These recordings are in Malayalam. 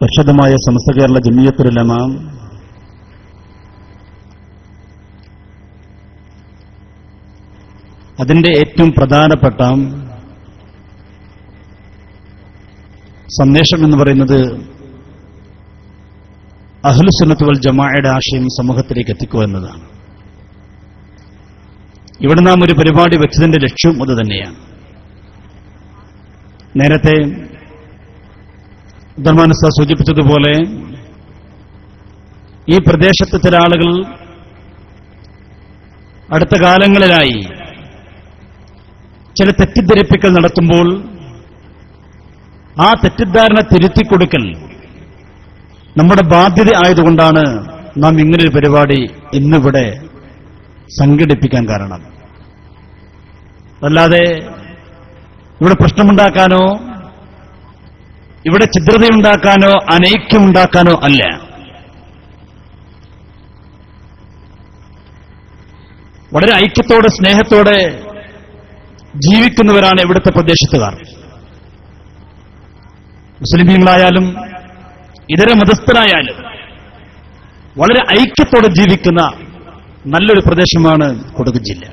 പരിശുദ്ധമായ സമസ്ത കേരള ജമിയത്തുൽ ഉലമ അതിന്റെ ഏറ്റവും പ്രധാനപ്പെട്ട സന്ദേശം എന്ന് പറയുന്നത് അഹ്ലുസുന്നത്ത് വൽ ജമാഅയുടെ ആശയം സമൂഹത്തിലേക്ക് എത്തിക്കുക എന്നതാണ്. ഇവിടെ നാം ഒരു പരിപാടി വെച്ചതിന്റെ ലക്ഷ്യവും അതുതന്നെയാണ്. നേരത്തെ ഉദ്ദർമാൻ ഉസ്താദ് സൂചിപ്പിച്ചതുപോലെ ഈ പ്രദേശത്തെ ചില ആളുകൾ അടുത്ത കാലങ്ങളിലായി ചില തെറ്റിദ്ധരിപ്പിക്കൽ നടത്തുമ്പോൾ ആ തെറ്റിദ്ധാരണ തിരുത്തിക്കൊടുക്കൽ നമ്മുടെ ബാധ്യത ആയതുകൊണ്ടാണ് നാം ഇങ്ങനൊരു പരിപാടി ഇന്നിവിടെ സംഘടിപ്പിക്കാൻ കാരണം. അല്ലാതെ ഇവിടെ പ്രശ്നമുണ്ടാക്കാനോ ഇവിടെ ഛിദ്രതയുണ്ടാക്കാനോ അനൈക്യമുണ്ടാക്കാനോ അല്ല. വളരെ ഐക്യത്തോടെ സ്നേഹത്തോടെ ജീവിക്കുന്നവരാണ് ഇവിടുത്തെ പ്രദേശത്തുകാർ. മുസ്ലിമീങ്ങളായാലും ഇതര മതസ്ഥരായാലും വളരെ ഐക്യത്തോടെ ജീവിക്കുന്ന നല്ലൊരു പ്രദേശമാണ് കൊടക് ജില്ല.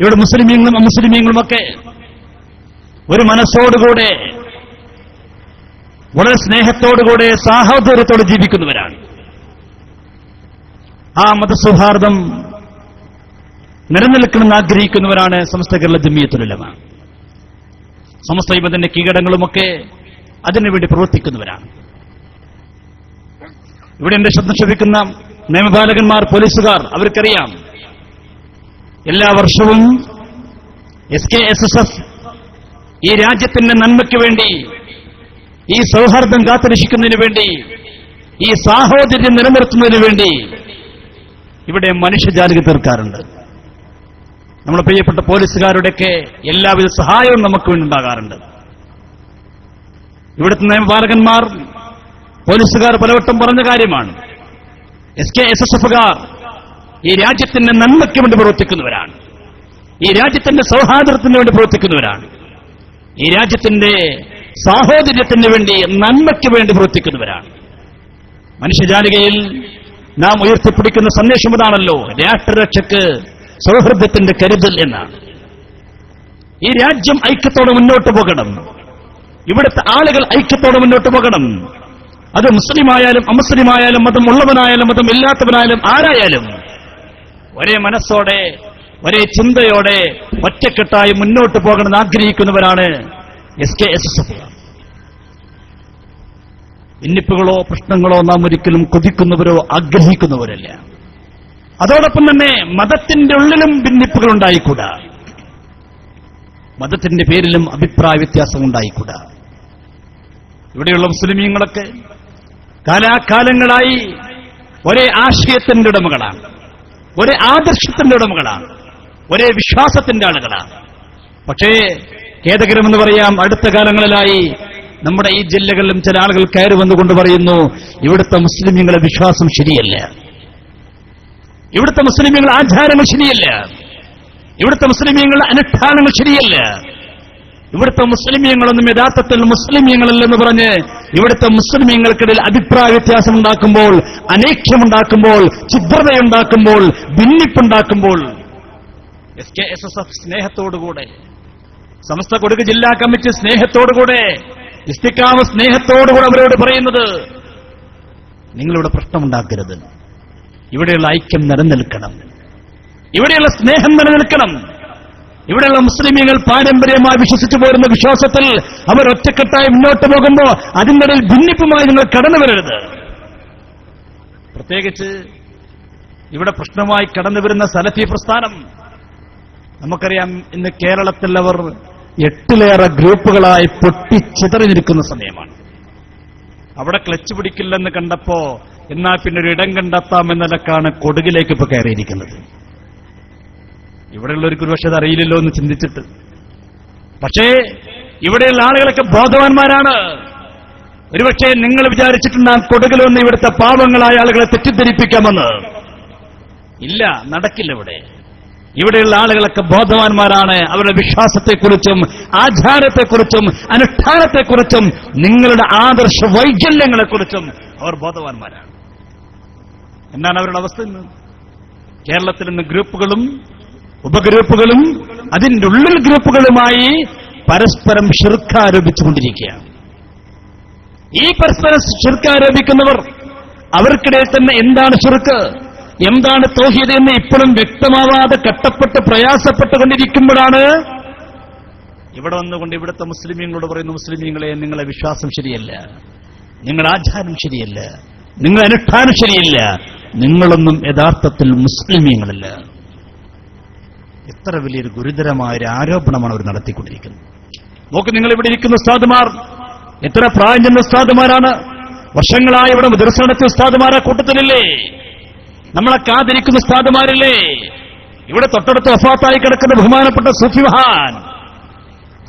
ഇവിടെ മുസ്ലിമീങ്ങളും അമുസ്ലിമീങ്ങളുമൊക്കെ ഒരു മനസ്സോടുകൂടെ വളരെ സ്നേഹത്തോടുകൂടെ സാഹോദര്യത്തോടെ ജീവിക്കുന്നവരാണ്. ആ മതസൗഹാർദ്ദം നിലനിൽക്കണമെന്ന് ആഗ്രഹിക്കുന്നവരാണ് സമസ്ത കേരള ജമിയത്തുൽ ഉലമ. സമസ്ത ഇബദിന്റെ കീഴടങ്ങളുമൊക്കെ അതിനുവേണ്ടി പ്രവർത്തിക്കുന്നവരാണ്. ഇവിടെ എന്റെ ശ്രദ്ധ ക്ഷണിക്കുന്ന നിയമപാലകന്മാർ, പോലീസുകാർ, അവർക്കറിയാം എല്ലാ വർഷവും SKSSF ഈ രാജ്യത്തിന്റെ നന്മയ്ക്ക് വേണ്ടി, ഈ സൗഹാർദ്ദം കാത്തുരക്ഷിക്കുന്നതിന് വേണ്ടി, ഈ സാഹോദര്യം നിലനിർത്തുന്നതിന് വേണ്ടി ഇവിടെ മനുഷ്യജാലിക തീർക്കാറുണ്ട്. നമ്മുടെ പ്രിയപ്പെട്ട പോലീസുകാരുടെയൊക്കെ എല്ലാവിധ സഹായവും നമുക്ക് വേണ്ടി ഉണ്ടാകാറുണ്ട്. ഇവിടുത്തെ നിയമപാലകന്മാർ, പോലീസുകാർ പലവട്ടം പറഞ്ഞ കാര്യമാണ്. SKSSFകാർ ഈ രാജ്യത്തിന്റെ നന്മയ്ക്ക് വേണ്ടി പ്രവർത്തിക്കുന്നവരാണ്. ഈ രാജ്യത്തിന്റെ സൗഹാർദ്ദത്തിന് വേണ്ടി പ്രവർത്തിക്കുന്നവരാണ്. ഈ രാജ്യത്തിന്റെ സാഹോദര്യത്തിന് വേണ്ടി, നന്മയ്ക്ക് വേണ്ടി പ്രവർത്തിക്കുന്നവരാണ്. മനുഷ്യജാലികയിൽ നാം ഉയർത്തിപ്പിടിക്കുന്ന സന്ദേശം ഇതാണല്ലോ, രാഷ്ട്രരക്ഷയ്ക്ക് സൗഹൃദത്തിന്റെ കരുതൽ എന്നാണ്. ഈ രാജ്യം ഐക്യത്തോടെ മുന്നോട്ട് പോകണം. ഇവിടുത്തെ ആളുകൾ ഐക്യത്തോടെ മുന്നോട്ട് പോകണം. അത് മുസ്ലിമായാലും അമുസ്ലിമായാലും, മതം ഉള്ളവനായാലും മതം ഇല്ലാത്തവനായാലും ആരായാലും ഒരേ മനസ്സോടെ ഒരേ ചിന്തയോടെ ഒറ്റക്കെട്ടായി മുന്നോട്ട് പോകണമെന്ന് ആഗ്രഹിക്കുന്നവരാണ് SKSSF. ഭിന്നിപ്പുകളോ പ്രശ്നങ്ങളോ നാം ഒരിക്കലും കൊതിക്കുന്നവരോ ആഗ്രഹിക്കുന്നവരല്ല. അതോടൊപ്പം തന്നെ മതത്തിന്റെ ഉള്ളിലും ഭിന്നിപ്പുകൾ ഉണ്ടായിക്കൂടാ. മതത്തിന്റെ പേരിലും അഭിപ്രായ വ്യത്യാസം ഉണ്ടായിക്കൂടാ. ഇവിടെയുള്ള മുസ്ലിമീങ്ങളൊക്കെ കാലാകാലങ്ങളായി ഒരേ ആശയത്തിന്റെ ഉടമകളാണ്, ഒരേ ആദർശത്തിന്റെ ഉടമകളാണ്, ഒരേ വിശ്വാസത്തിന്റെ ആളുകളാണ്. പക്ഷേ ഖേദകരമെന്ന് പറയാം, അടുത്ത കാലങ്ങളിലായി നമ്മുടെ ഈ ജില്ലകളിലും ചില ആളുകൾ കയറി വന്നുകൊണ്ട് പറയുന്നു, ഇവിടുത്തെ മുസ്ലിമീങ്ങളെ വിശ്വാസം ശരിയല്ല, ഇവിടുത്തെ മുസ്ലിമീങ്ങളുടെ ആചാരങ്ങൾ ശരിയല്ല, ഇവിടുത്തെ മുസ്ലിമീങ്ങളുടെ അനുഷ്ഠാനങ്ങൾ ശരിയല്ല, ഇവിടുത്തെ മുസ്ലിമീങ്ങളൊന്നും യഥാർത്ഥത്തിൽ മുസ്ലിമീങ്ങളല്ലെന്ന് പറഞ്ഞ് ഇവിടുത്തെ മുസ്ലിമീങ്ങൾക്കിടയിൽ അഭിപ്രായ വ്യത്യാസം ഉണ്ടാക്കുമ്പോൾ, അനൈക്യമുണ്ടാക്കുമ്പോൾ, ഛിദ്രതയുണ്ടാക്കുമ്പോൾ, ഭിന്നിപ്പുണ്ടാക്കുമ്പോൾ SKSSF സ്നേഹത്തോടുകൂടെ, സമസ്ത കൊടക് ജില്ലാ കമ്മിറ്റി സ്നേഹത്തോടുകൂടെ, ഇസ്തിഖാമ സ്നേഹത്തോടുകൂടെ അവരോട് പറയുന്നത്, നിങ്ങളിവിടെ പ്രശ്നമുണ്ടാക്കരുത്. ഇവിടെയുള്ള ഐക്യം നിലനിൽക്കണം, ഇവിടെയുള്ള സ്നേഹം നിലനിൽക്കണം. ഇവിടെയുള്ള മുസ്ലിമീങ്ങൾ പാരമ്പര്യമായി വിശ്വസിച്ചു പോരുന്ന വിശ്വാസത്തിൽ അവർ ഒറ്റക്കെട്ടായി മുന്നോട്ട് പോകുമ്പോൾ അതിൻ്റെ ഇടയിൽ ഭിന്നിപ്പുമായി നിങ്ങൾ കടന്നു വരരുത്. പ്രത്യേകിച്ച് ഇവിടെ പ്രശ്നമായി കടന്നു വരുന്ന സലഫി പ്രസ്ഥാനം, നമുക്കറിയാം ഇന്ന് കേരളത്തിൽ അവർ 8ലേറെ ഗ്രൂപ്പുകളായി പൊട്ടിച്ചിതറിഞ്ഞിരിക്കുന്ന സമയമാണ്. അവിടെ ക്ലച്ച് പിടിക്കില്ലെന്ന് കണ്ടപ്പോ എന്നാൽ പിന്നെ ഒരു ഇടം കണ്ടെത്താമെന്ന നിലക്കാണ് കൊടകിലേക്ക് ഇപ്പൊ കയറിയിരിക്കുന്നത്. ഇവിടെയുള്ളവർക്ക് ഒരു പക്ഷേ അത് അറിയില്ലല്ലോ എന്ന് ചിന്തിച്ചിട്ട്. പക്ഷേ ഇവിടെയുള്ള ആളുകളൊക്കെ ബോധവാന്മാരാണ്. ഒരുപക്ഷെ നിങ്ങൾ വിചാരിച്ചിട്ടുണ്ടാകും കൊടകിലൊന്ന് ഇവിടുത്തെ പാവങ്ങളായ ആളുകളെ തെറ്റിദ്ധരിപ്പിക്കാമെന്ന്. ഇല്ല, നടക്കില്ല. ഇവിടെ ഇവിടെയുള്ള ആളുകളൊക്കെ ബോധവാന്മാരാണ്. അവരുടെ വിശ്വാസത്തെക്കുറിച്ചും ആചാരത്തെക്കുറിച്ചും അനുഷ്ഠാനത്തെക്കുറിച്ചും നിങ്ങളുടെ ആദർശ വൈകല്യങ്ങളെക്കുറിച്ചും അവർ ബോധവാന്മാരാണ്. എന്താണ് അവരുടെ അവസ്ഥ ഇന്ന്? കേരളത്തിൽ നിന്ന് ഗ്രൂപ്പുകളും ഉപഗ്രൂപ്പുകളും അതിന്റെ ഉള്ളിൽ ഗ്രൂപ്പുകളുമായി പരസ്പരം ശിർക്ക് ആരോപിച്ചുകൊണ്ടിരിക്കുകയാണ്. ഈ പരസ്പരം ശിർക്ക് ആരോപിക്കുന്നവർ അവർക്കിടയിൽ തന്നെ എന്താണ് ശിർക്ക്, എന്താണ് തൗഹീദ് എന്ന് ഇപ്പോഴും വ്യക്തമാവാതെ കട്ടപ്പെട്ട് പ്രയാസപ്പെട്ടുകൊണ്ടിരിക്കുമ്പോഴാണ് ഇവിടെ വന്നുകൊണ്ട് ഇവിടുത്തെ മുസ്ലിമീങ്ങളോട് പറയുന്നു, മുസ്ലിമീങ്ങളെ, നിങ്ങളെ വിശ്വാസം ശരിയല്ല, നിങ്ങളുടെ ആചാരം ശരിയല്ല, നിങ്ങളുടെ അനുഷ്ഠാനം ശരിയല്ല, നിങ്ങളൊന്നും യഥാർത്ഥത്തിൽ മുസ്ലിമീങ്ങളല്ല. എത്ര വലിയൊരു ഗുരുതരമായ ഒരു ആരോപണമാണ് അവർ നടത്തിക്കൊണ്ടിരിക്കുന്നത്. നോക്ക്, നിങ്ങൾ ഇവിടെ ഇരിക്കുന്ന ഉസ്താദുമാർ എത്ര പ്രായം ചെന്ന ഉസ്താദുമാരാണ്. വർഷങ്ങളായി ഇവിടെ മദ്രസ നടത്തിയ ഉസ്താദുമാരാ കൂട്ടത്തിലില്ലേ? നമ്മളൊക്കെ ആദരിക്കുന്ന ഉസ്താദുമാരില്ലേ? ഇവിടെ തൊട്ടടുത്ത് വഫാത്തായി കിടക്കുന്ന ബഹുമാനപ്പെട്ട സൂഫി മഹാൻ,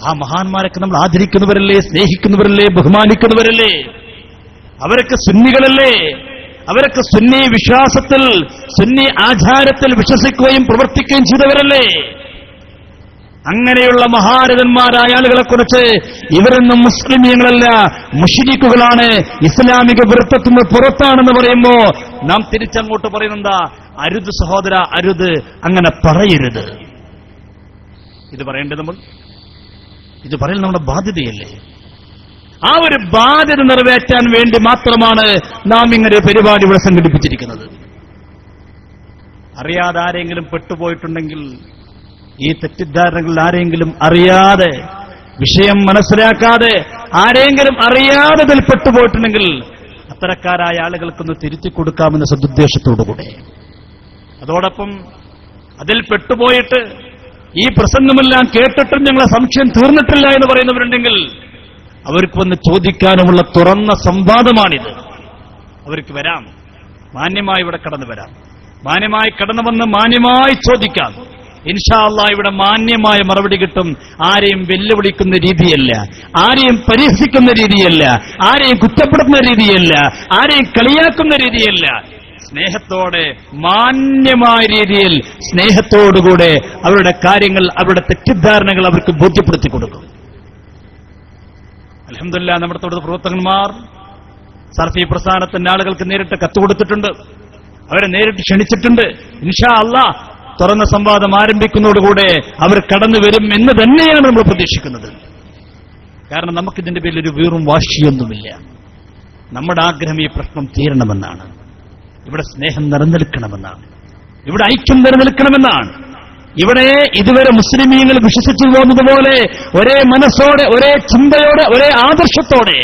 ആ മഹാന്മാരൊക്കെ നമ്മൾ ആദരിക്കുന്നവരല്ലേ, സ്നേഹിക്കുന്നവരല്ലേ, ബഹുമാനിക്കുന്നവരല്ലേ? അവരൊക്കെ സുന്നികളല്ലേ? അവരൊക്കെ സുന്നി വിശ്വാസത്തിൽ, സുന്നി ആചാരത്തിൽ വിശ്വസിക്കുകയും പ്രവർത്തിക്കുകയും ചെയ്തവരല്ലേ? അങ്ങനെയുള്ള മഹാരഥന്മാരായ ആളുകളെക്കുറിച്ച് ഇവരൊന്നും മുസ്ലിമീങ്ങളല്ല, മുശ്രിക്കുകളാണ്, ഇസ്ലാമിക വൃത്തത്തിൽ നിന്ന് പുറത്താണെന്ന് പറയുമ്പോ നാം തിരിച്ചങ്ങോട്ട് പറയുന്നെന്താ? അരുത് സഹോദര, അരുത്, അങ്ങനെ പറയരുത്. ഇത് പറയേണ്ടത് ഇത് പറയൽ നമ്മുടെ ബാധ്യതയല്ലേ? ആ ഒരു ബാധ്യത നിറവേറ്റാൻ വേണ്ടി മാത്രമാണ് നാം ഇങ്ങനെ ഒരു പരിപാടി ഇവിടെ സംഘടിപ്പിച്ചിരിക്കുന്നത്. അറിയാതെ ആരെങ്കിലും പെട്ടുപോയിട്ടുണ്ടെങ്കിൽ, ഈ തെറ്റിദ്ധാരണകളിൽ ആരെങ്കിലും അറിയാതെ, വിഷയം മനസ്സിലാക്കാതെ ആരെങ്കിലും അറിയാതെ ഇതിൽ പെട്ടുപോയിട്ടുണ്ടെങ്കിൽ അത്തരക്കാരായ ആളുകൾക്കൊന്ന് തിരുത്തി കൊടുക്കാമെന്ന സദുദ്ദേശത്തോടുകൂടെ, അതോടൊപ്പം അതിൽ പെട്ടുപോയിട്ട് ഈ പ്രസംഗമെല്ലാം കേട്ടിട്ടും ഞങ്ങളെ സംശയം തീർന്നിട്ടില്ല എന്ന് പറയുന്നവരുണ്ടെങ്കിൽ അവർക്ക് വന്ന് ചോദിക്കാനുമുള്ള തുറന്ന സംവാദമാണിത്. അവർക്ക് വരാം, മാന്യമായി ഇവിടെ കടന്നു വരാം, മാന്യമായി കടന്നു വന്ന് മാന്യമായി ചോദിക്കാം. ഇൻഷാ അല്ലാഹ് ഇവിടെ മാന്യമായ മറുപടി കിട്ടും. ആരെയും വെല്ലുവിളിക്കുന്ന രീതിയല്ല, ആരെയും പരിഹസിക്കുന്ന രീതിയല്ല, ആരെയും കുറ്റപ്പെടുത്തുന്ന രീതിയല്ല, ആരെയും കളിയാക്കുന്ന രീതിയല്ല. സ്നേഹത്തോടെ, മാന്യമായ രീതിയിൽ, സ്നേഹത്തോടുകൂടെ അവരുടെ കാര്യങ്ങൾ, അവരുടെ തെറ്റിദ്ധാരണകൾ അവർക്ക് ബോധ്യപ്പെടുത്തി കൊടുക്കും. അൽഹംദുലില്ലാഹ്, നമ്മുടെ തൊടുത്ത പ്രവർത്തകന്മാർ സലഫി പ്രസ്ഥാനത്തിന്റെ ആളുകൾക്ക് നേരിട്ട് കത്ത് കൊടുത്തിട്ടുണ്ട്, അവരെ നേരിട്ട് ക്ഷണിച്ചിട്ടുണ്ട്. ഇൻഷാ അല്ലാഹ് തുറന്ന സംവാദം ആരംഭിക്കുന്നതോടുകൂടെ അവർ കടന്നു വരും എന്ന് തന്നെയാണ് നമ്മൾ പ്രതീക്ഷിക്കുന്നത്. കാരണം നമുക്കിതിന്റെ പേരിൽ ഒരു വീറും വാശിയൊന്നുമില്ല. നമ്മുടെ ആഗ്രഹം ഈ പ്രശ്നം തീരണമെന്നാണ്, ഇവിടെ സ്നേഹം നിലനിൽക്കണമെന്നാണ്, ഇവിടെ ഐക്യം നിലനിൽക്കണമെന്നാണ്. ഇവിടെ ഇതുവരെ മുസ്ലിമീങ്ങൾ വിശ്വസിച്ചു പോകുന്നതുപോലെ ഒരേ മനസ്സോടെ, ഒരേ ചിന്തയോടെ, ഒരേ ആദർശത്തോടെ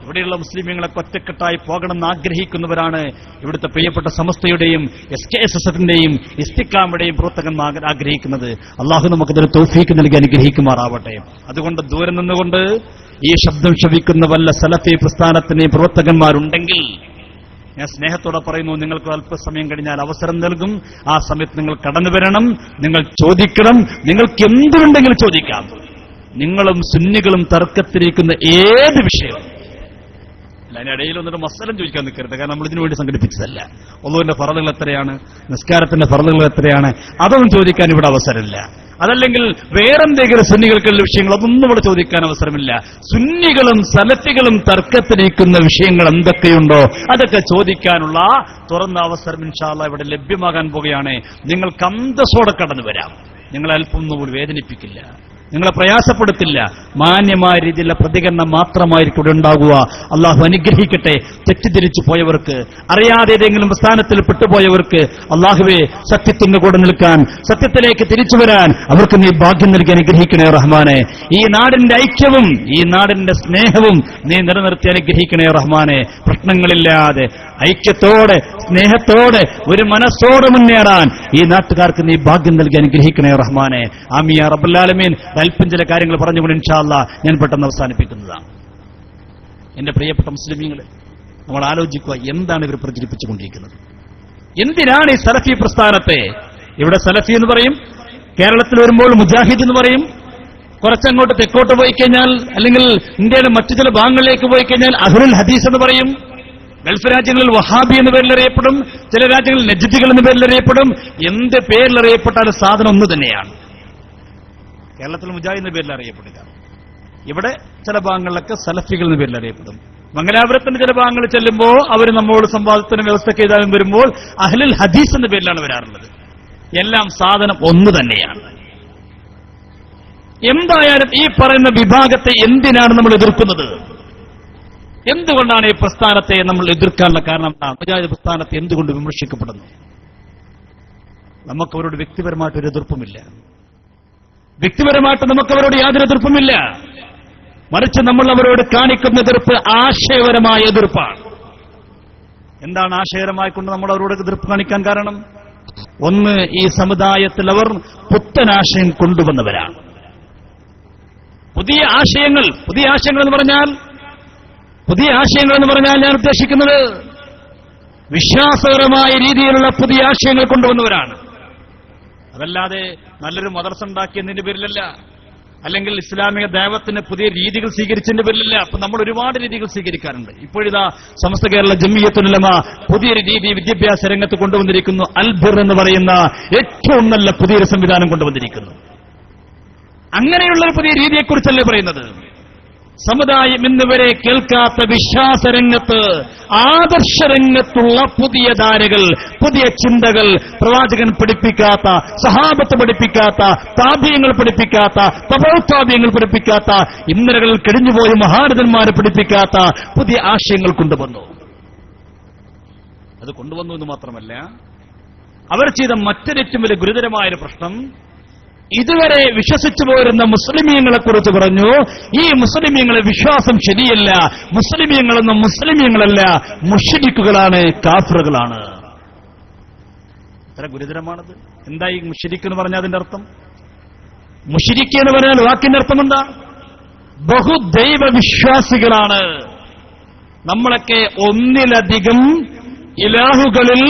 ഇവിടെയുള്ള മുസ്ലിമീങ്ങളൊക്കെ ഒറ്റക്കെട്ടായി പോകണമെന്ന് ആഗ്രഹിക്കുന്നവരാണ് ഇവിടുത്തെ പ്രിയപ്പെട്ട സമസ്തയുടെയും SKSSF-ന്റെയും ഇസ്തിഖാമയുടെയും പ്രവർത്തകന്മാർ ആഗ്രഹിക്കുന്നത്. അള്ളാഹു നമുക്കതിന് തൗഫീക്ക് നൽകി അനുഗ്രഹിക്കുമാറാവട്ടെ. അതുകൊണ്ട് ദൂരെ നിന്നുകൊണ്ട് ഈ ശബ്ദം ശ്രവിക്കുന്ന വല്ല സലഫി പ്രസ്ഥാനത്തിന്റെയും പ്രവർത്തകന്മാരുണ്ടെങ്കിൽ ഞാൻ സ്നേഹത്തോടെ പറയുന്നു, നിങ്ങൾക്ക് അല്പസമയം കഴിഞ്ഞാൽ അവസരം നൽകും. ആ സമയത്ത് നിങ്ങൾ കടന്നു വരണം, നിങ്ങൾ ചോദിക്കണം, നിങ്ങൾക്ക് എന്തുണ്ടെങ്കിലും ചോദിക്കാം. നിങ്ങളും സുന്നികളും തർക്കത്തിരിക്കുന്ന ഏത് വിഷയവും, അതിനിടയിൽ വന്നിട്ട് മസലം ചോദിക്കാൻ നിൽക്കരുത്. കാരണം നമ്മൾ ഇതിനു വേണ്ടി സംഘടിപ്പിച്ചതല്ല. അല്ലാഹുവിന്റെ ഫറളുകൾ എത്രയാണ്, നിസ്കാരത്തിന്റെ ഫറളുകൾ എത്രയാണ്, അതൊന്നും ചോദിക്കാൻ ഇവിടെ അവസരമില്ല. അതല്ലെങ്കിൽ വേറെന്തെങ്കിലും സുന്നികൾക്കുള്ള വിഷയങ്ങൾ, അതൊന്നും ഇവിടെ ചോദിക്കാൻ അവസരമില്ല. സുന്നികളും സലഫികളും തർക്കത്തിരിക്കുന്ന വിഷയങ്ങൾ എന്തൊക്കെയുണ്ടോ അതൊക്കെ ചോദിക്കാനുള്ള തുറന്ന അവസരം ഇൻഷാ അല്ലാഹ് ഇവിടെ ലഭ്യമാകാൻ പോകുകയാണ്. നിങ്ങൾക്ക് അന്തസ്സോടെ കടന്നു വരാം. നിങ്ങളെ അല്പം ഒന്നും വേദനിപ്പിക്കില്ല, നിങ്ങളെ പ്രയാസപ്പെടുത്തില്ല. മാന്യമായ രീതിയിലുള്ള പ്രതികരണം മാത്രമായിരിക്കും ഇവിടെ ഉണ്ടാകുക. അള്ളാഹു അനുഗ്രഹിക്കട്ടെ. തെറ്റിദ്ധരിച്ചു പോയവർക്ക്, അറിയാതെ ഏതെങ്കിലും സ്ഥാനത്തിൽ പെട്ടുപോയവർക്ക് അള്ളാഹുവേ സത്യത്തിന്റെ കൂടെ നിൽക്കാൻ, സത്യത്തിലേക്ക് തിരിച്ചു വരാൻ അവർക്ക് നീ ഭാഗ്യം നൽകി അനുഗ്രഹിക്കണേ റഹ്മാനെ. ഈ നാടിന്റെ ഐക്യവും ഈ നാടിന്റെ സ്നേഹവും നീ നിലനിർത്തി അനുഗ്രഹിക്കണേ റഹ്മാനെ. പ്രശ്നങ്ങളില്ലാതെ ഐക്യത്തോടെ, സ്നേഹത്തോടെ, ഒരു മനസ്സോടെ മുന്നേറാൻ ഈ നാട്ടുകാർക്ക് നീ ഭാഗ്യം നൽകി അനുഗ്രഹിക്കണേ റഹ്മാനെ. ആമീൻ യാ റബ്ബൽ ആലമീൻ. അല്പം ചില കാര്യങ്ങൾ പറഞ്ഞുകൊണ്ട് ഇൻഷാ അല്ലാഹ് ഞാൻ പെട്ടെന്ന് അവസാനിപ്പിക്കുന്നതാണ്. എന്റെ പ്രിയപ്പെട്ട മുസ്ലിമീങ്ങളെ, നമ്മൾ ആലോചിക്കുക, എന്താണ് ഇവർ പ്രചരിപ്പിച്ചുകൊണ്ടിരിക്കുന്നത്? എന്തിനാണ് ഈ സലഫി പ്രസ്ഥാനത്തെ, ഇവിടെ സലഫി എന്ന് പറയും, കേരളത്തിൽ വരുമ്പോൾ മുജാഹിദ് എന്ന് പറയും, കുറച്ചങ്ങോട്ട് തെക്കോട്ട് പോയി കഴിഞ്ഞാൽ, അല്ലെങ്കിൽ ഇന്ത്യയുടെ മറ്റു ചില ഭാഗങ്ങളിലേക്ക് പോയി കഴിഞ്ഞാൽ അഹ്ലുൽ ഹദീസ് എന്ന് പറയും. ഗൾഫ് രാജ്യങ്ങളിൽ വഹാബി എന്ന പേരിൽ അറിയപ്പെടും, ചില രാജ്യങ്ങളിൽ നജ്ദികൾ എന്ന പേരിൽ അറിയപ്പെടും. എന്ത് പേരിൽ അറിയപ്പെട്ടാലും സാധനം ഒന്ന് തന്നെയാണ്. കേരളത്തിൽ മുജാഹിദ് എന്ന പേരിൽ അറിയപ്പെടുക, ഇവിടെ ചില ഭാഗങ്ങളിലൊക്കെ സലഫികൾ എന്ന പേരിൽ അറിയപ്പെടും. മംഗലാപുരത്തിന്റെ ചില ഭാഗങ്ങളിൽ ചെല്ലുമ്പോൾ അവർ നമ്മോട് സംവാദത്തിന് വ്യവസ്ഥയ്ക്ക് എഴുതാനും വരുമ്പോൾ അഹ്ലുൽ ഹദീസ് എന്ന പേരിലാണ് വരാറുള്ളത്. എല്ലാം സാധനം ഒന്ന് തന്നെയാണ്. എന്തായാലും ഈ പറയുന്ന വിഭാഗത്തെ എന്തിനാണ് നമ്മൾ എതിർക്കുന്നത്? എന്തുകൊണ്ടാണ് ഈ പ്രസ്ഥാനത്തെ നമ്മൾ എതിർക്കാനുള്ള കാരണം? മുജാഹിദ് പ്രസ്ഥാനത്തെ എന്തുകൊണ്ട് വിമർശിക്കപ്പെടുന്നു? നമുക്കവരോട് വ്യക്തിപരമായിട്ടൊരു എതിർപ്പുമില്ല. വ്യക്തിപരമായിട്ട് നമുക്കവരോട് യാതൊരു എതിർപ്പുമില്ല. മറിച്ച് നമ്മൾ അവരോട് കാണിക്കുന്ന എതിർപ്പ് ആശയപരമായ എതിർപ്പാണ്. എന്താണ് ആശയപരമായിക്കൊണ്ട് നമ്മൾ അവരോട് എതിർപ്പ് കാണിക്കാൻ കാരണം? ഒന്ന്, ഈ സമുദായത്തിൽ അവർ പുത്തനാശയം കൊണ്ടുവന്നവരാണ്. പുതിയ ആശയങ്ങൾ എന്ന് പറഞ്ഞാൽ ഞാൻ ഉദ്ദേശിക്കുന്നത് വിശ്വാസപരമായ രീതിയിലുള്ള പുതിയ ആശയങ്ങൾ കൊണ്ടുവന്നവരാണ്. അതല്ലാതെ നല്ലൊരു മദ്രസ ഉണ്ടാക്കിയതിന്റെ പേരിലല്ല, അല്ലെങ്കിൽ ഇസ്ലാമിക ദഅവത്തിന് പുതിയ രീതികൾ സ്വീകരിച്ചതിന്റെ പേരിലല്ല. അപ്പൊ നമ്മൾ ഒരുപാട് രീതികൾ സ്വീകരിക്കാറുണ്ട്. ഇപ്പോഴിതാ സമസ്ത കേരള ജംഇയ്യത്തുൽ ഉലമ പുതിയൊരു രീതി വിദ്യാഭ്യാസ രംഗത്ത് കൊണ്ടുവന്നിരിക്കുന്നു. അൽബിർ എന്ന് പറയുന്ന ഏറ്റവും നല്ല പുതിയൊരു സംവിധാനം കൊണ്ടുവന്നിരിക്കുന്നു. അങ്ങനെയുള്ളൊരു പുതിയ രീതിയെക്കുറിച്ചല്ലേ പറയുന്നത്. സമുദായം ഇന്നുവരെ കേൾക്കാത്ത വിശ്വാസരംഗത്ത്, ആദർശരംഗത്തുള്ള പുതിയ ധാരകൾ, പുതിയ ചിന്തകൾ, പ്രവാചകൻ പഠിപ്പിക്കാത്ത, സഹാബത്ത് പഠിപ്പിക്കാത്ത, താബിയങ്ങൾ പഠിപ്പിക്കാത്ത, തബൗത്താബിയങ്ങൾ പഠിപ്പിക്കാത്ത, ഇന്നലകളിൽ കഴിഞ്ഞുപോയ മഹാരഥന്മാരെ പഠിപ്പിക്കാത്ത പുതിയ ആശയങ്ങൾ കൊണ്ടുവന്നു. അത് കൊണ്ടുവന്നു എന്ന് മാത്രമല്ല, അവർ ചെയ്ത മറ്റൊരേറ്റവും വലിയ ഗുരുതരമായൊരു പ്രശ്നം, ഇതുവരെ വിശ്വസിച്ചു പോരുന്ന മുസ്ലിമീങ്ങളെക്കുറിച്ച് പറഞ്ഞു, ഈ മുസ്ലിമീങ്ങളെ വിശ്വാസം ശരിയല്ല, മുസ്ലിമീങ്ങളൊന്നും മുസ്ലിമീങ്ങളല്ല, മുശ്രിക്കുകളാണ്, കാഫിറുകളാണ്. എത്ര ഗുരുതരമാണത്. എന്താ ഈ മുശ്രിക്ക് എന്ന് പറഞ്ഞാൽ അതിന്റെ അർത്ഥം? മുശ്രിക്ക് എന്ന് പറഞ്ഞാൽ വാക്കിന്റെ അർത്ഥം എന്താ? ബഹുദൈവ വിശ്വാസികളാണ്. നമ്മളൊക്കെ ഒന്നിലധികം ഇലാഹുകളിൽ,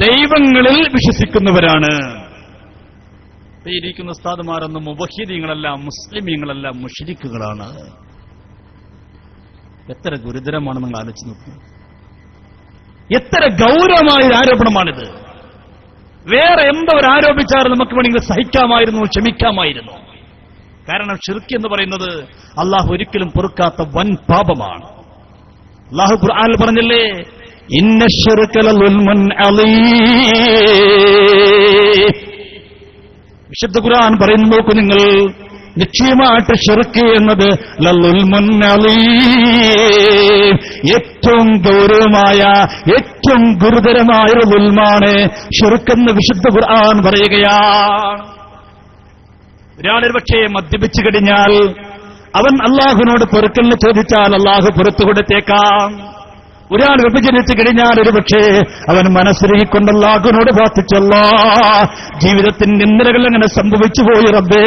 ദൈവങ്ങളിൽ വിശ്വസിക്കുന്നവരാണ്. ഇരിക്കുന്ന ഉസ്താദുമാരൊന്നും മുവഹിദീങ്ങളല്ല, മുസ്ലിമീങ്ങളല്ല, മുശ്രിക്കുകളാണ്. എത്ര ഗുരുതരമാണ് നിങ്ങൾ ആലോചിച്ച് നോക്കുക. എത്ര ഗൗരവമായ ആരോപണമാണിത്. വേറെ എന്തവർ ആരോപിച്ചാലും നമുക്ക് വേണമെങ്കിൽ സഹിക്കാമായിരുന്നു, ക്ഷമിക്കാമായിരുന്നു. കാരണം ശിർക്ക് എന്ന് പറയുന്നത് അള്ളാഹു ഒരിക്കലും പൊറുക്കാത്ത വൻ പാപമാണ്. അള്ളാഹു ഖുർആനിൽ പറഞ്ഞില്ലേ, ഇന്ന ശിർക ലളുൽമുൻ അളീം. വിശുദ്ധ ഖുർആൻ പറയുന്നു, നോക്കൂ നിങ്ങൾ, നിശ്ചയമായിട്ട് ശിർക്ക് എന്നത് ലളുൽമുൻ അളീം, ഏറ്റവും ഗൗരവമായ, ഏറ്റവും ഗുരുതരമായ ഒരു ദുൽമാണ് ശിർക്കെന്ന് വിശുദ്ധ ഖുർആൻ പറയുകയാണ്. ഒരാളൊരു പക്ഷേ മദ്യപിച്ചു കഴിഞ്ഞാൽ അവൻ അള്ളാഹുവിനോട് പൊറുക്കലിന് ചോദിച്ചാൽ അള്ളാഹു പുറത്തു കൊടുത്തേക്കാം. ഒരാൾ വിഭജിച്ചു കഴിഞ്ഞാൽ ഒരു പക്ഷേ അവൻ മനസ്സിലാക്കിക്കൊണ്ട് അല്ലാഹുവിനോട് പ്രാർത്ഥിച്ചല്ലോ, ജീവിതത്തിന്റെ ഇന്നലകൾ അങ്ങനെ സംഭവിച്ചു പോയി റബ്ബേ,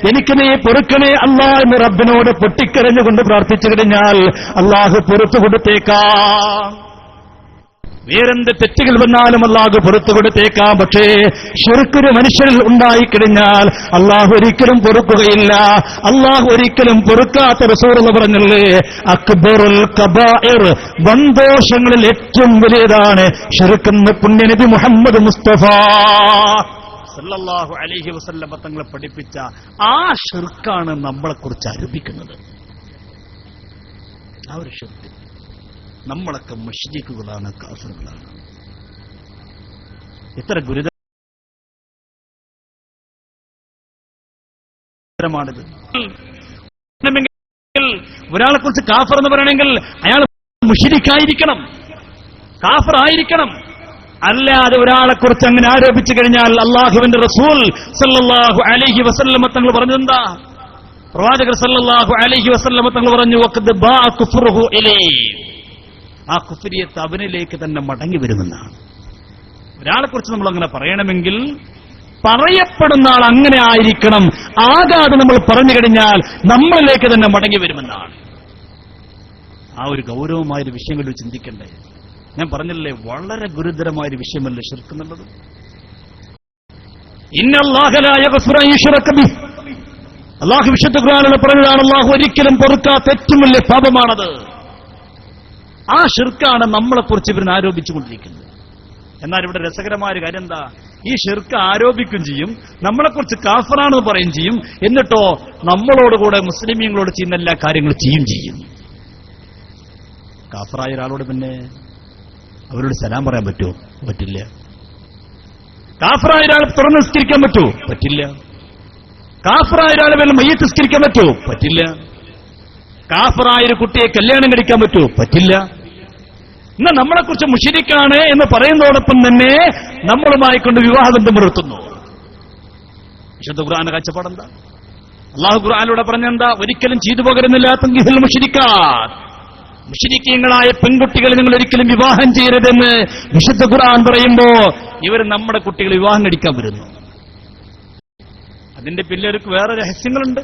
എനിക്ക് നീ പൊറുക്കണേ അല്ലാ എന്ന് റബ്ബിനോട് പൊട്ടിക്കരഞ്ഞുകൊണ്ട് പ്രാർത്ഥിച്ചു കഴിഞ്ഞാൽ അല്ലാഹു പുറത്തു കൊടുത്തേക്കാം. വേറെന്ത് തെറ്റുകൾ വന്നാലും അല്ലാഹു പുറത്തു കൊടുത്തേക്കാം. പക്ഷേ ശിർക്കൊരു മനുഷ്യരിൽ ഉണ്ടായിക്കഴിഞ്ഞാൽ അല്ലാഹു ഒരിക്കലും പൊറുക്കുകയില്ല. അല്ലാഹു ഒരിക്കലും പൊറുക്കാത്ത റസൂലുള്ളാഹി പറഞ്ഞില്ലേ, അക്ബറുൽ കബായിർ, വൻദോഷങ്ങളിൽ ഏറ്റവും വലിയതാണ് ശിർക്കെന്ന് പുണ്യനബി മുഹമ്മദ് മുസ്തഫ സല്ലല്ലാഹു അലൈഹി വസല്ലം തങ്ങളെ പഠിപ്പിച്ച ആ ശിർക്കാണ് നമ്മളെക്കുറിച്ച് ആരോപിക്കുന്നത്. ആ ഒരു ശിർക്ക് നമ്മളൊക്കെ മുശ്രിക്കുകളാണ്, കാഫിറുകളാണ്. എത്ര ഗുരുതരമാണിത്. ഒരാളെ കുറിച്ച് കാഫിർ എന്ന് പറയണമെങ്കിൽ അയാൾ മുശ്രിക്കായിരിക്കണം, കാഫിർ ആയിരിക്കണം. അല്ലാതെ ഒരാളെ കുറിച്ച് അങ്ങനെ ആരോപിച്ചു കഴിഞ്ഞാൽ അള്ളാഹുവിന്റെ റസൂൽ സല്ലല്ലാഹു അലൈഹി വസല്ലം തങ്ങൾ പറഞ്ഞെന്താ? പ്രവാചകർ സല്ലല്ലാഹു അലൈഹി വസല്ലം തങ്ങൾ പറഞ്ഞു, വഖദ് ബാഅ കുഫ്റുഹു ഇലൈഹി, ആ കുഫ്രിയത്ത് അവനിലേക്ക് തന്നെ മടങ്ങി വരുമെന്നാണ്. ഒരാളെക്കുറിച്ച് നമ്മൾ അങ്ങനെ പറയണമെങ്കിൽ പറയപ്പെടുന്ന ആൾ അങ്ങനെ ആയിരിക്കണം, ആകാതെ നമ്മൾ പറഞ്ഞു കഴിഞ്ഞാൽ നമ്മളിലേക്ക് തന്നെ മടങ്ങി വരുമെന്നാണ്. ആ ഒരു ഗൗരവമായൊരു വിഷയങ്ങൾ ചിന്തിക്കണ്ടേ? ഞാൻ പറഞ്ഞില്ലേ, വളരെ ഗുരുതരമായൊരു വിഷയമല്ലേ ശിർക്ക് എന്നുള്ളത്. ഇന്നല്ലാഹ ലാ യഗ്ഫിറു അൻ യുശ്റക ബിഹി, അല്ലാഹു വിശുദ്ധ ഖുർആനിൽ പറഞ്ഞതാണ്, അല്ലാഹു ഒരിക്കലും പൊറുക്കാത്ത ഏറ്റവും വലിയ പാപമാണത്. ആ ഷിർക്കാണ് നമ്മളെക്കുറിച്ച് ഇവരിന് ആരോപിച്ചുകൊണ്ടിരിക്കുന്നത്. എന്നാൽ ഇവിടെ രസകരമായ ഒരു കാര്യം എന്താ, ഈ ഷിർക്ക് ആരോപിക്കുകയും ചെയ്യും, നമ്മളെക്കുറിച്ച് കാഫറാണെന്ന് പറയുകയും ചെയ്യും, എന്നിട്ടോ നമ്മളോടുകൂടെ മുസ്ലിമീങ്ങളോട് ചെയ്യുന്ന എല്ലാ കാര്യങ്ങളും ചെയ്യും. കാഫറായ ഒരാളോട് പിന്നെ അവരോട് സലാം പറയാൻ പറ്റുമോ? പറ്റില്ല. കാഫറായ ഒരാൾ തുറന്ന് നിസ്കരിക്കാൻ പറ്റുമോ? പറ്റില്ല. കാഫറായ ഒരാളെ വല്ല മയ്യത്ത് നിസ്കരിക്കാൻ പറ്റുമോ? പറ്റില്ല. കാഫറായ ഒരു കുട്ടിയെ കല്യാണം കഴിക്കാൻ പറ്റുമോ? പറ്റില്ല. എന്നാൽ നമ്മളെക്കുറിച്ച് മുശ്രിക്കാണ് എന്ന് പറയുന്നതോടൊപ്പം തന്നെ നമ്മളുമായി കൊണ്ട് വിവാഹബന്ധം പുലർത്തുന്നു. വിശുദ്ധ ഖുർആന്റെ കാഴ്ചപ്പാടെന്താ? അല്ലാഹു ഖുർആനിലൂടെ പറഞ്ഞെന്താ? ഒരിക്കലും ചെയ്തു പോകരുന്നില്ല തൻകിഹുൽ മുശ്രിക്കാത്ത്, മുശ്രിക്കീങ്ങളായ പെൺകുട്ടികളെ നിങ്ങൾ ഒരിക്കലും വിവാഹം ചെയ്യരുതെന്ന് വിശുദ്ധ ഖുർആൻ പറയുമ്പോ ഇവർ നമ്മുടെ കുട്ടികൾ വിവാഹം കഴിക്കാൻ വരുന്നു. അതിന്റെ പിന്നിലേക്ക് വേറെ രഹസ്യങ്ങളുണ്ട്,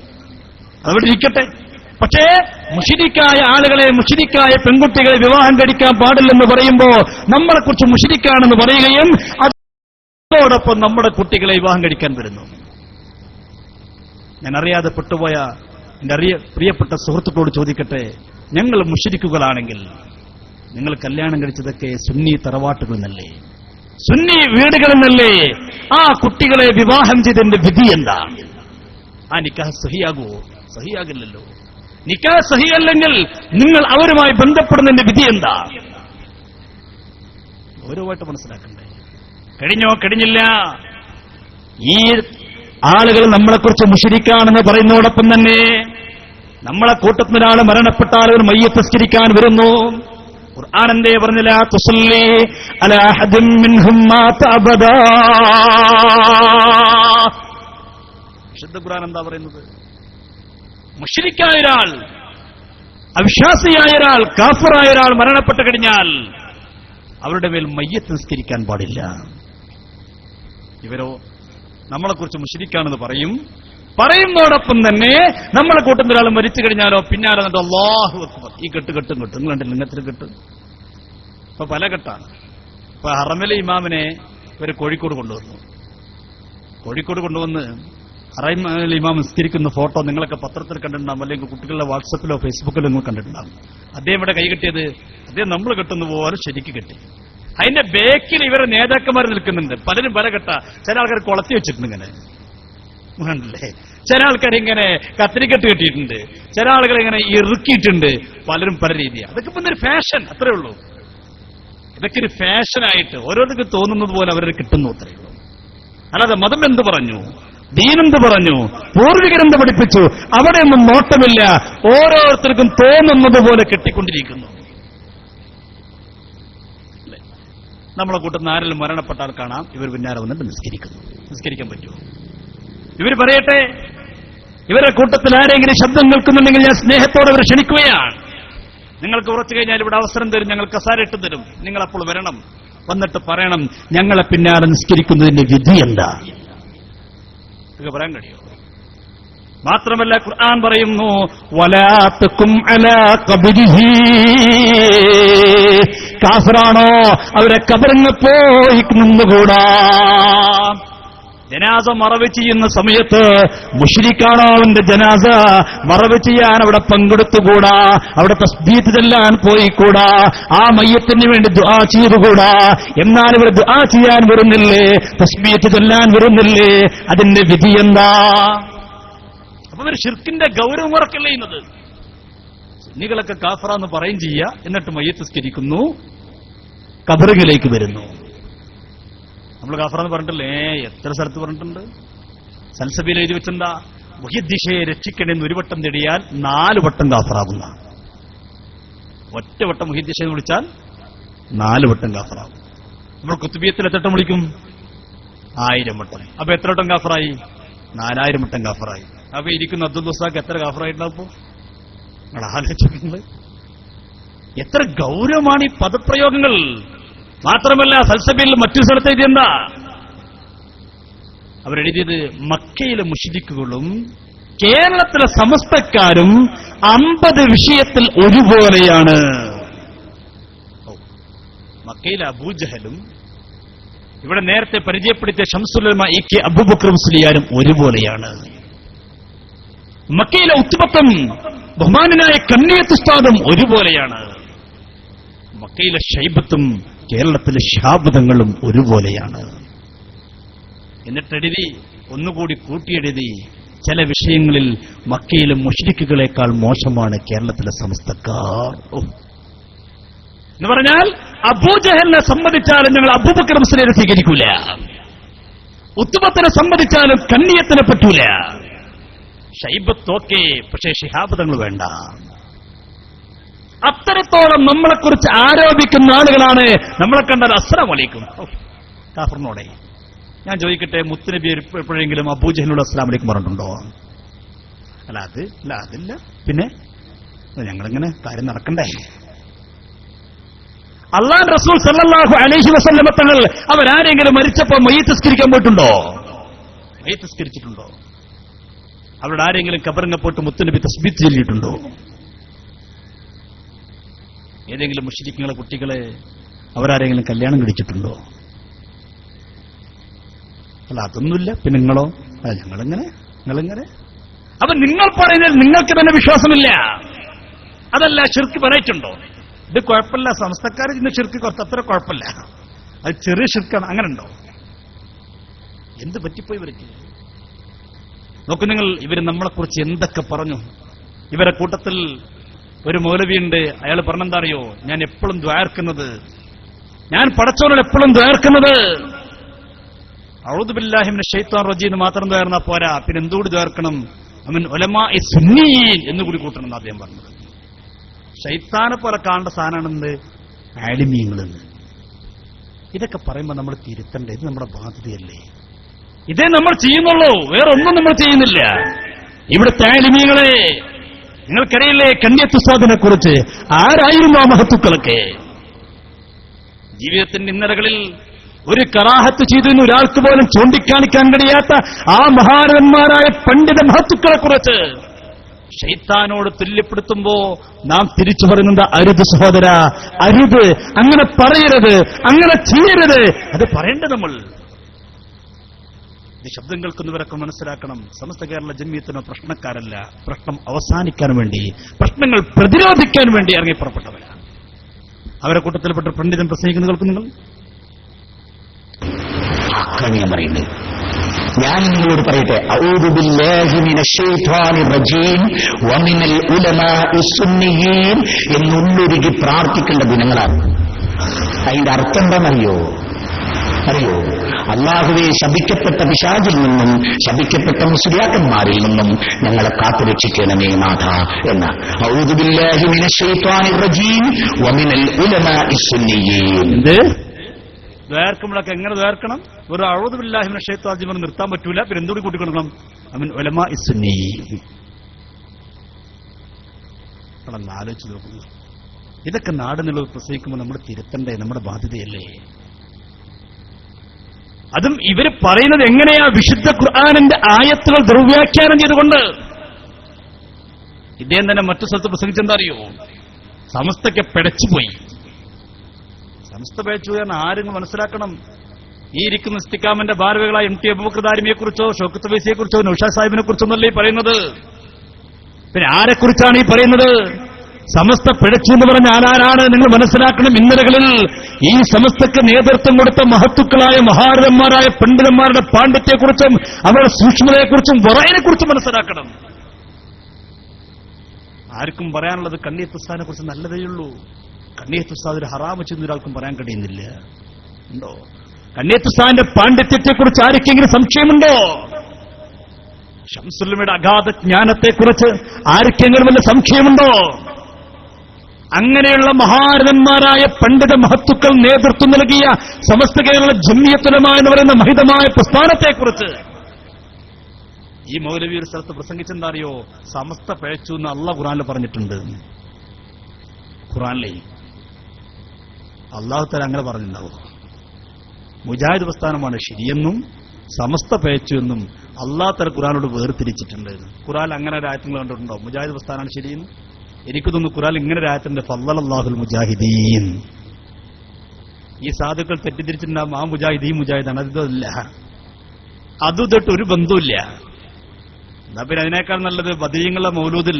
അതവിടെ ഇരിക്കട്ടെ. പക്ഷേ മുശ്രിക്കായ ആളുകളെ, മുശ്രിക്കായ പെൺകുട്ടികളെ വിവാഹം കഴിക്കാൻ പാടില്ലെന്ന് പറയുമ്പോ നമ്മളെക്കുറിച്ച് മുശ്രിക്കാണെന്ന് പറയുകയും അതോടൊപ്പം നമ്മുടെ കുട്ടികളെ വിവാഹം കഴിക്കാൻ വരുന്നു. ഞാൻ അറിയാതെ പെട്ടുപോയ എന്റെ പ്രിയപ്പെട്ട സുഹൃത്തുക്കളോട് ചോദിക്കട്ടെ, ഞങ്ങൾ മുശ്രിക്കുകളാണെങ്കിൽ നിങ്ങൾ കല്യാണം കഴിച്ചതൊക്കെ സുന്നി തറവാട്ടുകൾ എന്നല്ലേ, സുന്നി വീടുകളിൽ നിന്നല്ലേ? ആ കുട്ടികളെ വിവാഹം ചെയ്തതിന്റെ വിധി എന്താ? ആ നിക്കാഹ് സഹിയാകുമോ? സഹിയാകില്ലല്ലോ. നിക്കാഹ് സഹിയല്ലെങ്കിൽ നിങ്ങൾ അവരുമായി ബന്ധപ്പെടുന്നതിന്റെ വിധി എന്താ? ഗൗരവമായിട്ട് മനസ്സിലാക്കണ്ടേ? കഴിഞ്ഞോ കഴിഞ്ഞില്ല. ഈ ആളുകൾ നമ്മളെക്കുറിച്ച് മുശ്രിക്കാണെന്ന് പറയുന്നതോടൊപ്പം തന്നെ നമ്മളെ കൂട്ടത്തിൽ ഒരാൾ മരണപ്പെട്ട ആളുകൾ മയ്യത്ത് നിസ്കരിക്കാൻ വരുന്നു. ഖുർആൻ എന്തേ പറഞ്ഞില്ല? തുസല്ലി അലാ അഹദിൻ മിൻഹും മാത അബദാ. വിശുദ്ധ ഖുർആൻ എന്താ പറയുന്നത്? മുശ്രിക്കായ ഒരാൾ, അവിശ്വാസിയായ ഒരാൾ, കാഫിറായ ഒരാൾ മരണപ്പെട്ടു കഴിഞ്ഞാൽ അവരുടെ മേൽ മയ്യത്ത് നിസ്കരിക്കാൻ പാടില്ല. ഇവരോ നമ്മളെക്കുറിച്ച് മുശ്രിക്കാണെന്ന് പറയുന്നതോടൊപ്പം തന്നെ നമ്മളെ കൂട്ടുന്ന ഒരാൾ മരിച്ചു കഴിഞ്ഞാലോ പിന്നാലെ എന്നിട്ട് അല്ലാഹു അക്ബർ, ഈ കെട്ടും നിങ്ങൾ കണ്ടില്ല, ഇങ്ങനത്തെ കെട്ട് ഇപ്പൊ പല കെട്ടാണ്. ഇപ്പൊ ഹറമിലെ ഇമാമിനെ ഇവർ കോഴിക്കോട് കൊണ്ടുവന്ന് ഹറമിലെ ഇമാം നിസ്കരിക്കുന്ന ഫോട്ടോ നിങ്ങളൊക്കെ പത്രത്തിൽ കണ്ടിട്ടുണ്ടാകും, അല്ലെങ്കിൽ കുട്ടികളുടെ വാട്സപ്പിലോ ഫേസ്ബുക്കിലോ നിങ്ങൾ കണ്ടിട്ടുണ്ടാകും. അദ്ദേഹം ഇവിടെ കൈ കെട്ടിയത് അദ്ദേഹം നമ്മൾ കെട്ടുന്ന പോലെ ശരിക്ക് കെട്ടി. അതിന്റെ ബേക്കിൽ ഇവരെ നേതാക്കന്മാർ നിൽക്കുന്നുണ്ട്, പലരും പല കെട്ട. ചില ആൾക്കാർ കൊളത്തി വെച്ചിട്ടുണ്ട് ഇങ്ങനെ, ല്ലേ? ചില ആൾക്കാർ ഇങ്ങനെ കത്തിരിക്കെട്ട് കെട്ടിയിട്ടുണ്ട്, ചില ആളുകൾ ഇങ്ങനെ ഇറുക്കിയിട്ടുണ്ട്, പലരും പല രീതിയാണ്. അതൊക്കെ ഇപ്പൊ ഒരു ഫാഷൻ, അത്രേ ഉള്ളൂ. ഇതൊക്കെ ഒരു ഫാഷനായിട്ട് ഓരോരുത്തർക്ക് തോന്നുന്നത് പോലെ അവരെ കിട്ടുന്നു, അത്രയേ ഉള്ളൂ. അല്ലാതെ മതം എന്ത് പറഞ്ഞു, ദീനെന്ത് പറഞ്ഞു, പൂർവികരെന്ത് പഠിപ്പിച്ചു, അവിടെയൊന്നും നോട്ടമില്ല. ഓരോരുത്തർക്കും തോന്നുന്നത് പോലെ കെട്ടിക്കൊണ്ടിരിക്കുന്നു. നമ്മളെ കൂട്ടുന്ന ആരെങ്കിലും മരണപ്പെട്ടാൽ കാണാം ഇവർ പിന്നാലെ വന്നിട്ട് നിസ്കരിക്കാൻ പറ്റുമോ? ഇവർ പറയട്ടെ, ഇവരുടെ കൂട്ടത്തിൽ ആരെങ്കിലും ശബ്ദം കേൾക്കുന്നുണ്ടെങ്കിൽ ഞാൻ സ്നേഹത്തോടെ ഇവരെ ക്ഷണിക്കുകയാണ്. നിങ്ങൾക്ക് കുറച്ചു കഴിഞ്ഞാൽ ഇവിടെ അവസരം തരും, ഞങ്ങൾ കസാര ഇട്ട് തരും, നിങ്ങൾ അപ്പോൾ വരണം, വന്നിട്ട് പറയണം ഞങ്ങളെ പിന്നാലെ നിസ്കരിക്കുന്നതിന്റെ വിധി എന്താ? ഇതൊക്കെ പറയാൻ കഴിയോ? മാത്രമല്ല ഖുർആൻ പറയുന്നു, വലാ തഖും അലാ ഖബ്രിഹി, കാഫിറാണോ അവരെ ഖബറിൽ പോയി നിന്നുകൂടാ. ജനാസ മറവ് ചെയ്യുന്ന സമയത്ത് മുശ്രിക്കാണോ അവന്റെ ജനാസ മറവ് ചെയ്യാൻ അവിടെ പങ്കെടുത്തുകൂടാ, അവിടെ തസ്ബീഹ് ചെല്ലാൻ പോയിക്കൂടാ, ആ മയ്യത്തിന് വേണ്ടി ദുആ ചെയ്തുകൂടാ. എന്നാൽ ഇവിടെ ദുആ ചെയ്യാൻ വരുന്നില്ലേ, തസ്ബീഹ് ചെല്ലാൻ വരുന്നില്ലേ, അതിന്റെ വിധി എന്താ? അപ്പൊ ഒരു ശിർക്കിന്റെ ഗൗരവം ഉറക്കല്ലേ ചെയ്യുന്നത്. സുന്നികളൊക്കെ കാഫറാന്ന് പറയും ചെയ്യുക, എന്നിട്ട് മയ്യത്ത് നിസ്കരിക്കുന്നു, ഖബറിലേക്ക് വരുന്നു. നമ്മൾ കാഫറാന്ന് പറഞ്ഞിട്ടില്ലേ, എത്ര സ്ഥലത്ത് പറഞ്ഞിട്ടുണ്ട്. സൽസബീൽ എഴുതി വെച്ചെന്താ, മുഹിദ്ദിഷയെ രക്ഷിക്കണമെന്ന് ഒരു വട്ടം തേടിയാൽ 4 വട്ടം കാഫറാകുന്ന. ഒറ്റ വട്ടം മുഹിദ്ദിഷയെന്ന് വിളിച്ചാൽ 4 വട്ടം കാഫറാകും. നമ്മൾ കുത്തുബിയത്തിൽ എത്ര വട്ടം വിളിക്കും? 1000 വട്ടം. അപ്പൊ എത്ര വട്ടം കാഫറായി? 4000 വട്ടം കാഫറായി. അപ്പൊ ഇരിക്കുന്ന അബ്ദുൽ ദുസാഖ് എത്ര കാഫറായിട്ടുണ്ടാവും? നിങ്ങൾ ആലോചിക്കുന്നത് എത്ര ഗൗരവമാണ് ഈ പദപ്രയോഗങ്ങൾ. മാത്രമല്ല സൽസബിയിൽ മറ്റൊരു സ്ഥലത്ത് എഴുതിയെന്താ? അവരെഴുതിയത് മക്കയിലെ മുശ്രിക്കുകളും കേരളത്തിലെ സമസ്തക്കാരും 50 വിഷയത്തിൽ ഒരുപോലെയാണ്. മക്കയിലെ അബൂജഹലും ഇവിടെ നേരത്തെ പരിചയപ്പെടുത്തിയ ശംസുൽ ഉലമ ഇ.കെ. അബൂബക്കർ മുസ്ലിയാരും ഒരുപോലെയാണ്. മക്കയിലെ ഉത്തുബത്തും ബഹുമാനായ കണ്ണിയത്ത് ഉസ്താദും ഒരുപോലെയാണ്. മക്കയിലെ ഷൈബത്തും കേരളത്തിലെ ശാബുദങ്ങളും ഒരുപോലെയാണ്. എന്നിട്ടെഴുതി, ഒന്നുകൂടി കൂട്ടിയെഴുതി, ചില വിഷയങ്ങളിൽ മക്കയിലെ മുശ്രിക്കുകളെക്കാൾ മോശമാണ് കേരളത്തിലെ സമസ്തക്കാർ എന്ന് പറഞ്ഞാൽ, അബൂജഹലിനെ സംബന്ധിച്ചാലും ഞങ്ങൾ അബൂബക്കർ മുസ്ലിയെ സ്വീകരിക്കൂല, ഉത്തുബത്തിനെ സംബന്ധിച്ചാലും കണ്ണിയത്തിനെ പറ്റൂല, ഷൈബത്തൊക്കെ, പക്ഷേ ശിഹാബ് തങ്ങൾ വേണ്ട. അത്തരത്തോളം നമ്മളെക്കുറിച്ച് ആരോപിക്കുന്ന ആളുകളാണ് നമ്മളെ കണ്ടാൽ അസ്സലാമു അലൈക്കും കാഫറിനോടെ. ഞാൻ ചോദിക്കട്ടെ, മുത്തുനബി എപ്പോഴെങ്കിലും അബൂജഹലിനോട് അസ്സലാമു അലൈക്കും പറഞ്ഞിട്ടുണ്ടോ? അതില്ല. പിന്നെ ഞങ്ങളിങ്ങനെ കാര്യം നടക്കണ്ടേ? അല്ലാഹു റസൂൽ സല്ലല്ലാഹു അലൈഹി വസല്ലമ തങ്ങൾ അവരാരെങ്കിലും മരിച്ചപ്പോ മയ്യിത്ത് നിസ്കരിക്കാൻ പോയിട്ടുണ്ടോ? മയ്യിത്ത് നിസ്കരിച്ചിട്ടുണ്ടോ? അവരുടെ ആരെങ്കിലും ഖബറിനെ പോയിട്ട് മുത്തുനബി തസ്ബീഹ് ചൊല്ലിയിട്ടുണ്ടോ? ഏതെങ്കിലും മുശ്രിക്കുകളെ കുട്ടികളെ അവരാരെങ്കിലും കല്യാണം കഴിച്ചിട്ടുണ്ടോ? അതൊന്നുമില്ല. പിന്നെ നിങ്ങളോ? നിങ്ങളിങ്ങനെ അപ്പൊ നിങ്ങൾ പറയുന്നത് നിങ്ങൾക്ക് തന്നെ വിശ്വാസമില്ല. അതല്ല, ശിർക്ക് പറയിട്ടുണ്ടോ? ഇത് കുഴപ്പമില്ല, സംസ്ഥക്കാർ ഇന്ന് ശിർക്ക് കുറച്ചത്ര കുഴപ്പമില്ല, അത് ചെറിയ ശിർക്കാണ്. അങ്ങനെ ഉണ്ടോ? എന്ത് പറ്റിപ്പോയി ഇവർക്ക്? നോക്കൂ നിങ്ങൾ, ഇവര് നമ്മളെക്കുറിച്ച് എന്തൊക്കെ പറഞ്ഞു. ഇവരെ കൂട്ടത്തിൽ ഒരു മൗലവിയുണ്ട്, അയാൾ പറഞ്ഞെന്താ അറിയോ? ഞാൻ എപ്പോഴും ദ്വാർക്കുന്നത്, ഞാൻ പടച്ചവനോട് എപ്പോഴും ദ്വാർക്കുന്നത് അഊദു ബില്ലാഹി മിനശ് ശൈത്വാനിർ റജീം എന്ന് മാത്രം ദ്വാർന്നാ പോരാ, പിന്നെ എന്തുകൂടി ദ്വാർക്കണം? അമിൻ ഉലമാഇ സുന്നീൻ എന്നുകൂടി കൂട്ടണം എന്ന് അദ്ദേഹം പറഞ്ഞത്. ശൈത്താനെ പോലെ കാണേണ്ട സാധനമാണെന്ന് ആലിമീങ്ങളെന്ന്. ഇതൊക്കെ പറയുമ്പോൾ നമ്മൾ തിരുത്തണ്ടേ? ഇത് നമ്മുടെ ബാധ്യതയല്ലേ? ഇതേ നമ്മൾ ചെയ്യുന്നുള്ളൂ, വേറെ ഒന്നും നമ്മൾ ചെയ്യുന്നില്ല. ഇവിടുത്തെ ആലിമീങ്ങളെ നിങ്ങൾക്കറിയില്ലേ കണ്ണിയത്ത് ഉസ്താദിനെ കുറിച്ച്? ആരായിരുന്നു ആ മഹത്തുക്കളൊക്കെ? ജീവിതത്തിന്റെ ഇന്നലകളിൽ ഒരു കറാഹത്ത് ചെയ്തു എന്ന് ഒരാൾക്ക് പോലും ചൂണ്ടിക്കാണിക്കാൻ കഴിയാത്ത ആ മഹാരഥന്മാരായ പണ്ഡിത മഹത്തുക്കളെ കുറിച്ച് ശൈത്താനോട് തുല്യപ്പെടുത്തുമ്പോ നാം തിരിച്ചു പറയുന്നത് അരുത് സഹോദര, അരുത്, അങ്ങനെ പറയരുത്, അങ്ങനെ ചെയ്യരുത്. അത് പറയേണ്ടത് നമ്മൾ. ഈ ശബ്ദം കേൾക്കുന്നവരൊക്കെ മനസ്സിലാക്കണം, സമസ്ത കേരള ജംഇയ്യത്തിന് പ്രശ്നക്കാരല്ല, പ്രശ്നം അവസാനിക്കാൻ വേണ്ടി, പ്രശ്നങ്ങൾ പ്രതിരോധിക്കാൻ വേണ്ടി ഇറങ്ങി പുറപ്പെട്ടവരാണ്. അവരെ കൂട്ടത്തിൽപ്പെട്ട പണ്ഡിതൻ പ്രസംഗിക്കുന്നത് കേൾക്കുന്നു. ഞാൻ പറയുന്നത്, ഞാൻ നിങ്ങളോട് പറയട്ടെ, അഊദു ബില്ലാഹി മിനശ് ശൈത്വാനിർ റജീം വമിനൽ ഉലമാഇ സുന്നിയീൻ എന്നുള്ളൊരുക്കി പ്രാർത്ഥിക്കേണ്ട ദിനങ്ങളാണ്. അതിന്റെ അർത്ഥം എന്താണെന്നറിയോ? അല്ലാഹുവേ, ശപിക്കപ്പെട്ട പിശാചിൽ നിന്നും ശപിക്കപ്പെട്ട മുസ്ലിയാക്കന്മാരിൽ നിന്നും ഞങ്ങളെ കാത്തുരക്ഷിക്കണമേ നാഥ എന്ന. അഊദു ബില്ലാഹി മിനശ് ശൈത്വാനിർ റജീം വമിനൽ ഉലമാഇ സുന്നിയീൻ. ദ്വാർക്കുമ്പോഴൊക്കെ എങ്ങനെ ദ്വാർക്കണം? ഒരു അഊദു ബില്ലാഹി മിനശ് ശൈത്വാനിർ റജീം നിർത്താൻ പറ്റൂല, പിന്നെ എന്തുകൂടി കൂട്ടിക്കൊടുക്കണം? അമിൻ ഉലമാഇ സുന്നീൻ. ആലോചിച്ച് നോക്കുന്നു. ഇതൊക്കെ നാടെന്നുള്ളത് പ്രസംഗിക്കുമ്പോൾ നമ്മൾ തിരുത്തണ്ടേ? നമ്മുടെ ബാധ്യതയല്ലേ? അതും ഇവര് പറയുന്നത് എങ്ങനെയാ? വിശുദ്ധ ഖുർആനിന്റെ ആയത്തുകൾ ദുർവ്യാഖ്യാനം ചെയ്തുകൊണ്ട്. ഇദ്ദേഹം തന്നെ മറ്റു സ്ഥലത്ത് പ്രസംഗിച്ചെന്താ അറിയോ? സമസ്തയ്ക്ക് പിഴച്ചുപോയി. സമസ്ത പിഴച്ചു എന്ന് ആരെങ്കിലും മനസ്സിലാക്കണം. ഈ ഇരിക്കുന്ന ഇസ്തിഖാമന്റെ ഭാരവികളായ എം ടി അബൂബക്കർ ദാരിമിയെക്കുറിച്ചോ ഷൗക്കത്ത് ഫൈസിയെക്കുറിച്ചോ നൗഷാദ് സാഹിബിനെ കുറിച്ചൊന്നല്ലേ ഈ പറയുന്നത്? പിന്നെ ആരെക്കുറിച്ചാണ് ഈ പറയുന്നത്? സമസ്ത പിഴച്ചു എന്ന് പറഞ്ഞ ആരാണ്? നിങ്ങൾ മനസ്സിലാക്കണം. ഇന്നലകളിൽ ഈ സമസ്തക്ക് നേതൃത്വം കൊടുത്ത മഹത്തുക്കളായ മഹാരഥന്മാരായ പണ്ഡിതന്മാരുടെ പാണ്ഡിത്യത്തെക്കുറിച്ചും അവരുടെ സൂക്ഷ്മതയെക്കുറിച്ചും വറയിനെക്കുറിച്ചും മനസ്സിലാക്കണം. ആർക്കും പറയാനുള്ളത് കണ്ണിയത്ത് ഉസ്താദിനെ കുറിച്ച് നല്ലതേയുള്ളൂ. കണ്ണിയത്ത് ഉസ്താദ് ഹറാമ് ചെയ്യുന്ന ഒരാൾക്കും പറയാൻ കഴിയുന്നില്ല. ഉണ്ടോ? കണ്ണിയത്ത് ഉസ്താദിന്റെ പാണ്ഡിത്യത്തെക്കുറിച്ച് ആർക്കെങ്കിലും സംശയമുണ്ടോ? ശംസുലുമയുടെ അഗാധ ജ്ഞാനത്തെക്കുറിച്ച് ആർക്കെങ്കിലും വല്ല സംശയമുണ്ടോ? അങ്ങനെയുള്ള മഹാരഥന്മാരായ പണ്ഡിത മഹത്തുക്കൾ നേതൃത്വം നൽകിയ സമസ്ത കേരള ജംഇയ്യത്തുൽ ഉലമാ എന്ന് പറയുന്ന മഹിതമായ പ്രസ്ഥാനത്തെക്കുറിച്ച് ഈ മൗലവി ഒരു സ്ഥലത്ത് പ്രസംഗിച്ചെന്താ അറിയോ? സമസ്ത പിഴച്ചു എന്ന് അള്ളാഹ് ഖുർആനിൽ പറഞ്ഞിട്ടുണ്ട്. ഖുർആനിലെ അള്ളാഹു തആല അങ്ങനെ പറഞ്ഞിട്ടുണ്ടാവും. മുജാഹിദ് പ്രസ്ഥാനമാണ് ശരിയെന്നും സമസ്ത പിഴച്ചു എന്നും അള്ളാഹു തആല ഖുർആനോട് വേർതിരിച്ചിട്ടുണ്ട്. ഖുർആൻ അങ്ങനെ ഒരു ആയത്തുകൾ കണ്ടിട്ടുണ്ടോ? മുജാഹിദ് പ്രസ്ഥാനമാണ് ശരിയെന്ന്. എനിക്ക് തോന്നുന്നു ഖുർആൻ ഇങ്ങനെ ഒരു ആയത്തുണ്ട്, ഫളലല്ലാഹുൽ മുജാഹിദീൻ. ഈ സാധുക്കൾ തെറ്റിദ്ധരിച്ചിട്ടുണ്ടാകും ആ മുജാഹിദ് ഈ മുജാഹിദാണ്. അതല്ല, അതുതൊട്ട് ഒരു ബന്ധമില്ല. എന്നാ പിന്നെ അതിനേക്കാൾ നല്ലത് ബദരീങ്ങളുടെ മൗലൂദിൽ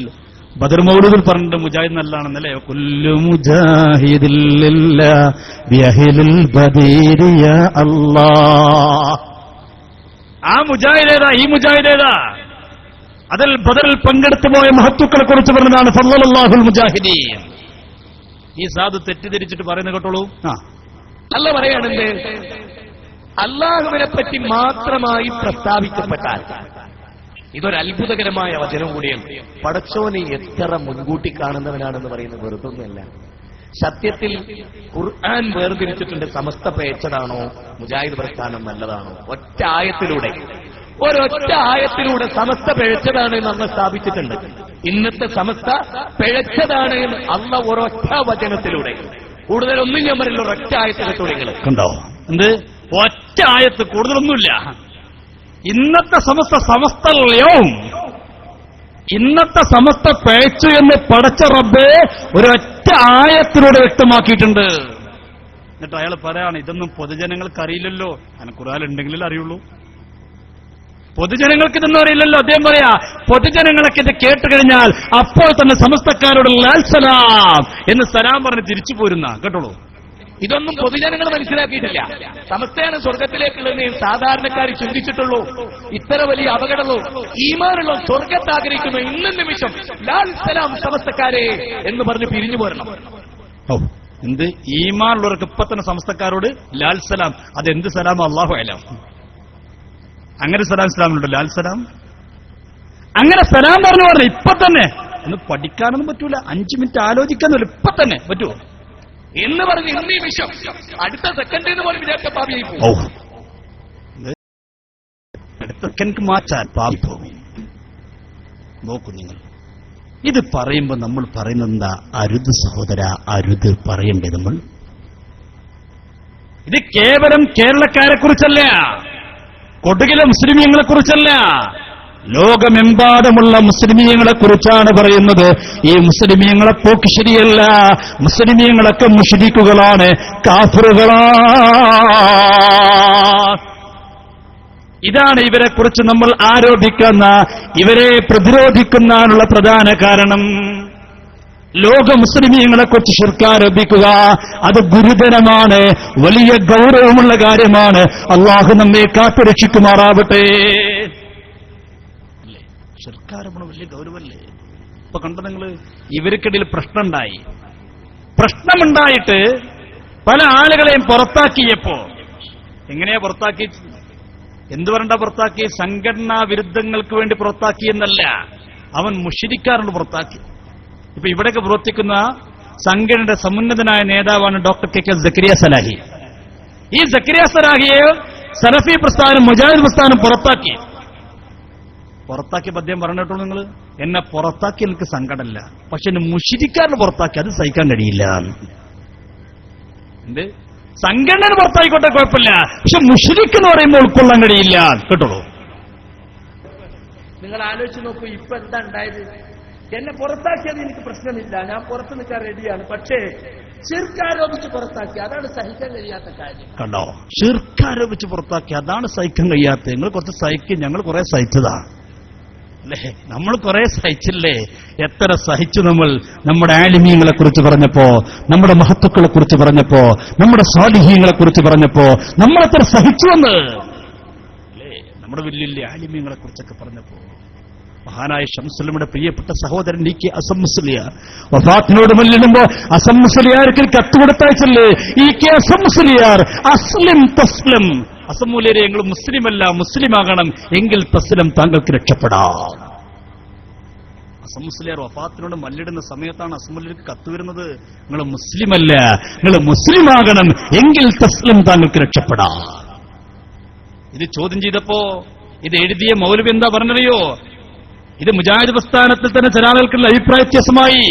ബദർ മൗലൂദിൽ പറഞ്ഞിട്ട് മുജാഹിദ് നല്ലതാണെന്നല്ലേ, കുല്ലു മുജാഹിദിൽ ബിഅഹ്ലിൽ ബദീരി യാ അല്ലാഹ്. ആ മുജാഹിദേതാ, ഈ മുജാഹിദേതാ? അതിൽ ബദറിൽ പങ്കെടുത്തു പോയ മഹത്തുക്കളെ കുറിച്ച് പറഞ്ഞതാണ് ഫളലുല്ലാഹുൽ മുജാഹിദീൻ. ഈ സാധു തെറ്റിദ്ധരിച്ചിട്ട് പറയുന്നത് കേട്ടോളൂ. അല്ല പറയാണെന്ന് അള്ളാഹുവിനെ പറ്റി മാത്രമായി പ്രസ്താവിക്കപ്പെട്ടാൽ ഇതൊരു അത്ഭുതകരമായ വചനം കൂടിയാണ്. പടച്ചോനെ എത്ര മുൻകൂട്ടി കാണുന്നവനാണെന്ന് പറയുന്നത് വെറുതൊന്നുമല്ല. സത്യത്തിൽ ഖുർആൻ വേർതിരിച്ചിട്ടുണ്ട് സമസ്ത പേച്ചതാണോ മുജാഹിദ് പ്രസ്ഥാനം നല്ലതാണോ. ഒറ്റ ആയത്തിലൂടെ, ഒരൊറ്റ ആയത്തിലൂടെ സമസ്ത പിഴച്ചതാണ് എന്ന് അന്ന് സ്ഥാപിച്ചിട്ടുണ്ട്. ഇന്നത്തെ സമസ്ത പിഴച്ചതാണ് എന്ന് അള്ള ഒരൊറ്റ വചനത്തിലൂടെ, കൂടുതലൊന്നും ഞാൻ പറയില്ല, ഒരൊറ്റ ആയത്തിലെത്തൂടെ നിങ്ങൾ കണ്ടോ. എന്ത് ഒറ്റ ആയത്ത്, കൂടുതലൊന്നുമില്ല. ഇന്നത്തെ സമസ്തയും ഇന്നത്തെ സമസ്ത പിഴച്ചു എന്ന് പടച്ച റബ്ബേ ഒരൊറ്റ ആയത്തിലൂടെ വ്യക്തമാക്കിയിട്ടുണ്ട്. എന്നിട്ട് അയാൾ പറയാണ് ഇതൊന്നും പൊതുജനങ്ങൾക്ക് അറിയില്ലല്ലോ. അങ്ങനെ ഖുർആൻ ഉണ്ടെങ്കിലേ അറിയുള്ളൂ. പൊതുജനങ്ങൾക്ക് ഇതൊന്നും അറിയില്ലല്ലോ. അദ്ദേഹം പറയാ പൊതുജനങ്ങളൊക്കെ ഇത് കേട്ട് കഴിഞ്ഞാൽ അപ്പോൾ തന്നെ സമസ്തക്കാരോട് ലാൽ സലാം എന്ന് സലാം പറഞ്ഞ് തിരിച്ചു പോരുന്ന കേട്ടോളൂ. ഇതൊന്നും പൊതുജനങ്ങൾ മനസ്സിലാക്കിയിട്ടില്ല. സമസ്തയാണ് സ്വർഗത്തിലേക്കുള്ളതെന്ന് സാധാരണക്കാർ ചിന്തിച്ചിട്ടുള്ളൂ. ഇത്ര വലിയ അപകടമോ ഈമാനുള്ള സ്വർഗത്ത് ആഗ്രഹിക്കുന്ന ഇന്ന നിമിഷം ലാൽ സലാം സമസ്തക്കാരെ എന്ന് പറഞ്ഞ് പിരിഞ്ഞു പോരണം. ഓ, എന്ത് ഈമാനുള്ളവർക്ക് ഇപ്പൊ തന്നെ സമസ്തക്കാരോട് ലാൽ സലാം. അതെന്ത് സലാം? അല്ലാഹു അലം. അങ്ങനെ സലാം ഇസ്ലാമിലുണ്ടോ ലാൽ സലാം? അങ്ങനെ സലാം പറഞ്ഞു ഇപ്പൊ തന്നെ. ഒന്ന് പഠിക്കാനൊന്നും പറ്റൂല, 5 മിനിറ്റ് ആലോചിക്കാന്നല്ല, ഇപ്പൊ തന്നെ പറ്റുമോ എന്ന് പറഞ്ഞ് ഇന്ന് നിമിഷം അടുത്ത സെക്കൻഡ് എന്ന് പോലും വിചാരിച്ച പാപിയായി പോകും. അടുത്ത സെക്കൻഡ് മാറ്റാൻ പാപി പോകും. നോക്കൂ നിങ്ങൾ, ഇത് പറയുമ്പോ നമ്മൾ പറയുന്നത് എന്താ? അരുത് സഹോദര, അരുത് പറയണ്ടേ നമ്മൾ. ഇത് കേവലം കേരളക്കാരെ കുറിച്ചല്ല, കൊടകിലെ മുസ്ലിമീങ്ങളെ കുറിച്ചല്ല, ലോകമെമ്പാടുമുള്ള മുസ്ലിമീങ്ങളെ കുറിച്ചാണ് പറയുന്നത്. ഈ മുസ്ലിമീങ്ങളെ പോക്ക് ശരിയല്ല. മുസ്ലിമീങ്ങളൊക്കെ മുശ്രിക്കുകളാണ്, കാഫിറുകളാണ്. ഇതാണ് ഇവരെ കുറിച്ച് നമ്മൾ ആരോപിക്കുന്ന, ഇവരെ പ്രതിരോധിക്കുന്നതിനുള്ള പ്രധാന കാരണം. ലോക മുസ്ലിമീങ്ങളെ കുറിച്ച് ശിർക്ക് ആരോപിക്കുക അത് ഗുരുതരമാണ്, വലിയ ഗൗരവമുള്ള കാര്യമാണ്. അള്ളാഹു നമ്മെ കാത്തുരക്ഷിക്കുമാറാവട്ടെ. അല്ലേ, ശിർക്കാരോപണം വലിയ ഗൗരവല്ലേ? ഇപ്പൊ കണ്ട നിങ്ങൾ, ഇവർക്കിടയിൽ പ്രശ്നമുണ്ടായിട്ട് പല ആളുകളെയും പുറത്താക്കിയപ്പോ എങ്ങനെയാ പുറത്താക്കി? എന്തു പറഞ്ഞാ പുറത്താക്കി? സംഘടനാ വിരുദ്ധങ്ങൾക്ക് വേണ്ടി പുറത്താക്കി എന്നല്ല, അവൻ മുശ്രിക്കാരോട് പുറത്താക്കി. ഇപ്പൊ ഇവിടെയൊക്കെ പ്രവർത്തിക്കുന്ന സംഘടനയുടെ സമുന്നതനായ നേതാവാണ് ഡോക്ടർ കെ സക്കരിയ സലാഹി. ഈ സക്കരിയ സലാഹിയെ സലഫി പ്രസ്ഥാനം, മുജാഹിദ് പ്രസ്ഥാനം പുറത്താക്കിയപ്പോ അദ്ദേഹം പറഞ്ഞിട്ടുള്ളൂ, നിങ്ങൾ എന്നെ പുറത്താക്കി എനിക്ക് സങ്കടമല്ല, പക്ഷെ എന്നെ മുശ്രിക്കാരന് പുറത്താക്കി അത് സഹിക്കാൻ കഴിയില്ല. എന്ത് സംഘടന പുറത്തായിക്കോട്ടെ കുഴപ്പമില്ല, പക്ഷെ മുശ്രിക്ക് എന്ന് പറയുമ്പോൾ ഉൾക്കൊള്ളാൻ കഴിയില്ല. കേട്ടോളൂ, നിങ്ങൾ ആലോചിച്ച് നോക്കൂ, ഇപ്പൊ എന്താ ഉണ്ടായത്? എന്നെ പുറത്താക്കിയത് എനിക്ക് പ്രശ്നമില്ല, ഞാൻ പുറത്തു നിൽക്കാൻ റെഡിയാണ്. പക്ഷേ ശിർക്ക് പുറത്താക്കി, അതാണ് സഹിക്കാൻ കഴിയാത്ത കാര്യം. കണ്ടോ, ശിർക്ക് പുറത്താക്കി അതാണ് സഹിക്കാൻ കഴിയാത്ത. നിങ്ങൾ കുറച്ച് സഹിക്കും, ഞങ്ങൾ കുറെ സഹിച്ചതാ അല്ലേ? നമ്മൾ കുറെ സഹിച്ചില്ലേ? എത്ര സഹിച്ചു നമ്മൾ. നമ്മുടെ ആലിമീങ്ങളെ കുറിച്ച് പറഞ്ഞപ്പോ, നമ്മുടെ മഹത്തുക്കളെ കുറിച്ച് പറഞ്ഞപ്പോ, നമ്മുടെ സ്വാലിഹീങ്ങളെ കുറിച്ച് പറഞ്ഞപ്പോ നമ്മൾ എത്ര സഹിച്ചുവെന്ന് അല്ലേ? നമ്മുടെ വലിയ ആലിമീങ്ങളെ കുറിച്ചൊക്കെ പറഞ്ഞപ്പോ, മഹാനായ ശംസുലയുടെ പ്രിയപ്പെട്ട സഹോദരൻ ഇ കെ അസം മുസ്ലിയാർ വഫാത്തിനോട് മല്ലിടുമ്പോ അസം മുസ്ലിയാർക്ക് കത്ത് കൊടുത്തയച്ചല്ലേ? ഇ കെ അസം മുസ്ലിയാർ അസ്ലിം തസ്ലിം, അസമൂല്യരെ നിങ്ങൾ മുസ്ലിമല്ല, മുസ്ലിമാകണം, എങ്കിൽ തസ്ലിം, താങ്കൾക്ക് രക്ഷപ്പെടാം. അസമുസ്ലിയാർ വഫാത്തിനോട് മല്ലിടുന്ന സമയത്താണ് അസമുല്യർക്ക് കത്ത് വരുന്നത്, നിങ്ങൾ മുസ്ലിമല്ല, നിങ്ങൾ മുസ്ലിമാകണം, എങ്കിൽ തസ്ലിം, താങ്കൾക്ക് രക്ഷപ്പെടാം. ഇത് ചോദ്യം ചെയ്തപ്പോ ഇത് എഴുതിയ മൗലവി എന്താ പറഞ്ഞറിയോ? ഇത് മുജാഹിദ് പ്രസ്ഥാനത്തിൽ തന്നെ ചില ആളുകൾക്കുള്ള അഭിപ്രായ വ്യത്യാസമായി.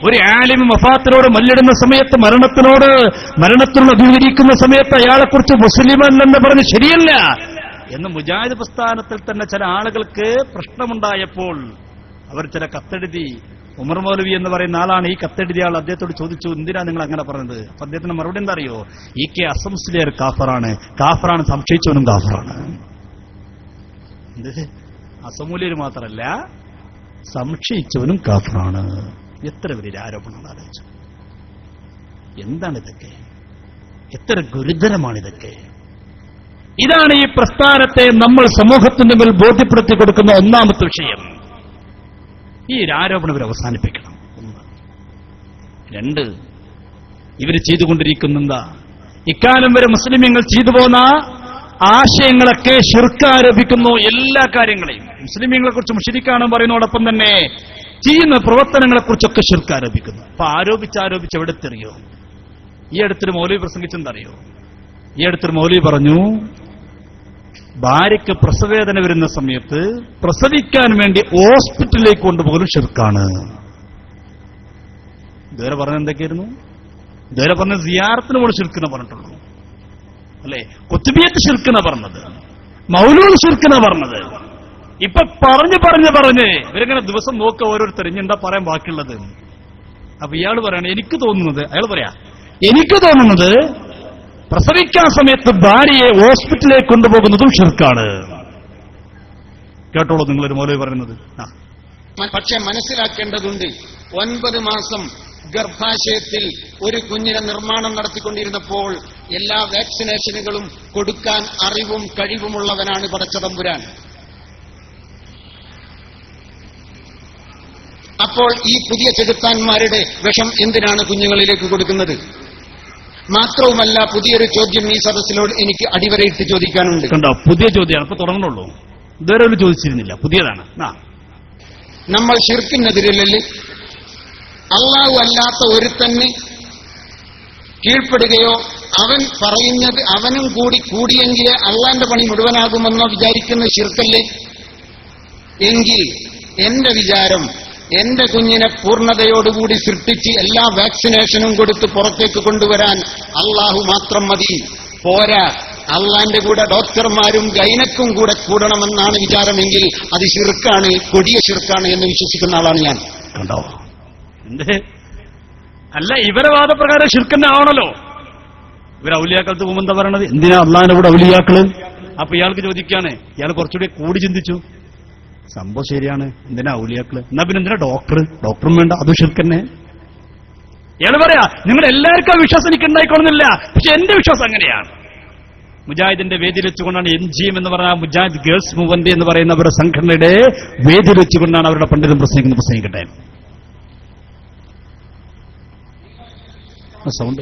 ഒരു ആലിം വഫാത്തിനോട് മല്ലിടുന്ന സമയത്ത്, മരണത്തിനുള്ള അഭിമുഖീകരിക്കുന്ന സമയത്ത് അയാളെക്കുറിച്ച് മുസ്ലിമല്ലെന്ന് പറഞ്ഞ് ശരിയല്ല എന്ന് മുജാഹിദ് പ്രസ്ഥാനത്തിൽ തന്നെ ചില ആളുകൾക്ക് പ്രശ്നമുണ്ടായപ്പോൾ അവർ ചില കത്തെഴുതി. ഉമർ മൗലവി എന്ന് പറയുന്ന ആളാണ് ഈ കത്തെഴുതിയ ആൾ. അദ്ദേഹത്തോട് ചോദിച്ചു, എന്തിനാ നിങ്ങൾ അങ്ങനെ പറഞ്ഞത്? അപ്പൊ അദ്ദേഹത്തിന് മറുപടി എന്താ അറിയോ? ഇ കെ അസം മുസ്ലിയാർ കാഫറാണ്, സംശയിച്ചവനും കാഫറാണ്. അസമൂല്യർ മാത്രമല്ല, സംശയിച്ചവനും കാഫിറാണ്. എത്ര വലിയ ആരോപണമാണ് ആലോചിച്ചു. എന്താണിതൊക്കെ? എത്ര ഗുരുതരമാണിതൊക്കെ? ഇതാണ് ഈ പ്രസ്ഥാനത്തെ നമ്മൾ സമൂഹത്തിന് മുമ്പിൽ ബോധ്യപ്പെടുത്തി കൊടുക്കുന്ന ഒന്നാമത്തെ വിഷയം. ഈ ആരോപണം ഇവർ അവസാനിപ്പിക്കണം. ഒന്ന്. രണ്ട്, ഇവർ ചെയ്തുകൊണ്ടിരിക്കുന്നെന്താ? ഇക്കാലം വരെ മുസ്ലിമീങ്ങൾ ചെയ്തു പോന്ന ആശയങ്ങളൊക്കെ ശിർക്ക് ആരോപിക്കുന്നു. എല്ലാ കാര്യങ്ങളെയും മുസ്ലിമീങ്ങളെ കുറിച്ച് മുശ്രിക്കാണ് പറയുന്നതോടൊപ്പം തന്നെ ചെയ്യുന്ന പ്രവർത്തനങ്ങളെക്കുറിച്ചൊക്കെ ശിർക്ക് ആരോപിക്കുന്നു. അപ്പൊ ആരോപിച്ച് എവിടെത്തെറിയോ? ഈ അടുത്തൊരു മൗലവി പ്രസംഗിച്ചെന്തറിയോ? ഈ അടുത്തൊരു മൗലവി പറഞ്ഞു, ഭാര്യയ്ക്ക് പ്രസവവേദന വരുന്ന സമയത്ത് പ്രസവിക്കാൻ വേണ്ടി ഹോസ്പിറ്റലിലേക്ക് കൊണ്ടുപോകലും ശിർക്കാണ്. ഇതുവരെ പറഞ്ഞത് എന്തൊക്കെയായിരുന്നു? ഇതുവരെ പറഞ്ഞ സിയാറത്തിന് പോലും ശിർക്കിന പറഞ്ഞിട്ടുള്ളൂ, അല്ലെ? കുത്തുബിയത്ത് ശിർക്കിന പറഞ്ഞത്, മൗലൂദ് ശിർക്കിന പറഞ്ഞത്. ഇപ്പൊ പറഞ്ഞ് ഇവരിങ്ങനെ ദിവസം നോക്കുക ഓരോരുത്തർ ഇനി എന്താ പറയാൻ ബാക്കിയുള്ളത്. അപ്പൊ ഇയാൾ പറയണ എനിക്ക് തോന്നുന്നത്, അയാൾ പറയാ എനിക്ക് തോന്നുന്നത് പ്രസവിക്കാൻ സമയത്ത് ഭാര്യയെ ഹോസ്പിറ്റലിലേക്ക് കൊണ്ടുപോകുന്നതും ശിർക്കാണ്. കേട്ടോളൂ നിങ്ങളൊരു മൗലവി പറയുന്നത്. പക്ഷെ മനസ്സിലാക്കേണ്ടതുണ്ട്, 9 മാസം ഗർഭാശയത്തിൽ ഒരു കുഞ്ഞിനെ നിർമ്മാണം നടത്തിക്കൊണ്ടിരുന്നപ്പോൾ എല്ലാ വാക്സിനേഷനുകളും കൊടുക്കാൻ അറിവും കഴിവുമുള്ളവനാണ് പടച്ചതമ്പുരാൻ. അപ്പോൾ ഈ പുതിയ ചെകുത്താന്മാരുടെ വിഷം എന്തിനാണ് കുഞ്ഞുങ്ങളിലേക്ക് കൊടുക്കുന്നത്? മാത്രവുമല്ല, പുതിയൊരു ചോദ്യം ഈ സദസ്സിനോട് എനിക്ക് അടിവരയിട്ട് ചോദിക്കാനുണ്ട്. കണ്ടോ, പുതിയ ചോദ്യമാണ്. ഇപ്പൊ തുടങ്ങുന്നുള്ളൂ, ഇതുവരെ ഒരു ചോദിച്ചിരുന്നില്ല, പുതിയതാണ്. നമ്മൾ ശിർക്കിനെതിരല്ലേ? അള്ളാഹു അല്ലാത്ത ഒരുത്തന് കീഴ്പ്പെടുകയോ അവൻ പറയുന്നത് അവനും കൂടിയെങ്കിലേ അള്ളാന്റെ പണി മുഴുവനാകുമെന്നോ വിചാരിക്കുന്ന ശിർക്കല്ലേ? എങ്കിൽ എന്റെ വിചാരം, എന്റെ കുഞ്ഞിനെ പൂർണ്ണതയോടുകൂടി സൃഷ്ടിച്ച് എല്ലാ വാക്സിനേഷനും കൊടുത്ത് പുറത്തേക്ക് കൊണ്ടുവരാൻ അള്ളാഹു മാത്രം മതി. പോരാ, അള്ളാന്റെ കൂടെ ഡോക്ടർമാരും ഗൈനക്കും കൂടെ കൂടണമെന്നാണ് വിചാരമെങ്കിൽ അത് ശിർക്കാണ്, കൊടിയ ശിർക്കാണ് എന്ന് വിശ്വസിക്കുന്ന ആളാണ് ഞാൻ. കണ്ടോ? എന്തേ? അല്ല, ഇവരെ വാദപ്രകാരം ശിർക്കന്നെ ആവണല്ലോ. ഇവർ ഔലിയാക്കളത്ത് പോകുമ്പോൾ എന്താ പറയണത്? എന്തിനാ അള്ളാന്റെ കൂടെ ഔലിയാക്കള്? അപ്പൊ ഇയാൾക്ക് ചോദിക്കാണ്, ഇയാൾ കുറച്ചുകൂടി കൂടി ചിന്തിച്ചു, സംഭവം ശരിയാണ്, എന്തിനാ ഔലിയാക്കള്? എന്നാ പിന്നെ എന്തിനാ ഡോക്ടറും വേണ്ട, അതും ശിർക്കന്നെ. ഇയാൾ പറയാ നിങ്ങൾ എല്ലാവർക്കും ആ വിശ്വാസം എനിക്ക് ഉണ്ടായിക്കൊള്ളുന്നില്ല, പക്ഷെ എന്റെ വിശ്വാസം അങ്ങനെയാണ്. മുജാഹിദിന്റെ വേദിയിൽ വെച്ചുകൊണ്ടാണ് MGM എന്ന് പറഞ്ഞ മുജാഹിദ് ഗേൾസ് മൂവ്മെന്റ് എന്ന് പറയുന്ന അവരുടെ സംഘടനയുടെ വേദിയിൽ വെച്ചുകൊണ്ടാണ് അവരുടെ പണ്ഡിതൻ പ്രസംഗിക്കട്ടെ. സൗണ്ട്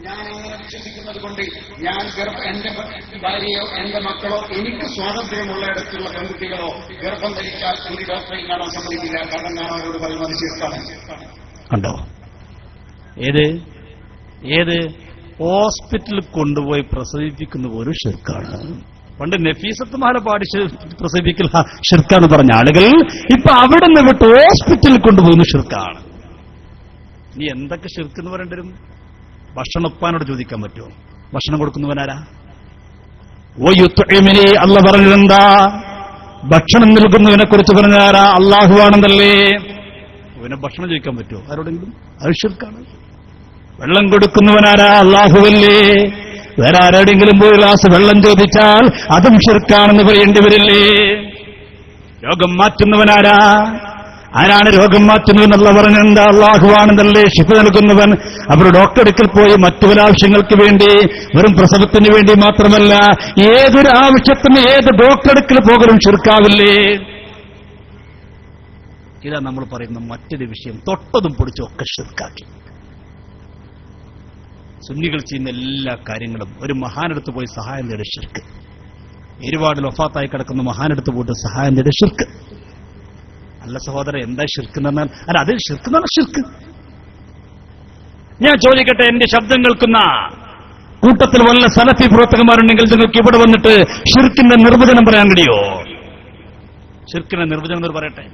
ഞാൻ അങ്ങനെ വിശ്വസിക്കുന്നത് കൊണ്ട് ഞാൻ എന്റെ ഭാര്യയോ എന്റെ മക്കളോ എനിക്ക് സ്വാതന്ത്ര്യമുള്ളയിടത്തുള്ള പെൺകുട്ടികളോ ഗർഭം ധരിച്ചാൽ ഒരു ഡോക്ടറെ കാണാൻ സമ്മതിക്കില്ല. കാരണം ഞാൻ അവരോട് പറയുന്നത് ശിർക്കാണ്. കണ്ടോ? ഏത് ഹോസ്പിറ്റലിൽ കൊണ്ടുപോയി പ്രസവിപ്പിക്കുന്ന ഒരു ശിർക്കാണ്. പണ്ട് നഫീസത്തുമാരെ പാടി പ്രസവിക്കൽ ശിർക്കാന്ന് പറഞ്ഞ ആളുകൾ ഇപ്പൊ അവിടെ നിന്ന് വിട്ട് ഹോസ്പിറ്റലിൽ കൊണ്ടുപോകുന്ന ശിർക്കാണ്. ഇനി എന്തൊക്കെ ശിർക്ക് എന്ന് പറയേണ്ടി വരും? ഭക്ഷണം ഉപ്പാനോട് ചോദിക്കാൻ പറ്റുമോ? ഭക്ഷണം കൊടുക്കുന്നവനാരാ? അല്ല പറഞ്ഞതെന്താ? ഭക്ഷണം നൽകുന്നവനെ കുറിച്ച് പറഞ്ഞാരാ? അള്ളാഹുവാണെന്നല്ലേ. അവനെ ഭക്ഷണം ചോദിക്കാൻ പറ്റുമോ ആരോടെങ്കിലും? അത് ശിർക്കാണ്. വെള്ളം കൊടുക്കുന്നവനാരാ? അള്ളാഹുവല്ലേ. വേറെ ആരോടെങ്കിലും പോയി ഗ്ലാസ് വെള്ളം ചോദിച്ചാൽ അതും ശിർക്കാണെന്ന് പറയേണ്ടി വരില്ലേ? രോഗം മാറ്റുന്നവനാരാ? ആരാണ് രോഗം മാറ്റുന്നവനല്ല പറഞ്ഞെന്താ? അള്ളാഹുവാണെന്നല്ലേ. ശിഫ നൽകുന്നവൻ. അവർ ഡോക്ടർ അടുക്കൽ പോയി മറ്റു പല ആവശ്യങ്ങൾക്ക് വേണ്ടി, വെറും പ്രസവത്തിന് വേണ്ടി മാത്രമല്ല, ഏതൊരു ആവശ്യത്തിന് ഏത് ഡോക്ടർ അടുക്കൽ പോകലും ശിർക്കാവില്ലേ? ഇതാ നമ്മൾ പറയുന്ന മറ്റൊരു വിഷയം. തൊട്ടതും പൊടിച്ചും ഒക്കെ ശിർക്കാക്കി. സുന്നികൾ ചെയ്യുന്ന എല്ലാ കാര്യങ്ങളും ഒരു മഹാനെടുത്ത് പോയി സഹായം തേടി ശിർക്ക്. ഒരുപാട് വഫാത്തായി കിടക്കുന്ന മഹാനെടുത്ത് പോയിട്ട് സഹായം തേടി ശിർക്ക്. അല്ല സഹോദരൻ, എന്താ ശിർക്ക് എന്ന് പറഞ്ഞാൽ? അല്ല, അത് ശിർക്ക് എന്ന് പറഞ്ഞാൽ ശിർക്ക്. ഞാൻ ചോദിക്കട്ടെ, എന്റെ ശബ്ദം കേൾക്കുന്ന കൂട്ടത്തിൽ വല്ല സലഫി പ്രവർത്തകന്മാരുണ്ടെങ്കിൽ നിങ്ങൾക്ക് ഇവിടെ വന്നിട്ട് ശിർക്കിന്റെ നിർവചനം പറയാൻ കഴിയോ? ശിർക്കിന്റെ നിർവചനം എന്ന് പറയട്ടെ.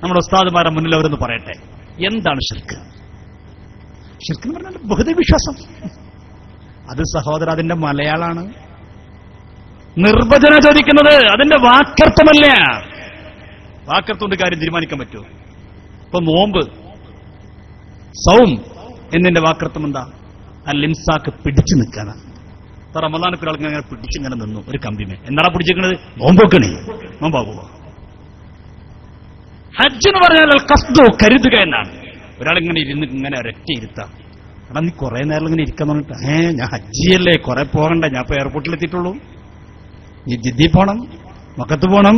നമ്മുടെ ഉസ്താദുമാരുടെ മുന്നിൽ അവരൊന്ന് പറയട്ടെ, എന്താണ് ശിർക്ക്? ശിർക്ക് എന്ന് പറഞ്ഞാൽ ബഹുദൈവ വിശ്വാസം. അത് സഹോദരൻ അതിന്റെ മലയാളാണ്. നിർവചനം ചോദിക്കുന്നത് അതിന്റെ വാക്കർത്ഥമല്ല. വാക്കർത്ഥം കൊണ്ട് കാര്യം തീരുമാനിക്കാൻ പറ്റുമോ? ഇപ്പൊ നോമ്പ്, സൗം എന്നതിന്റെ വാക്കർത്ഥം എന്താ? അൽ-ഇംസാക്ക്, പിടിച്ചു നിൽക്കാനാണ്. ഇപ്പൊ റമദാനൊക്കെ ഒരാൾക്ക് അങ്ങനെ പിടിച്ചിങ്ങനെ നിന്നു ഒരു കമ്പിമേ. എന്താണ് പിടിച്ചിരിക്കുന്നത്? നോമ്പൊക്കണേ, നോമ്പാകുക. ഹജ്ജ് എന്ന് പറഞ്ഞാൽ അൽ ഖസ്ദു കരുതുക എന്നാണ്. ഒരാളിങ്ങനെ ഇരുന്ന് ഇങ്ങനെ ഒരൊറ്റ ഇരുത്താം. എടാ നീ കുറെ നേരം ഇങ്ങനെ ഇരിക്കാൻ പറഞ്ഞിട്ട് ഞാൻ ഹജ്ജിയല്ലേ, കുറെ പോകണ്ട, ഞാൻ ഇപ്പൊ എയർപോർട്ടിലെത്തിയിട്ടുള്ളൂ. നീ ജിദ്ദി പോണം, മക്കത്ത് പോണം,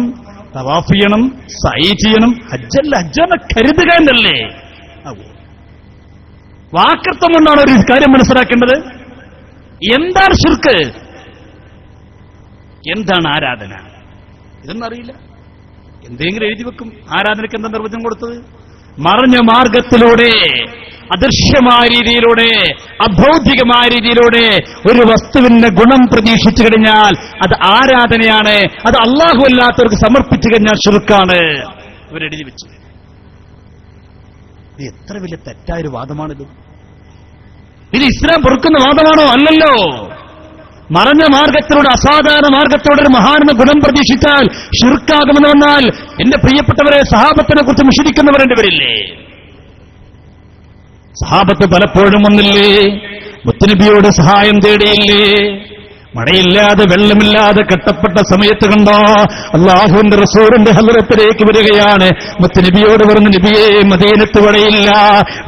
തവാഫ് ചെയ്യണം, സഈ ചെയ്യണം. ഹജ്ജല്ല, ഹജ്ജെന്ന കരുതുക എന്നല്ലേ. വാക്കർത്ഥം കൊണ്ടാണ് ഒരു കാര്യം മനസ്സിലാക്കേണ്ടത്. എന്താണ് ശിർക്ക്, എന്താണ് ആരാധന, ഇതൊന്നും അറിയില്ല. എന്തെങ്കിലും എഴുതി വെക്കും. ആരാധനയ്ക്ക് എന്താ നിർവചനം കൊടുത്തത്? മറഞ്ഞ മാർഗത്തിലൂടെ, അദൃശ്യമായ രീതിയിലൂടെ, അഭൗതികമായ രീതിയിലൂടെ ഒരു വസ്തുവിന്റെ ഗുണം പ്രതീക്ഷിച്ചു കഴിഞ്ഞാൽ അത് ആരാധനയാണ്. അത് അല്ലാഹു അല്ലാത്തവർക്ക് സമർപ്പിച്ചു കഴിഞ്ഞാൽ ശിർക്കാണ്. ഇവരെഴുതി വെച്ചു. ഇത് എത്ര വലിയ തെറ്റായൊരു വാദമാണിത്. ഇത് ഇസ്ലാം പൊറുക്കുന്ന വാദമാണോ? അല്ലല്ലോ. മറഞ്ഞ മാർഗത്തിലൂടെ, അസാധാരണ മാർഗത്തിലൂടെ ഒരു മഹാനെന്ന ഗുണം പ്രതീക്ഷിച്ചാൽ ശിർക്കാകുമെന്ന് വന്നാൽ എന്റെ പ്രിയപ്പെട്ടവരെ, സഹാബത്തിനെ കുറിച്ച് മുഷിരിക്കുന്നവരെന്റെ പേരില്ലേ? സഹാബത്ത് പലപ്പോഴും വന്നില്ലേ, മുത്തുനബിയോട് സഹായം തേടിയില്ലേ? മഴയില്ലാതെ വെള്ളമില്ലാതെ കെട്ടപ്പെട്ട സമയത്ത് കണ്ടോ അല്ലാഹുവിന്റെ റസൂലിന്റെ ഹദ്റത്തിലേക്ക് വരികയാണ്. മുത്തുനബിയോട് പറഞ്ഞു, നബിയേ മദീനത്ത് മഴയില്ല,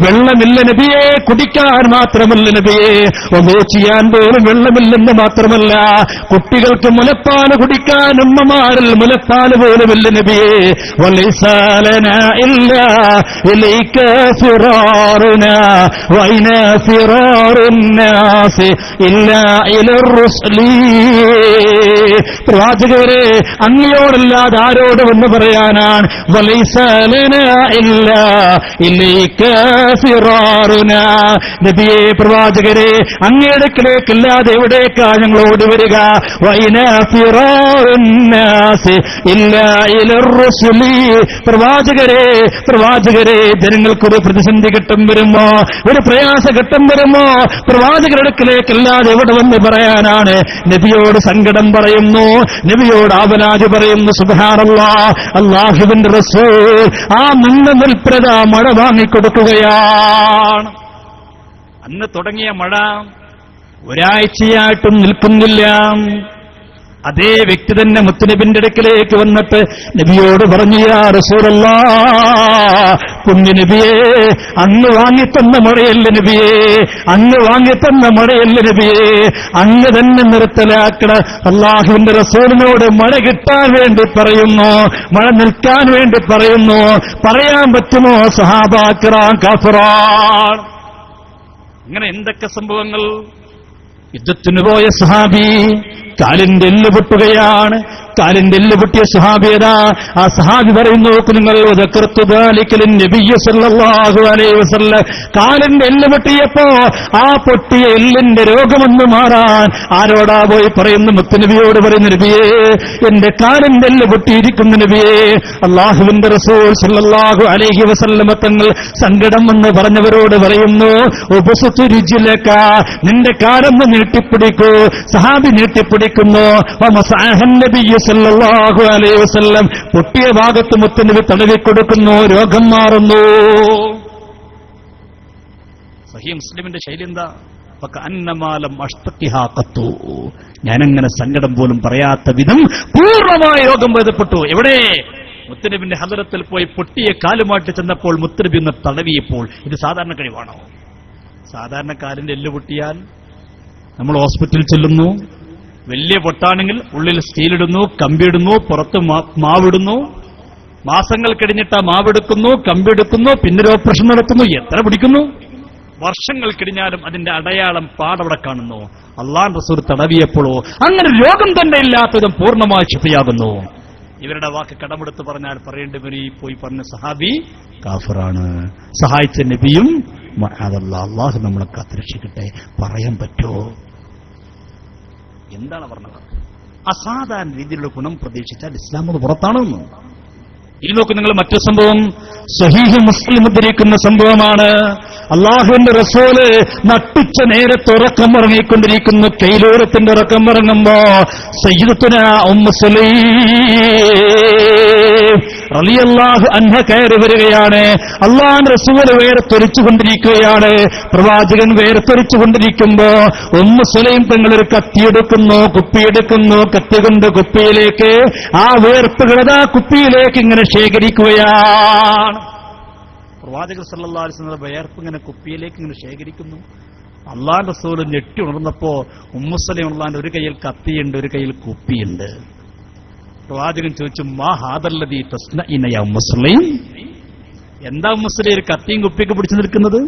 വെള്ളമില്ല നബിയേ, കുടിക്കാൻ മാത്രമല്ല നബിയേ, ഒന്നു ചെയ്യാൻ പോലും വെള്ളമില്ലെന്ന് മാത്രമല്ല, കുട്ടികൾക്ക് മുലപ്പാല് കുടിക്കാൻ ഉമ്മമാരിൽ മുലപ്പാല് പോലുമില്ല നബിയേ. വലൈസാലനാ ഇല്ലാ ഇലൈക ഫിറാറുനാ വൈനാ ഫിറാറുന്നാസ് ഇല്ലാ ഇലർ റുസ്ലി. പ്രവാചകരെ, അങ്ങയോടല്ലാതെ ആരോട് എന്ന് പറയാനാണ്? നബിയെ പ്രവാചകരെ, അങ്ങേടക്കിലേക്കല്ലാതെ എവിടേക്കാ ഞങ്ങൾ ഓടി വരിക? പ്രവാചകരെ, ജനങ്ങൾക്കൊരു പ്രതിസന്ധി ഘട്ടം വരുമോ, ഒരു പ്രയാസ ഘട്ടം വരുമോ, പ്രവാചകരുടെ അടുക്കലേക്കല്ലാതെ എവിടെ വന്ന് പറയാനാണ്? നബിയോട് സങ്കടം പറയുന്നു, നബിയോട് ആവലാതി പറയുന്നു. സുബ്ഹാനല്ലാഹ്, അല്ലാഹുവിന്റെ റസൂൽ ആ നിന്ന് നിൽപ്രത മഴ വാങ്ങിക്കൊടുക്കുകയാണ്. അന്ന് തുടങ്ങിയ മഴ ഒരാഴ്ചയായിട്ടും നിൽക്കുന്നില്ല. അതേ വ്യക്തി തന്നെ മുത്തുനബിന്റെ അടുക്കലേക്ക് വന്നിട്ട് നബിയോട് പറഞ്ഞു, യാ റസൂലല്ലാഹ്, കുഞ്ഞു നബിയേ, അങ്ങ് വാങ്ങിത്തന്ന മഴയല്ല നബിയേ, അങ്ങ് വാങ്ങിത്തന്ന മഴയല്ല നബിയേ, അങ്ങ് തന്നെ നിർത്തലാക്കണ. അല്ലാഹുവിന്റെ റസൂലിനോട് മഴ കിട്ടാൻ വേണ്ടി പറയുന്നു, മഴ നിൽക്കാൻ വേണ്ടി പറയുന്നു. പറയാൻ പറ്റുമോ? സഹാബാ കിറാം കാഫിറാൻ. അങ്ങനെ എന്തൊക്കെ സംഭവങ്ങൾ. യുദ്ധത്തിന് പോയ സഹാബി കാലിന്റെ എല്ല് പൊട്ടുകയാണ്. കാലിന്റെ എല്ല് പൊട്ടിയ സഹാബിയതാ. ആ സഹാബി പറയുന്നു, നിങ്ങൾ കാലിന്റെ എല്ല് പൊട്ടിയപ്പോ ആ പൊട്ടിയ എല്ലിന്റെ രോഗമൊന്ന് മാറാൻ ആരോടാ പോയി പറയുന്നു? മുത്തുനബിയോട് പറയുന്നു, നബിയേ എന്റെ കാലിന്റെ എല്ല് പൊട്ടിയിരിക്കുന്നു നബിയേ. അല്ലാഹുവിന്റെ റസൂൽ സല്ലല്ലാഹു അലൈഹി വസല്ലമ തങ്ങൾ സങ്കടം എന്ന് പറഞ്ഞവരോട് പറയുന്നു, ഉബ്സുതു രിജ്ലക, നിന്റെ കാലൊന്ന് നീട്ടിപ്പിടിക്കൂ. സഹാബി നീട്ടിപ്പിടിക്കുന്നു. സല്ലല്ലാഹു അലൈഹി വസല്ലം പൊട്ടിയ ഭാഗത്ത് മുത്തുനബി തടവിക്കൊടുക്കുന്നു, രോഗം മാറുന്നു. സഹീഹ് മുസ്ലിമിന്റെ ശൈലി എന്താ? ഞാനങ്ങനെ സങ്കടം പോലും പറയാത്ത വിധം പൂർണ്ണമായ രോഗം ഭേദപ്പെട്ടു. എവിടെ? മുത്തുനബിന്റെ ഹദ്റത്തിൽ പോയി പൊട്ടിയ കാലുമായിട്ട് ചെന്നപ്പോൾ മുത്തുനബി ഒന്ന് തടവിയപ്പോൾ. ഇത് സാധാരണ കഴിവാണോ? സാധാരണ കാലിന്റെ എല്ല് പൊട്ടിയാൽ നമ്മൾ ഹോസ്പിറ്റലിൽ ചെല്ലുന്നു, വലിയ പൊട്ടാണെങ്കിൽ ഉള്ളിൽ സ്റ്റീലിടുന്നു, കമ്പിയിടുന്നു, പുറത്ത് മാവിടുന്നു, മാസങ്ങൾ കഴിഞ്ഞിട്ട് ആ മാവെടുക്കുന്നു, കമ്പിയെടുക്കുന്നു, പിന്നൊരു ഓപ്പറേഷൻ നടത്തുന്നു. എത്ര പിടിക്കുന്നു? വർഷങ്ങൾ കഴിഞ്ഞാലും അതിന്റെ അടയാളം പാടവിടെ കാണുന്നു. അല്ലാഹുവിന്റെ റസൂൽ തടവിയപ്പോഴോ അങ്ങനെ രോഗം തന്നെ ഇല്ലാത്തതും പൂർണ്ണമായി ശിഫയാകുന്നു. ഇവരുടെ വാക്ക് കടമെടുത്ത് പറഞ്ഞാൽ പറയേണ്ടവര് പോയി പറഞ്ഞ സഹാബി കാഫിറാണ്, സഹായിച്ച നബിയും അല്ലാഹു നമ്മളെ കാത്തുരക്ഷിക്കട്ടെ. പറയാൻ പറ്റുമോ? എന്താണ് പറഞ്ഞത്? അസാധാരണ രീതിയിലുള്ള ഗുണം പ്രതീക്ഷിച്ചാൽ ഇസ്ലാം അത് പുറത്താണെന്ന്. ഇനി നോക്കൂ നിങ്ങൾ, മറ്റൊരു സംഭവം സ്വഹീഹ് മുസ്ലിം ഉദ്ധരിക്കുന്ന സംഭവമാണ്. അല്ലാഹുവിന്റെ റസൂല് നട്ടുച്ച നേരത്ത് ഉറക്കം ഇറങ്ങിക്കൊണ്ടിരിക്കുന്നു. കൈലൂരത്തിന്റെ ഉറക്കം ഇറങ്ങുമ്പോ സയ്യിദത്തുനാ ഉമ്മു സുലൈം റളിയല്ലാഹു അൻഹ കയറി വരികയാണ്. അല്ലാഹുവിന്റെ റസൂൽ വേർതൊലിച്ചുകൊണ്ടിരിക്കുകയാണ്. പ്രവാചകൻ വേർതൊലിച്ചുകൊണ്ടിരിക്കുമ്പോ ഉമ്മു സുലൈം തങ്ങൾ ഒരു കത്തിയെടുക്കുന്നു, കുപ്പിയെടുക്കുന്നു. കത്തി കൊണ്ട് കുപ്പിയിലേക്ക് ആ വേർപ്പുകളതാ കുപ്പിയിലേക്ക് ഇങ്ങനെ ശേഖരിക്കുകയാണ്. പ്രവാചകൻ സല്ലല്ലാഹു അലൈഹി വസല്ലം വേർപ്പ് ഇങ്ങനെ കുപ്പിയിലേക്ക് ഇങ്ങനെ ശേഖരിക്കുന്നു. അല്ലാഹുവിന്റെ റസൂൽ ഞെട്ടി ഉണർന്നപ്പോ ഉമ്മു സുലൈം അല്ലാഹുവിന്റെ ഒരു കയ്യിൽ കത്തിയുണ്ട്, ഒരു കയ്യിൽ കുപ്പിയുണ്ട്. പ്രവാചകൻ ചോദിച്ചു, മാ ഹാദല്ലദീ തസ്നഇന യാ ഉമ്മു സുലൈം, എന്താ ഉമ്മു സുലൈം ഒരു കത്തിയും കുപ്പിയൊക്കെ പിടിച്ചു നിൽക്കുന്നത്?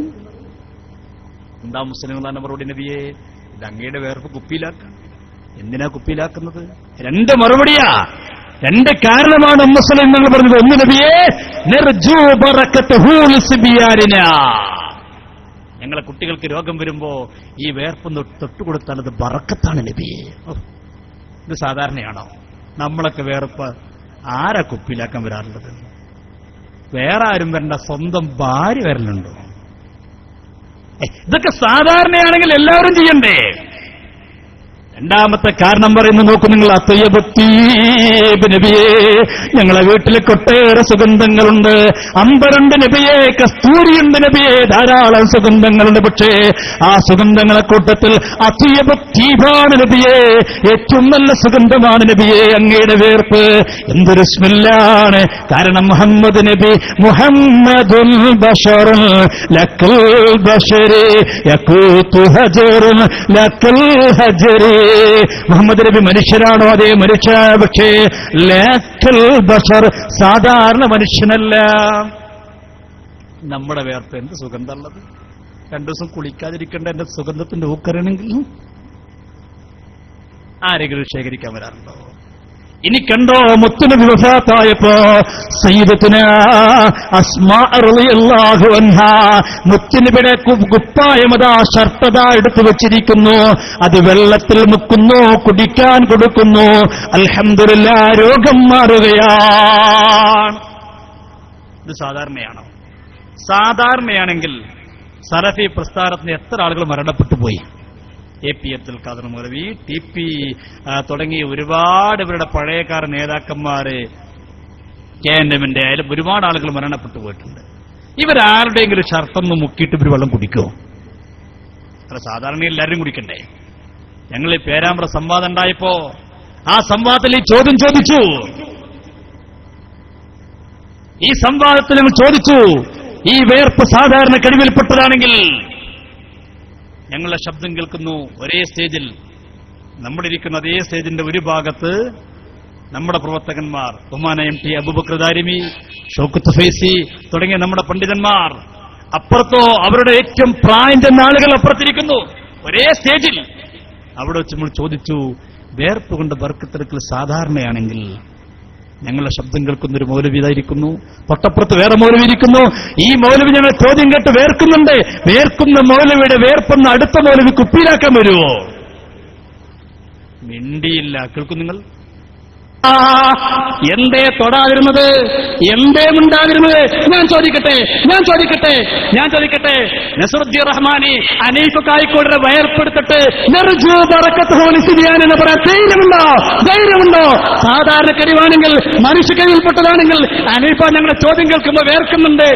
എന്താ മുസ്ലിം അല്ലാഹുവിന്റെ മറുപടി, നബിയെ ഇത് അങ്ങയുടെ വേർപ്പ് കുപ്പിയിലാക്ക. എന്തിനാ കുപ്പിയിലാക്കുന്നത്? രണ്ട് മറുപടിയാ, രണ്ട് കാരണമാണ് ഉമ്മു സുലൈം നിങ്ങൾ പറഞ്ഞത്. ഒന്ന്, നബിയെ നർജു ബറകതഹു ലിസ്ബിയാനിനാ, ഞങ്ങളെ കുട്ടികൾക്ക് രോഗം വരുമ്പോ ഈ വേർപ്പൊന്ന് തൊട്ടുകൊടുത്താൽ അത് ബറക്കത്താണ് നബിയെ. ഇത് സാധാരണയാണോ? നമ്മളൊക്കെ വേർപ്പ് ആരാ കുപ്പിയിലാക്കാൻ വരാറുള്ളത്? വേറെ ആരും വരണ്ട, സ്വന്തം ഭാര്യ വരലുണ്ടോ? ഇതൊക്കെ സാധാരണയാണെങ്കിൽ എല്ലാവരും ചെയ്യണ്ടേ? രണ്ടാമത്തെ കാരണം പറയുന്നു, നോക്കൂ നിങ്ങൾ, അത്തയ്യബത്തീബ് നബിയെ, ഞങ്ങളെ വീട്ടിൽ കൊട്ടേറെ സുഗന്ധങ്ങളുണ്ട്. അമ്പരുണ്ട് നബിയെ, കസ്തൂരിയുണ്ട് നബിയെ, ധാരാളം സുഗന്ധങ്ങളുണ്ട്. പക്ഷേ ആ സുഗന്ധങ്ങളെ കൂട്ടത്തിൽ അത്തയ്യബത്തീബാണ് നബിയെ, ഏറ്റവും നല്ല സുഗന്ധമാണ് നബിയെ അങ്ങയുടെ വേർപ്പ്. എന്തൊരു സ്മെല്ലാണ്! കാരണം മുഹമ്മദ് നബി, മുഹമ്മദുൽ ബശറുൽ ലക്കൽ ബശരി യകൂതു ഹജറുൽ ലക്കൽ ഹജരി. മുഹമ്മദ് നബി മനുഷ്യരാണോ? അതേ മനുഷ്യ, പക്ഷേ ലക്കൽ ബശർ, സാധാരണ മനുഷ്യനല്ല. നമ്മുടെ വേർപ്പ് എന്ത് സുഗന്ധമുള്ളത്! 2 ദിവസം കുളിക്കാതിരിക്കേണ്ട എന്റെ സുഗന്ധത്തിന്റെ ഊക്കറിയണമെങ്കിൽ ആരെങ്കിലും ശേഖരിക്കാൻ വരാറുണ്ടോ? ഇനി കണ്ടോ, മുത്തുനബി വഫാത്തായപ്പോ സയ്യിദത്തുനാ അസ്മാ റളിയല്ലാഹു അൻഹാ മുത്തുനബിയുടെ കുപ്പായമതാ ഷർട്ടതാ എടുത്തു വെച്ചിരിക്കുന്നു. അത് വെള്ളത്തിൽ മുക്കുന്നു, കുടിക്കാൻ കൊടുക്കുന്നു. അൽഹംദുലില്ലാ, രോഗം മാറുകയാണ്. ഇത് സാധാരണയാണോ? സാധാരണയാണെങ്കിൽ സലഫി പ്രസ്ഥാനത്തിന് എത്ര ആളുകൾ മരണപ്പെട്ടു പോയി? എ.പി. അബ്ദുൽ ഖാദർ മൗലവി, ടി.പി. തുടങ്ങിയ ഒരുപാട് ഇവരുടെ പഴയക്കാർ നേതാക്കന്മാര്, KNM-ന്റെ ആയാലും ഒരുപാട് ആളുകൾ മരണപ്പെട്ടു പോയിട്ടുണ്ട്. ഇവരാരുടെയെങ്കിലും ഷർട്ടൊന്ന് മുക്കിയിട്ട് ഇവർ വെള്ളം കുടിക്കുമോ? അത്ര സാധാരണ എല്ലാവരും കുടിക്കണ്ടേ? ഞങ്ങൾ ഈ പേരാമ്പ്ര സംവാദം ഉണ്ടായപ്പോ ആ സംവാദത്തിൽ ഈ ചോദ്യം ചോദിച്ചു. ഈ സംവാദത്തിൽ ഞങ്ങൾ ചോദിച്ചു, ഈ വേർപ്പ് സാധാരണ കഴിവിൽപ്പെട്ടതാണെങ്കിൽ ഞങ്ങളുടെ ശബ്ദം കേൾക്കുന്നു ഒരേ സ്റ്റേജിൽ, നമ്മുടെ ഇരിക്കുന്ന അതേ സ്റ്റേജിന്റെ ഒരു ഭാഗത്ത് നമ്മുടെ പ്രവർത്തകന്മാർ, ബഹുമാന MT അബൂബക്കർ ദാരിമി, ഷൗക്കത്ത് ഫൈസി തുടങ്ങിയ നമ്മുടെ പണ്ഡിതന്മാർ, അപ്പുറത്തോ അവരുടെ ഏറ്റവും പ്രായം ചെന്ന ആളുകൾ അപ്പുറത്തിരിക്കുന്നു ഒരേ സ്റ്റേജിൽ. അവിടെ വെച്ച് നമ്മൾ ചോദിച്ചു, വേർപ്പ് കൊണ്ട് ബർക്കത്തെടുക്കൽ സാധാരണയാണെങ്കിൽ ഞങ്ങളുടെ ശബ്ദം കേൾക്കുന്ന ഒരു മൗലവി ഇതായിരിക്കുന്നു, തൊട്ടപ്പുറത്ത് വേറെ മൗലവി ഇരിക്കുന്നു. ഈ മൗലവി ഞങ്ങൾ ചോദ്യം കേട്ട് വേർക്കുന്നുണ്ട്. വേർക്കുന്ന മൗലവിയുടെ വേർപ്പൊന്ന് അടുത്ത മൗലവി കുപ്പിയിലാക്കാൻ വരുമോ? മിണ്ടിയില്ല. കേൾക്കും നിങ്ങൾ? എന്തേ തൊടാതിരുന്നത്? എന്തേ മിണ്ടാതിരുന്നത്? ഞാൻ ചോദിക്കട്ടെ നസറുദ്ദീൻ റഹ്മാനി അനീഫ് കായിക്കോടിനെ വയർപ്പെടുത്തിട്ട് നെർജു ബറക്കത്തുഹു ലിസ്ബിയാനെന്ന് പറയാൻ ധൈര്യമുണ്ടോ? സാധാരണ കഴിവാണെങ്കിൽ, മനുഷ്യ കഴിവിൽപ്പെട്ടതാണെങ്കിൽ അനീഫ ഞങ്ങളുടെ ചോദ്യം കേൾക്കുമ്പോൾ വേർക്കുന്നുണ്ട്.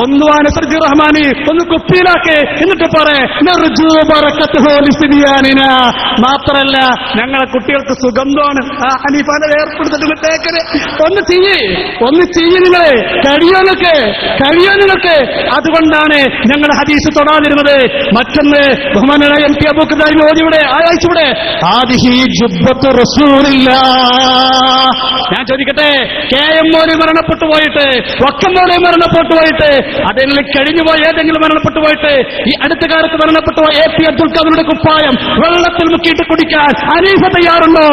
ഒന്ന് വാ നസറുദ്ദീൻ റഹ്മാനി, ഒന്ന് കുപ്പിയിലാക്ക്, എന്നിട്ട് പറയേ നെർജു ബറക്കത്തുഹു ലിസ്ബിയാനിന. മാത്രല്ല ഞങ്ങളെ കുട്ടികൾക്ക് സുഗന്ധമാണ്. ഹനീഫാനെ ഏർപ്പെടുത്തിട്ട് തേക്കര് ഒന്ന് ചെയ്യ് നിങ്ങളെ, കഴിയോ നിങ്ങൾക്ക്? അതുകൊണ്ടാണ് ഞങ്ങൾ ഹദീസ് തൊടാതിരുന്നത്. മറ്റൊന്ന് ബഹുമാനായ MT അബൂബക്കർ ദാരിമി ഓതിയുടെ ആയിഷയുടെ ആദിഹി ജുബ്ബത്തു റസൂലില്ലാഹ്. ഞാൻ ചോദിക്കട്ടെ, KM മോലി മരണപ്പെട്ടു പോയിട്ട്, വക്കം മോലി മരണപ്പെട്ടു പോയിട്ട്, അതിൽ കഴിഞ്ഞുപോയ ഏതെങ്കിലും മരണപ്പെട്ടു പോയിട്ട്, ഈ അടുത്ത കാലത്ത് മരണപ്പെട്ടു പോയ A.P. അബ്ദുൽ ഖാദറുടെ കുപ്പായം വെള്ളത്തിൽ മുക്കിയിട്ട് കുടിക്കാൻ ഹനീഫ തയ്യാറുണ്ടോ?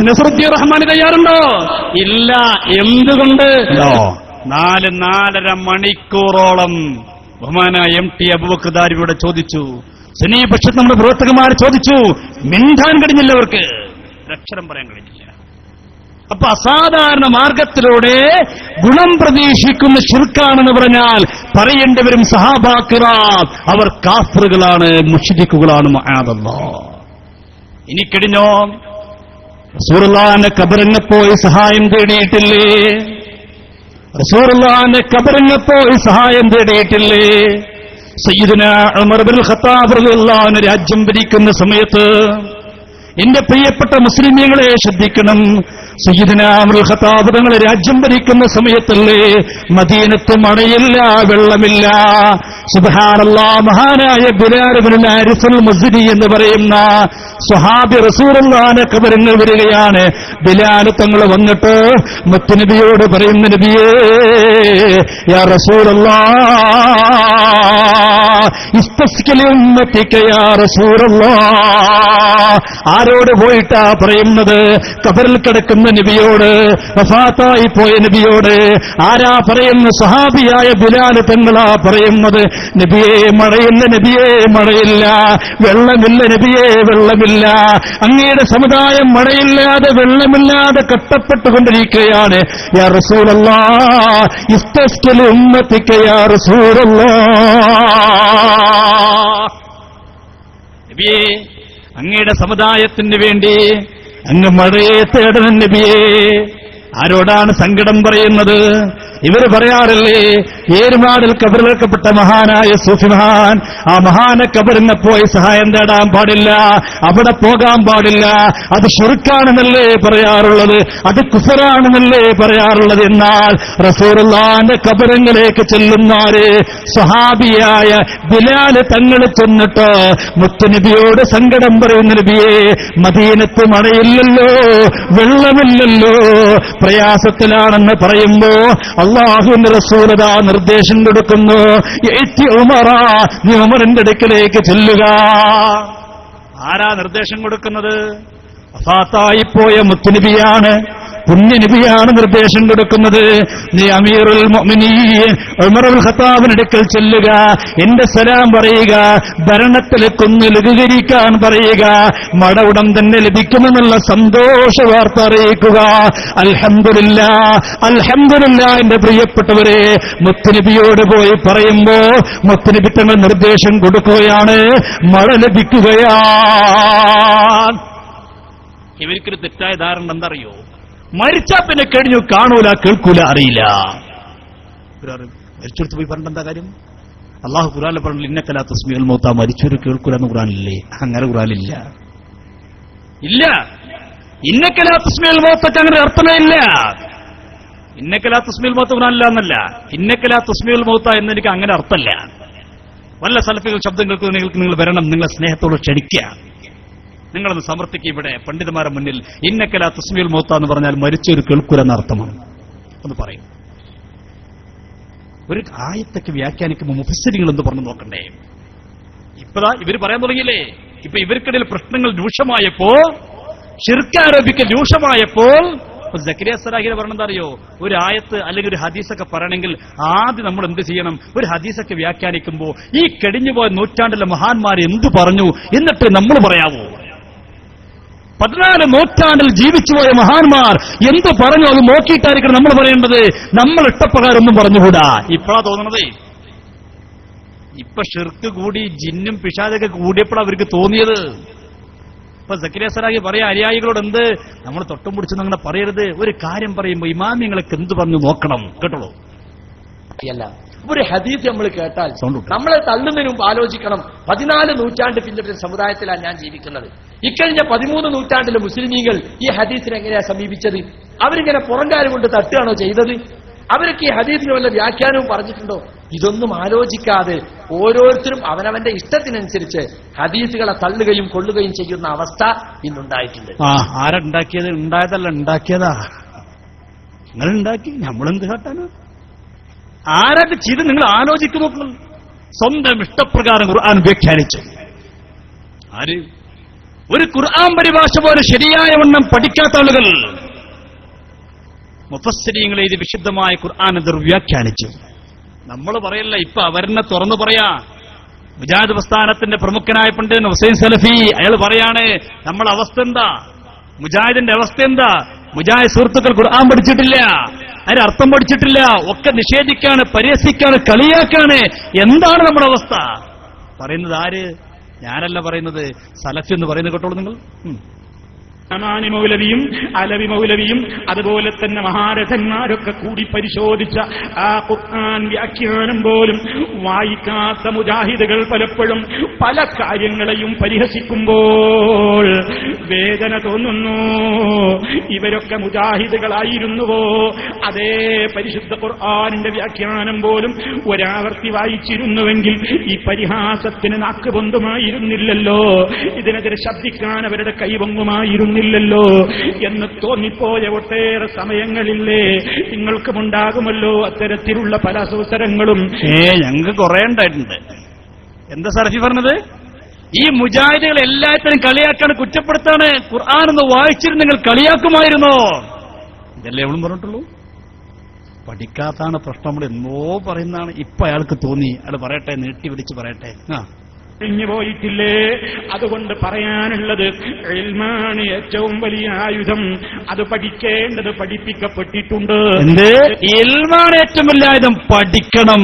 നസറുദ്ദീൻ റഹ്മാൻ തയ്യാറുണ്ടോ? ഇല്ല. എന്തുകൊണ്ട്? 4-4.5 മണിക്കൂറോളം ബഹുമാനായ MT അബൂബക്കർ ദാരിമിയോട് ചോദിച്ചു. സുന്നീപക്ഷത്ത് നമ്മുടെ പ്രവർത്തകന്മാർ ചോദിച്ചു. മിണ്ടാൻ കഴിഞ്ഞില്ല, അവർക്ക് അക്ഷരം പറയാൻ കഴിഞ്ഞില്ല. അപ്പൊ അസാധാരണ മാർഗത്തിലൂടെ ഗുണം പ്രതീക്ഷിക്കുന്ന ശിർക്കാണെന്ന് പറഞ്ഞാൽ പറയേണ്ടി വരും സഹാബാക്കിറാം, അവർ കാഫിറുകളാണ്, മുശ്രിക്കുകളാണ്. മഅദല്ലാഹ്. ഇനി കഴിഞ്ഞോ? റസൂലുള്ളാഹിന്റെ ഖബറിനെ പോയി സഹായം തേടിയിട്ടില്ലേ? റസൂലുള്ളാഹിന്റെ ഖബറിനെ പോയി സഹായം തേടിയിട്ടില്ലേ? സയ്യിദുനാ ഉമർ ഇബ്നുൽ ഖത്താബ് റളിയല്ലാഹു അൻഹു രാജ്യം ഭരിക്കുന്ന സമയത്ത്, എന്റെ പ്രിയപ്പെട്ട മുസ്ലിമീങ്ങളെ ശ്രദ്ധിക്കണം, സയ്യിദുനാ ഉമറുൽ ഖത്താബ് തങ്ങൾ രാജ്യം ഭരിക്കുന്ന സമയത്തല്ലേ മദീനത്ത് മഴയില്ല, വെള്ളമില്ല. സുബ്ഹാനല്ലാഹ്, മഹാനായ ബിലാൽ ഇബ്നുൽ ഹാരിസുൽ മുസ്രി എന്ന് പറയുന്ന സ്വഹാബി റസൂലുള്ളാഹിന്റെ ഖബറിൽ വരികയാണ്. ബിലാൽ തങ്ങൾ വന്നിട്ട് മുത്തുനബിയോട് പറയുന്ന, നബിയേ യാ റസൂലല്ലാഹ് ഇസ്തസ്ഖിൽ ഉമ്മത്തിക യാ റസൂലല്ലാഹ്. ആരോട് പോയിട്ടാ പറയുന്നത്? ഖബറിൽ കിടക്കുന്ന നബിയോട്, വഫാത്തായി പോയ നബിയോട്. ആരാ പറയുന്ന? സ്വഹാബിയായ ബിലാൽ തങ്ങളാ പറയുന്നത്. നബിയേ മഴയില്ല, നബിയേ മഴയില്ല, വെള്ളമില്ല നബിയേ വെള്ളമില്ല. അങ്ങയുടെ സമുദായം മഴയില്ലാതെ വെള്ളമില്ലാതെ കഷ്ടപ്പെട്ടുകൊണ്ടിരിക്കുകയാണ്. യാ റസൂലല്ലാഹ് ഇസ്തസ്ഖിൽ ഉമ്മത്തിക യാ റസൂലല്ലാഹ്. നബിയേ അങ്ങയുടെ സമുദായത്തിന് വേണ്ടി അങ്ങ് മഴയെ തേടണം നബിയേ. ആരോടാണ് സങ്കടം പറയുന്നത്? ഇവർ പറയാറില്ലേ, ഏരുമാടിൽ കബറിലേക്കപ്പെട്ട മഹാനായ സൂഫിമഹാൻ, ആ മഹാന കബറിനെ പോയി സഹായം തേടാൻ പാടില്ല, അവിടെ പോകാൻ പാടില്ല, അത് ശിർക്കാണെന്നല്ലേ പറയാറുള്ളത്, അത് കുഫറാണെന്നല്ലേ പറയാറുള്ളത്. എന്നാൽ റസൂലുള്ളാഹിന്റെ കബറിലേക്ക് ചെല്ലുന്നാര്? സ്വഹാബിയായ ബിലാൽ തങ്ങൾ ചെന്നിട്ട് മുത്തുനബിയോട് സങ്കടം പറയുന്ന, നബിയെ മദീനത്ത് മഴയില്ലല്ലോ, വെള്ളമില്ലല്ലോ, പ്രയാസത്തിലാണെന്ന് പറയുമ്പോ അല്ലാഹുവിന്റെ റസൂൽ നിർദ്ദേശം കൊടുക്കുന്നു, നീ ഉമറിന്റെ അടുക്കലേക്ക് ചെല്ലുക. ആരാ നിർദ്ദേശം കൊടുക്കുന്നത്? വഫാത്തായിപ്പോയ മുത്തുനബിയാണ്, പുണ്യനബിയാണ് നിർദ്ദേശം കൊടുക്കുന്നത്. നീ അമീറുൽ മുഅ്മിനീൻ ഉമറുൽ ഖത്താബിന്റെ അടുക്കൽ ചെല്ലുക, എന്റെ സലാം പറയുക, ഭരണത്തിലേക്കൊന്ന് ലഘൂകരിക്കാൻ പറയുക, മഴ ഉടൻ തന്നെ ലഭിക്കുമെന്നുള്ള സന്തോഷ വാർത്ത അറിയിക്കുക. അൽഹംദുലില്ലാഹ്, അൽഹംദുലില്ലാഹ്. എന്റെ പ്രിയപ്പെട്ടവരെ, മുത്തുനബിയോട് പോയി പറയുമ്പോ മുത്തുനബി തങ്ങൾ നിർദ്ദേശം കൊടുക്കുകയാണ്, മഴ ലഭിക്കുകയാണ്. ഇവർക്കൊരു തെറ്റായ ധാരണ എന്തറിയോ? മരിച്ചാ പിന്നെ കഴിഞ്ഞു, കാണൂല, കേൾക്കൂല, അറിയില്ല. മരിച്ചെടുത്ത് പോയി പറഞ്ഞ എന്താ കാര്യം? അള്ളാഹു ഖുർആനിൽ പറഞ്ഞു, ഇന്നക ലാ തുസ്മിഉൽ മൗത, മരിച്ചൊരു കേൾക്കൂല എന്ന് ഖുർആനില്ലേ? അങ്ങനെ ഖുർആനിലില്ല, ഇല്ല. ഇന്നക ലാ തുസ്മിഉൽ മൗതക്ക് അങ്ങനെ അർത്ഥമേ ഇല്ല. ഇന്നക ലാ തുസ്മിഉൽ മൗത ഖുർആനില്ല എന്നല്ല, ഇന്നക ലാ തുസ്മിഉൽ മൗത എന്നെനിക്ക് അങ്ങനെ അർത്ഥമല്ല. വല്ല സലഫികൾ ശബ്ദം കേൾക്കുന്നവർക്ക് നിങ്ങൾ വരണം, നിങ്ങളെ സ്നേഹത്തോട് ക്ഷണിക്കുക, നിങ്ങളൊന്ന് സമർത്ഥിക്കുക. ഇവിടെ പണ്ഡിതന്മാരുടെ മുന്നിൽ ഇന്നക ലാ തുസ്മിഉൽ മൗത എന്ന് പറഞ്ഞാൽ മരിച്ചൊരു കേൾക്കൂല എന്ന അർത്ഥമാണ്. ഒന്ന് പറയും. ഒരു ആയത്തൊക്കെ വ്യാഖ്യാനിക്കുമ്പോൾ മുഫസ്സിരിങ്ങൾ എന്ന് പറഞ്ഞു നോക്കണ്ടേ? ഇപ്പതാ ഇവർ പറയാൻ തുടങ്ങിയില്ലേ? ഇപ്പൊ ഇവർക്കിടയിൽ പ്രശ്നങ്ങൾ രൂക്ഷമായപ്പോ, ശിർക്ക് ആരോപിക്കൽ രൂക്ഷമായപ്പോൾ സക്കരിയ സലാഹിനെ പറഞ്ഞെന്താ അറിയോ? ഒരു ആയത്ത് അല്ലെങ്കിൽ ഒരു ഹദീസൊക്കെ പറയണമെങ്കിൽ ആദ്യം നമ്മൾ എന്ത് ചെയ്യണം? ഒരു ഹദീസൊക്കെ വ്യാഖ്യാനിക്കുമ്പോൾ ഈ കഴിഞ്ഞുപോയ നൂറ്റാണ്ടിലെ മഹാന്മാർ എന്തു പറഞ്ഞു എന്നിട്ട് നമ്മൾ പറയാവൂ? 14 നൂറ്റാണ്ടിൽ ജീവിച്ചുപോയ മഹാന്മാർ എന്ത് പറഞ്ഞു അത് നോക്കിയിട്ടായിരിക്കണം നമ്മൾ പറയേണ്ടത്. നമ്മൾ ഇഷ്ടപ്രകാരമൊന്നും പറഞ്ഞുകൂടാ. ഇപ്പോഴാ തോന്നണതേ, ഇപ്പൊ ഷിർക്ക് കൂടി, ജിന്നും പിശാചൊക്കെ കൂടിയപ്പോഴാണ് അവർക്ക് തോന്നിയത്. ഇപ്പൊ സക്കരിയ സലാഹി പറയാ അനുയായികളോട്, എന്ത് നമ്മൾ തൊട്ടും പിടിച്ചെന്ന് അങ്ങനെ പറയരുത്. ഒരു കാര്യം പറയുമ്പോ ഇമാമിങ്ങൾക്ക് എന്ത് പറഞ്ഞു നോക്കണം, കേട്ടോളൂ. ഒരു ഹദീസ് നമ്മൾ കേട്ടാൽ നമ്മളെ തള്ളുന്നതിന് മുമ്പ് ആലോചിക്കണം, 14 നൂറ്റാണ്ട് പിന്നിട്ട സമുദായത്തിലാണ് ഞാൻ ജീവിക്കുന്നത്. ഇക്കഴിഞ്ഞ 13 നൂറ്റാണ്ടിലെ മുസ്ലിമീങ്ങൾ ഈ ഹദീസിനെ എങ്ങനെയാ സമീപിച്ചത്? അവരിങ്ങനെ പുറംകാരം കൊണ്ട് തട്ടുകയാണോ ചെയ്തത്? അവർക്ക് ഈ ഹദീസിന് വല്ല വ്യാഖ്യാനവും പറഞ്ഞിട്ടുണ്ടോ? ഇതൊന്നും ആലോചിക്കാതെ ഓരോരുത്തരും അവനവന്റെ ഇഷ്ടത്തിനനുസരിച്ച് ഹദീസുകളെ തള്ളുകയും കൊള്ളുകയും ചെയ്യുന്ന അവസ്ഥ ഇന്നുണ്ടായിട്ടുണ്ട്. ആരാ ഉണ്ടാക്കിയത്? ഉണ്ടായതല്ല, ഉണ്ടാക്കിയതാ. നിങ്ങൾ ഉണ്ടാക്കി, നമ്മളെന്ത് കാട്ടാണ്? ആരൊക്കെ ചെയ്ത് നിങ്ങൾ ആലോചിക്കുന്നു. സ്വന്തം ഇഷ്ടപ്രകാരം ഖുർആൻ വ്യാഖ്യാനിച്ചു. ആര്? ഒരു ഖുർആൻ പരിഭാഷ പോലെ ശരിയായ വണ്ണം പഠിക്കാത്ത ആളുകൾ മുഫസ്സിരീങ്ങൾ ഇത് വിശുദ്ധമായ ഖുർആൻ ദുർവ്യാഖ്യാനിച്ചു. നമ്മൾ പറയല്ല, ഇപ്പൊ അവരെന്നെ തുറന്നു പറയാ. മുജാഹിദ് പ്രസ്ഥാനത്തിന്റെ പ്രമുഖനായ പണ്ഡിതൻ ഹുസൈൻ സലഫി അയാൾ പറയാണ്, നമ്മളെ അവസ്ഥ എന്താ, മുജാഹിദിന്റെ അവസ്ഥ എന്താ? മുജാഹിദ് സുഹൃത്തുക്കൾ ഖുർആൻ പഠിച്ചിട്ടില്ല, അതിന്റെ അർത്ഥം പഠിച്ചിട്ടില്ല, ഒക്കെ നിഷേധിക്കാണ്, പരിഹസിക്കാണ്, കളിയാക്കാണ്. എന്താണ് നമ്മുടെ അവസ്ഥ? പറയുന്നത് ആര്? ഞാനല്ല പറയുന്നത്, സലഫി എന്ന് പറയുന്നത് കേട്ടോളൂ നിങ്ങൾ. അമാനി മൗലവിയും അലവി മൗലവിയും അതുപോലെ തന്നെ മഹാരഥന്മാരൊക്കെ കൂടി പരിശോധിച്ച ആ ഖുർആൻ വ്യാഖ്യാനം പോലും വായിക്കാത്ത മുജാഹിദുകൾ പലപ്പോഴും പല കാര്യങ്ങളെയും പരിഹസിക്കുമ്പോൾ വേദന തോന്നുന്നു. ഇവരൊക്കെ മുജാഹിദുകളായിരുന്നുവോ? അതേ പരിശുദ്ധ ഖുർആനിന്റെ വ്യാഖ്യാനം പോലും ഒരാവർത്തി വായിച്ചിരുന്നുവെങ്കിൽ ഈ പരിഹാസത്തിന് നാക്ക് പൊന്തുമായിരുന്നില്ലല്ലോ, ഇതിനെതിരെ ശബ്ദിക്കാൻ അവരുടെ കൈവങ്ങുമായിരുന്നില്ലല്ലോ എന്ന് തോന്നിപ്പോയ ഒട്ടേറെ സമയങ്ങളില്ലേ? നിങ്ങൾക്കുമുണ്ടാകുമല്ലോ അത്തരത്തിലുള്ള പല അവസരങ്ങളും. ഞങ്ങൾക്ക് കുറെ ഉണ്ടായിട്ടുണ്ട്. എന്താ സർഫി പറഞ്ഞത്? ഈ മുജാഹിദുകൾ എല്ലാത്തിനും കളിയാക്കാണ്, കുറ്റപ്പെടുത്താണ്. ഖുർആൻ ഒന്ന് വായിച്ചിരുന്നു നിങ്ങൾ കളിയാക്കുമായിരുന്നോ? ഇതല്ലേ എവളും പറഞ്ഞിട്ടുള്ളൂ. പഠിക്കാത്താണ് പ്രശ്നം. നമ്മൾ എന്നോ പറയുന്നതാണ്. ഇപ്പൊ അയാൾക്ക് തോന്നി, അയാൾ പറയട്ടെ, നീട്ടി പിടിച്ച് പറയട്ടെ. കഴിഞ്ഞു പോയിട്ടില്ലേ? അതുകൊണ്ട് പറയാനുള്ളത് ഇൽമാണ് ഏറ്റവും വലിയ ആയുധം. അത് പഠിക്കേണ്ടത് പഠിപ്പിക്കപ്പെട്ടിട്ടുണ്ട്. എന്ത് ഇൽമാണ് ഏറ്റവും വലിയ ആയുധം? പഠിക്കണം.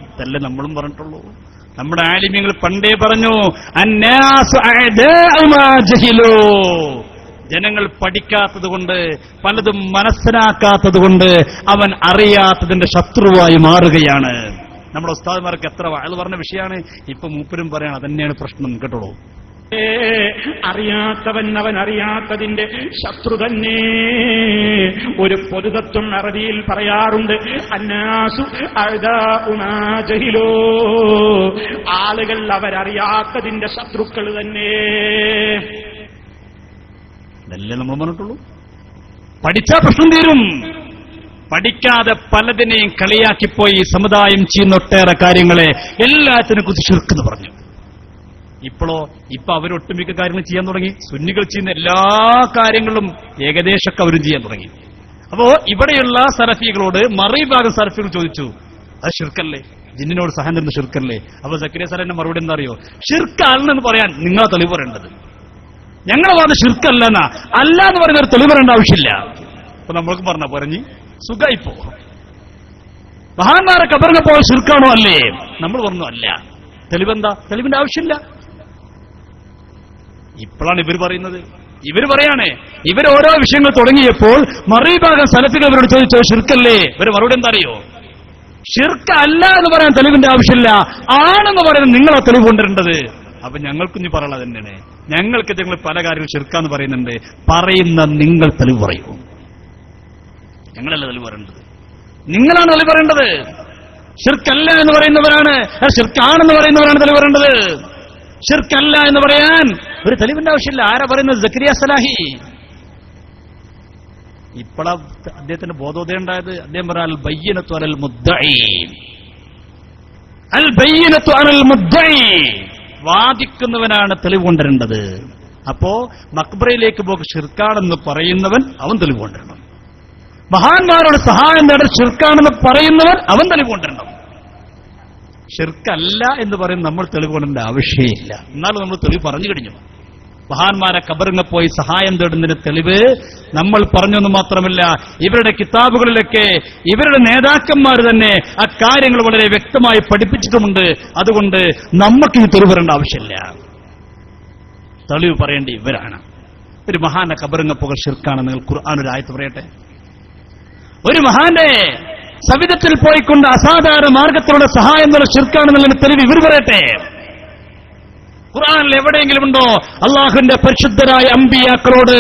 ഇതല്ലേ നമ്മളും പറഞ്ഞിട്ടുള്ളൂ. നമ്മുടെ ആലിമ്യങ്ങൾ പണ്ടേ പറഞ്ഞു, അന്നാസു അഅദാഉ മാ ജഹിലൂ. ജനങ്ങൾ പഠിക്കാത്തതുകൊണ്ട്, പലതും മനസ്സിലാക്കാത്തതുകൊണ്ട് അവൻ അറിയാത്തതിന്റെ ശത്രുവായി മാറുകയാണ്. നമ്മുടെ ഉസ്താദ്മാർക്ക് എത്ര വാഴ പറഞ്ഞ വിഷയമാണ്. ഇപ്പൊ മൂപ്പരും പറയണം അതന്നെയാണ് പ്രശ്നം. കേട്ടോളൂ, അറിയാത്തവൻ അവൻ അറിയാത്തതിന്റെ ശത്രു തന്നെ. ഒരു പൊതുതത്വം അറബിയിൽ പറയാറുണ്ട്, അന്നാസു അഅദാഉ മാ ജഹിലൂ. ആളുകൾ അവരറിയാത്തതിന്റെ ശത്രുക്കൾ തന്നെ. ഇതല്ലേ നമ്മൾ പറഞ്ഞിട്ടുള്ളൂ. പഠിച്ചാ പ്രശ്നം തീരും. പഠിക്കാതെ പലതിനെയും കളിയാക്കിപ്പോയി സമുദായം ചെയ്യുന്ന ഒട്ടേറെ കാര്യങ്ങളെ എല്ലാത്തിനെ കുറിച്ച് ശിർക്ക് പറഞ്ഞു. ഇപ്പൊ അവരൊട്ടുമിക്ക കാര്യങ്ങൾ ചെയ്യാൻ തുടങ്ങി. സുന്നികൾ ചെയ്യുന്ന എല്ലാ കാര്യങ്ങളും ഏകദേശമൊക്കെ അവരും ചെയ്യാൻ തുടങ്ങി. അപ്പോ ഇവിടെയുള്ള സലഫികളോട് മറുഭാഗം സലഫികൾ ചോദിച്ചു, അത് ഷിർക്കല്ലേ? ജിന്നിനോട് സഹായം തരുന്ന ഷിർക്കല്ലേ? അപ്പൊ സക്കരിയ സാറിന്റെ മറുപടി എന്താ അറിയോ? ഷിർക്കല്ലെന്ന് പറയാൻ നിങ്ങളെ തെളിവ് പറയേണ്ടത്. ഞങ്ങളെ വാദം ഷിർക്കല്ലെന്നാ. അല്ല എന്ന് പറയുന്ന ഒരു തെളിവ് പറയേണ്ട ആവശ്യമില്ല. അപ്പൊ നമ്മൾക്ക് പറഞ്ഞ പറഞ്ഞ് സുഖായിപ്പോ. മഹാന്മാരെ കബറിനപ്പോൾ ഷിർക്കാണോ? അല്ലേ? നമ്മൾ പറഞ്ഞു അല്ല. തെളിവെന്താ? തെളിവിന്റെ ആവശ്യമില്ല. ഇപ്പോഴാണ് ഇവർ പറയുന്നത്. ഇവർ പറയാണ്, ഇവർ ഓരോ വിഷയങ്ങൾ തുടങ്ങിയപ്പോൾ മറുഭാഗം സലഫികൾ ഇവരോട് ചോദിച്ചോ ഷിർക്കല്ലേ? ഇവര് മറുപടി എന്താ അറിയോ? ഷിർക്ക് അല്ല എന്ന് പറയാൻ തെളിവിന്റെ ആവശ്യമില്ല, ആണെന്ന് പറയുന്നത് നിങ്ങളാ തെളിവ് കൊണ്ടുവരേണ്ടത്. അപ്പൊ ഞങ്ങൾക്കുഞ്ഞ് പറയുള്ളത് തന്നെയാണ്. ഞങ്ങൾക്ക് നിങ്ങൾ പല കാര്യങ്ങളും ഷിർക്കാന്ന് പറയുന്നുണ്ട്. പറയുന്ന നിങ്ങൾ തെളിവ് പറയൂ. ഞങ്ങളല്ല തെളിവ് പറയേണ്ടത്, നിങ്ങളാണ് തെളിവ് പറയേണ്ടത്. ഷിർക്കല്ല എന്ന് പറയുന്നവരാണ്, ഷിർക്കാണെന്ന് പറയുന്നവരാണ് തെളിവ് പറയേണ്ടത്. ഷിർക്കല്ല എന്ന് പറയാൻ ഒരു തെളിവിന്റെ ആവശ്യമില്ല. ആരാ പറയുന്നത്? സക്കരിയ സലാഹി. ഇപ്പോഴാ അദ്ദേഹത്തിന്റെ ബോധോദയം ഉണ്ടായത്. അദ്ദേഹം പറഞ്ഞ അൽ ബയ്യിനത്തു അലൽ മുദ്ദഈ, അൽ ബയ്യിനത്തു അലൽ മുദ്ദഈ. വാദിക്കുന്നവനാണ് തെളിവ് കൊണ്ടുവരേണ്ടത്. അപ്പോ മക്ബറയിലേക്ക് പോക്ക് ഷിർക്കാണെന്ന് പറയുന്നവൻ അവൻ തെളിവ് കൊണ്ടുവരണം. മഹാന്മാരോട് സഹായം നേടാൻ ഷിർക്കാണെന്ന് പറയുന്നവൻ അവൻ തെളിവ് കൊണ്ടുവരണം. ഷിർക്കല്ല എന്ന് പറയുന്നത് നമ്മൾ തെളിവ് കൊണ്ടേണ്ട ആവശ്യമില്ല. എന്നാലും നമ്മൾ തെളിവ് പറഞ്ഞു കഴിഞ്ഞു. മഹാന്മാരെ കബറിങ്ങ പോയി സഹായം തേടുന്നതിന് തെളിവ് നമ്മൾ പറഞ്ഞൊന്നും മാത്രമല്ല, ഇവരുടെ കിതാബുകളിലൊക്കെ ഇവരുടെ നേതാക്കന്മാർ തന്നെ ആ കാര്യങ്ങൾ വളരെ വ്യക്തമായി പഠിപ്പിച്ചിട്ടുമുണ്ട്. അതുകൊണ്ട് നമുക്ക് ഈ തെളിവ് പറയേണ്ട ആവശ്യമില്ല. തെളിവ് പറയേണ്ടി ഇവരാണ്. ഒരു മഹാന്റെ കബറിങ്ങ പോകൽ ഷിർക്കാണ്. നിങ്ങൾ ഖുർആൻ ഒരു ആയത്ത് പറയട്ടെ. ഒരു മഹാന്റെ സവിധത്തിൽ പോയിക്കൊണ്ട് അസാധാരണ മാർഗത്തിലൂടെ സഹായം എന്നുള്ള ഷിർക്കാണെന്നുള്ള തെളിവ് ഇവർ പറയട്ടെ. ഖുർആനിൽ എവിടെയെങ്കിലും ഉണ്ടോ അള്ളാഹുവിന്റെ പരിശുദ്ധരായ അമ്പിയാക്കളോട്,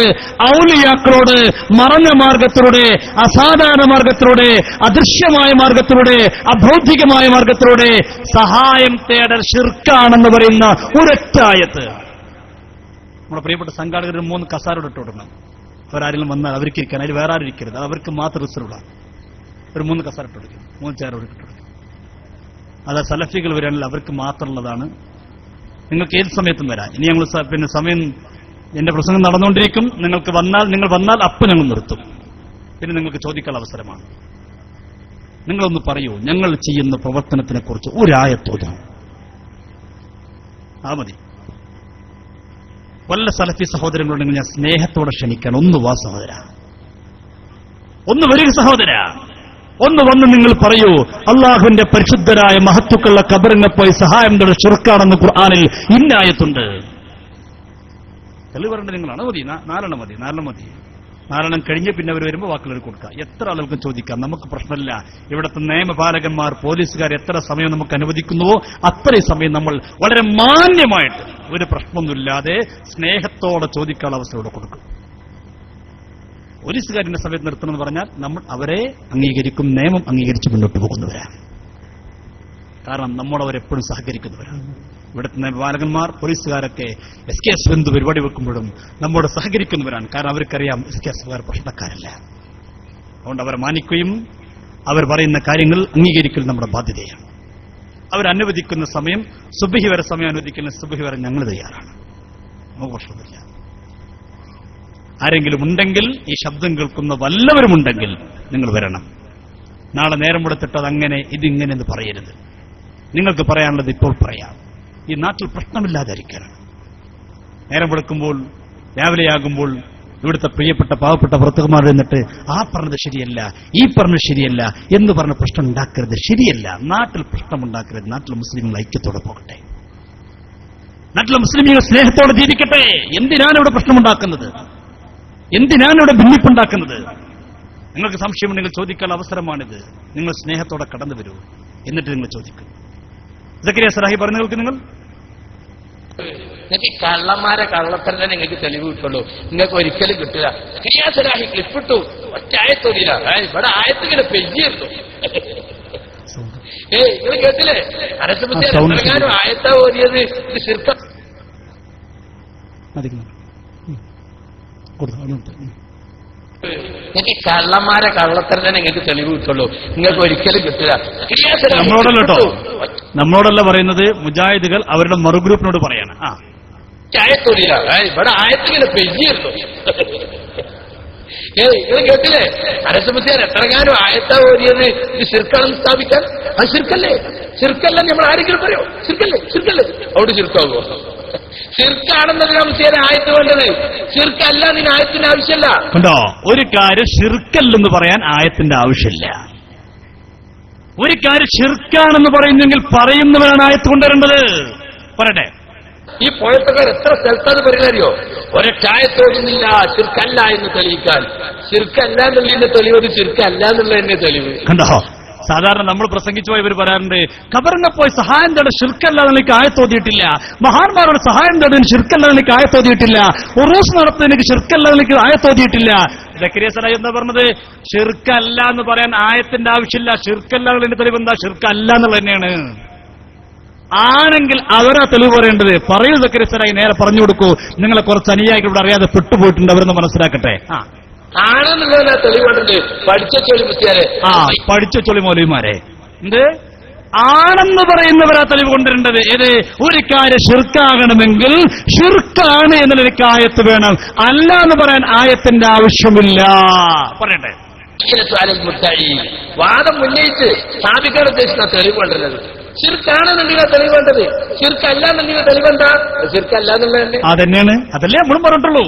ഔലിയാക്കളോട് മറഞ്ഞ മാർഗത്തിലൂടെ, അസാധാരണ മാർഗത്തിലൂടെ, അദൃശ്യമായ മാർഗത്തിലൂടെ, അഭൗതികമായ മാർഗത്തിലൂടെ സഹായം തേടൽ ഷിർക്കാണെന്ന് പറയുന്ന ഒരൊറ്റ ആയത്ത്? നമ്മുടെ പ്രിയപ്പെട്ട സംഘാടകർ 3 കസാരോട് ഇട്ടുകൊടുക്കണം. അവരാരെങ്കിലും വന്നാൽ അവർക്ക് ഇരിക്കാൻ, അതിൽ വേറെ ആരും ഇരിക്കരുത്. അത് അവർക്ക് മാത്രം റിസർവ്. ഒരു 3 കസാര ഇട്ടുകൊടുക്കും, 3 ചെയറോട് ഇട്ടുകൊടുക്കും. അത് സലഫികൾ വരാണെങ്കിൽ അവർക്ക് മാത്രമുള്ളതാണ്. നിങ്ങൾക്ക് ഏത് സമയത്തും വരാം. ഇനി ഞങ്ങൾ പിന്നെ സമയം എന്റെ പ്രസംഗം നടന്നുകൊണ്ടിരിക്കും. നിങ്ങൾ വന്നാൽ അപ്പം ഞങ്ങൾ നിർത്തും. പിന്നെ നിങ്ങൾക്ക് ചോദിക്കാനുള്ള അവസരമാണ്. നിങ്ങളൊന്ന് പറയൂ, ഞങ്ങൾ ചെയ്യുന്ന പ്രവർത്തനത്തിനെ കുറിച്ച് ഒരായത്തോതും. ആ മതി. വല്ല സലഫി സഹോദരങ്ങളുണ്ടെങ്കിൽ ഞാൻ സ്നേഹത്തോടെ ക്ഷണിക്കാൻ. ഒന്ന് വാ സഹോദര, ഒന്ന് വരിക സഹോദര, ഒന്ന് വന്ന് നിങ്ങൾ പറയൂ, അള്ളാഹുവിന്റെ പരിശുദ്ധരായ മഹത്തുക്കളുടെ കബറിനെ പോയി സഹായം തേടൽ ഷിർക്കാണെന്ന് ഖുർആനിൽ ഇന്നായത്തുണ്ട്. തെളിവ് പറയേണ്ടത് നിങ്ങളാണ്. മതി, 4 മതി. 4 കഴിഞ്ഞ് പിന്നെ അവർ വരുമ്പോൾ വാക്കുകൾ കൊടുക്കുക. എത്ര ആളുകൾക്കും ചോദിക്കാം, നമുക്ക് പ്രശ്നമില്ല. ഇവിടുത്തെ നിയമപാലകന്മാർ, പോലീസുകാർ എത്ര സമയം നമുക്ക് അനുവദിക്കുന്നുവോ അത്രയും സമയം നമ്മൾ വളരെ മാന്യമായിട്ട് ഒരു പ്രശ്നമൊന്നുമില്ലാതെ സ്നേഹത്തോടെ ചോദിക്കാനുള്ള അവസരം ഇവിടെ കൊടുക്കും. പോലീസുകാരിന്റെ സമയത്ത് നിർത്തണമെന്ന് പറഞ്ഞാൽ നമ്മൾ അവരെ അംഗീകരിക്കും, നിയമം അംഗീകരിച്ച് മുന്നോട്ട് പോകുന്നവരാണ്. കാരണം നമ്മളവരെപ്പോഴും സഹകരിക്കുന്നവരാണ്. ഇവിടുത്തെ നിയമപാലകന്മാർ, പോലീസുകാരൊക്കെ SKS ബന്ധു പരിപാടി വെക്കുമ്പോഴും നമ്മോട് സഹകരിക്കുന്നവരാണ്. കാരണം അവർക്കറിയാം SKSകാർ പ്രശ്നക്കാരല്ല. അതുകൊണ്ട് അവരെ മാനിക്കുകയും അവർ പറയുന്ന കാര്യങ്ങൾ അംഗീകരിക്കൽ നമ്മുടെ ബാധ്യതയാണ്. അവരനുവദിക്കുന്ന സമയം സുബ്ഹി വരെ സമയം അനുവദിക്കുന്ന സുബ്ഹി വരെ ഞങ്ങൾ തയ്യാറാണ്. നമുക്ക് പ്രശ്നമില്ല. ആരെങ്കിലും ഉണ്ടെങ്കിൽ, ഈ ശബ്ദം കേൾക്കുന്ന വല്ലവരുമുണ്ടെങ്കിൽ നിങ്ങൾ വരണം. നാളെ നേരം കൊടുത്തിട്ട് അതങ്ങനെ ഇതിങ്ങനെ എന്ന് പറയരുത്. നിങ്ങൾക്ക് പറയാനുള്ളത് ഇപ്പോൾ പറയാം. ഈ നാട്ടിൽ പ്രശ്നമില്ലാതിരിക്കണം. നേരം വെളുക്കുമ്പോൾ, രാവിലെയാകുമ്പോൾ ഇവിടുത്തെ പ്രിയപ്പെട്ട പാവപ്പെട്ട ഭർത്തകന്മാർ എന്നിട്ട് ആ പറഞ്ഞത് ശരിയല്ല, ഈ പറഞ്ഞത് ശരിയല്ല എന്ന് പറഞ്ഞ പ്രശ്നം ഉണ്ടാക്കരുത്. ശരിയല്ല. നാട്ടിൽ പ്രശ്നമുണ്ടാക്കരുത്. നാട്ടിൽ മുസ്ലിങ്ങൾ ഐക്യത്തോടെ പോകട്ടെ. നാട്ടിലെ മുസ്ലിമീങ്ങൾ സ്നേഹത്തോടെ ജീവിക്കട്ടെ. എന്തിനാണ് ഇവിടെ പ്രശ്നമുണ്ടാക്കുന്നത്? എന്തിനാണ് ഇവിടെ ഭിന്നിപ്പുണ്ടാക്കുന്നത്? നിങ്ങൾക്ക് സംശയമുണ്ടെങ്കിൽ ചോദിക്കാനുള്ള അവസരമാണിത്. നിങ്ങൾ സ്നേഹത്തോടെ കടന്നു വരൂ. എന്നിട്ട് നിങ്ങൾ ചോദിക്കും. സക്കരിയ സലാഹി പറഞ്ഞു കേൾക്ക്. നിങ്ങൾക്ക് കള്ളന്മാരെ കള്ളത്തന്നെ നിങ്ങൾക്ക് തെളിവ് കിട്ടുള്ളൂ. നിങ്ങൾക്ക് ഒരിക്കലും കിട്ടില്ല. സക്കരിയ സലാഹി ക്ലിപ്പിട്ടു, ഒറ്റ ആയത്തൊലില്ല. ഇവിടെ ആയത്തിങ്ങനെ പെയ്യായിരുന്നു. നിങ്ങൾ കേട്ടില്ലേ? അരസമുദ്രം ആയത്താ ഓതിയത് ഇത് ശിർക്ക. നിങ്ങൾക്ക് കള്ളന്മാരെ കള്ളത്തന്നെ നിങ്ങൾക്ക് തെളിവ് കിട്ടുള്ളൂ. നിങ്ങൾക്ക് ഒരിക്കലും കിട്ടില്ല. നമ്മളോടല്ലോ, നമ്മളോടല്ല പറയുന്നത്, മുജാഹിദുകൾ അവരുടെ മറുഗ്രൂപ്പിനോട് പറയാണ്. ആയത്തൊലില്ല. ഇവിടെ ആയത്തിങ്ങനെ പെയ്യായിരുന്നു. നിങ്ങൾ കേട്ടില്ലേ? അരസമുദ്രം എത്രങ്ങാനും ആയത്താ ഓതിയത് ഇത് ശിർക്കാണെന്ന് സ്ഥാപിക്കാൻ. അത് ശിർക്കല്ലേ? ശിർക്കല്ല നമ്മൾ ആരെങ്കിലും പറയോ? ശിർക്കല്ലേ? അവിടെ ശിർക്കാവോ? ശിർക്കാണെന്നതിന് സംശയം ആയത്ത് വേണ്ടത്. ശിർക്കല്ല, അതിന് ആയത്തിന്റെ ആവശ്യമല്ല. കണ്ടോ, ഒരു കാര്യം ശിർക്കല്ലെന്ന് പറയാൻ ആയത്തിന്റെ ആവശ്യമില്ല. ഒരു കാര്യം ശിർക്കാണെന്ന് പറയുന്നെങ്കിൽ പറയുന്നവരാണ് ആയത്ത് കൊണ്ടുവരേണ്ടത്. പറയട്ടെ. ഈ പോയത്തക്കാർ എത്ര സ്ഥലത്താണ് പറയുന്നറിയോ? ഒരൊറ്റായത്തോടുന്നില്ല ശിർക്കല്ല എന്ന് തെളിയിക്കാൻ. ശിർക്കല്ല എന്നുള്ളതിന്റെ തെളിവ് ശിർക്കല്ല എന്നുള്ളതിന്റെ തെളിവ്. കണ്ടോ, സാധാരണ നമ്മൾ പ്രസംഗിച്ചു പോയി ഇവർ പറയാറുണ്ട്, ഖബറിനെ പോയി സഹായം തേടാൻ ശിർക്കല്ലാതെ എനിക്ക് ആയത്തോതിയിട്ടില്ല, മഹാന്മാരോട് സഹായം തേടാൻ ശിർക്കല്ലാതെ എനിക്ക് ആയത്തോതിയിട്ടില്ല, ഉറൂസ് നടത്താൻ എനിക്ക് ശിർക്കല്ലാതെ എനിക്ക് ആയത്തോതിയിട്ടില്ല. സക്കരിയ സലാഹി എന്താ പറഞ്ഞത്? ശിർക്കല്ല എന്ന് പറയാൻ ആയത്തിന്റെ ആവശ്യമില്ല. ശിർക്കല്ല എന്നുള്ളതിന്റെ തെളിവ് എന്താ? ശിർക്കല്ല എന്നുള്ളത് തന്നെയാണ്. ആണെങ്കിൽ അവരാ തെളിവ് പറയേണ്ടത്. പറയൂ സക്കരിയ സലാഹി, നേരെ പറഞ്ഞു കൊടുക്കൂ. നിങ്ങളെ കുറച്ച് അനുയായികൾ ഇവിടെ അറിയാതെ പെട്ടുപോയിട്ടുണ്ട്, അവരെന്ന് മനസ്സിലാക്കട്ടെ. ആണെന്നുള്ളതിനാ തെളിവുണ്ടല്ലേ? പഠിച്ച ചൊളി മൗലവിമാരെ എന്ത് ആണെന്ന് പറയുന്നവരാ തെളിവ് കൊണ്ടുവരേണ്ടത്. ഏത്? ഒരു കാര്യം ഷിർക്കാകണമെങ്കിൽ ഷിർക്കാണ് എന്നുള്ളൊരു ആയത്ത് വേണം. അല്ല എന്ന് പറയാൻ ആയത്തിന്റെ ആവശ്യമില്ല. പറയട്ടെ. വാദം ഉന്നയിച്ച് സ്ഥാപിക്കാൻ ഉദ്ദേശിക്കുന്ന തെളിവ് കൊണ്ടുവരുന്നത്. ഷിർക്കാണെന്നുണ്ടെങ്കിൽ തെളിവ് വേണ്ടത്. ഷിർക്കല്ല എന്നുണ്ടെങ്കിൽ തെളിവെന്താ? ഷിർക്കല്ല എന്നുള്ളത് അതന്നെയാണ്. അതല്ലേ നമ്മളും പറഞ്ഞിട്ടുള്ളൂ.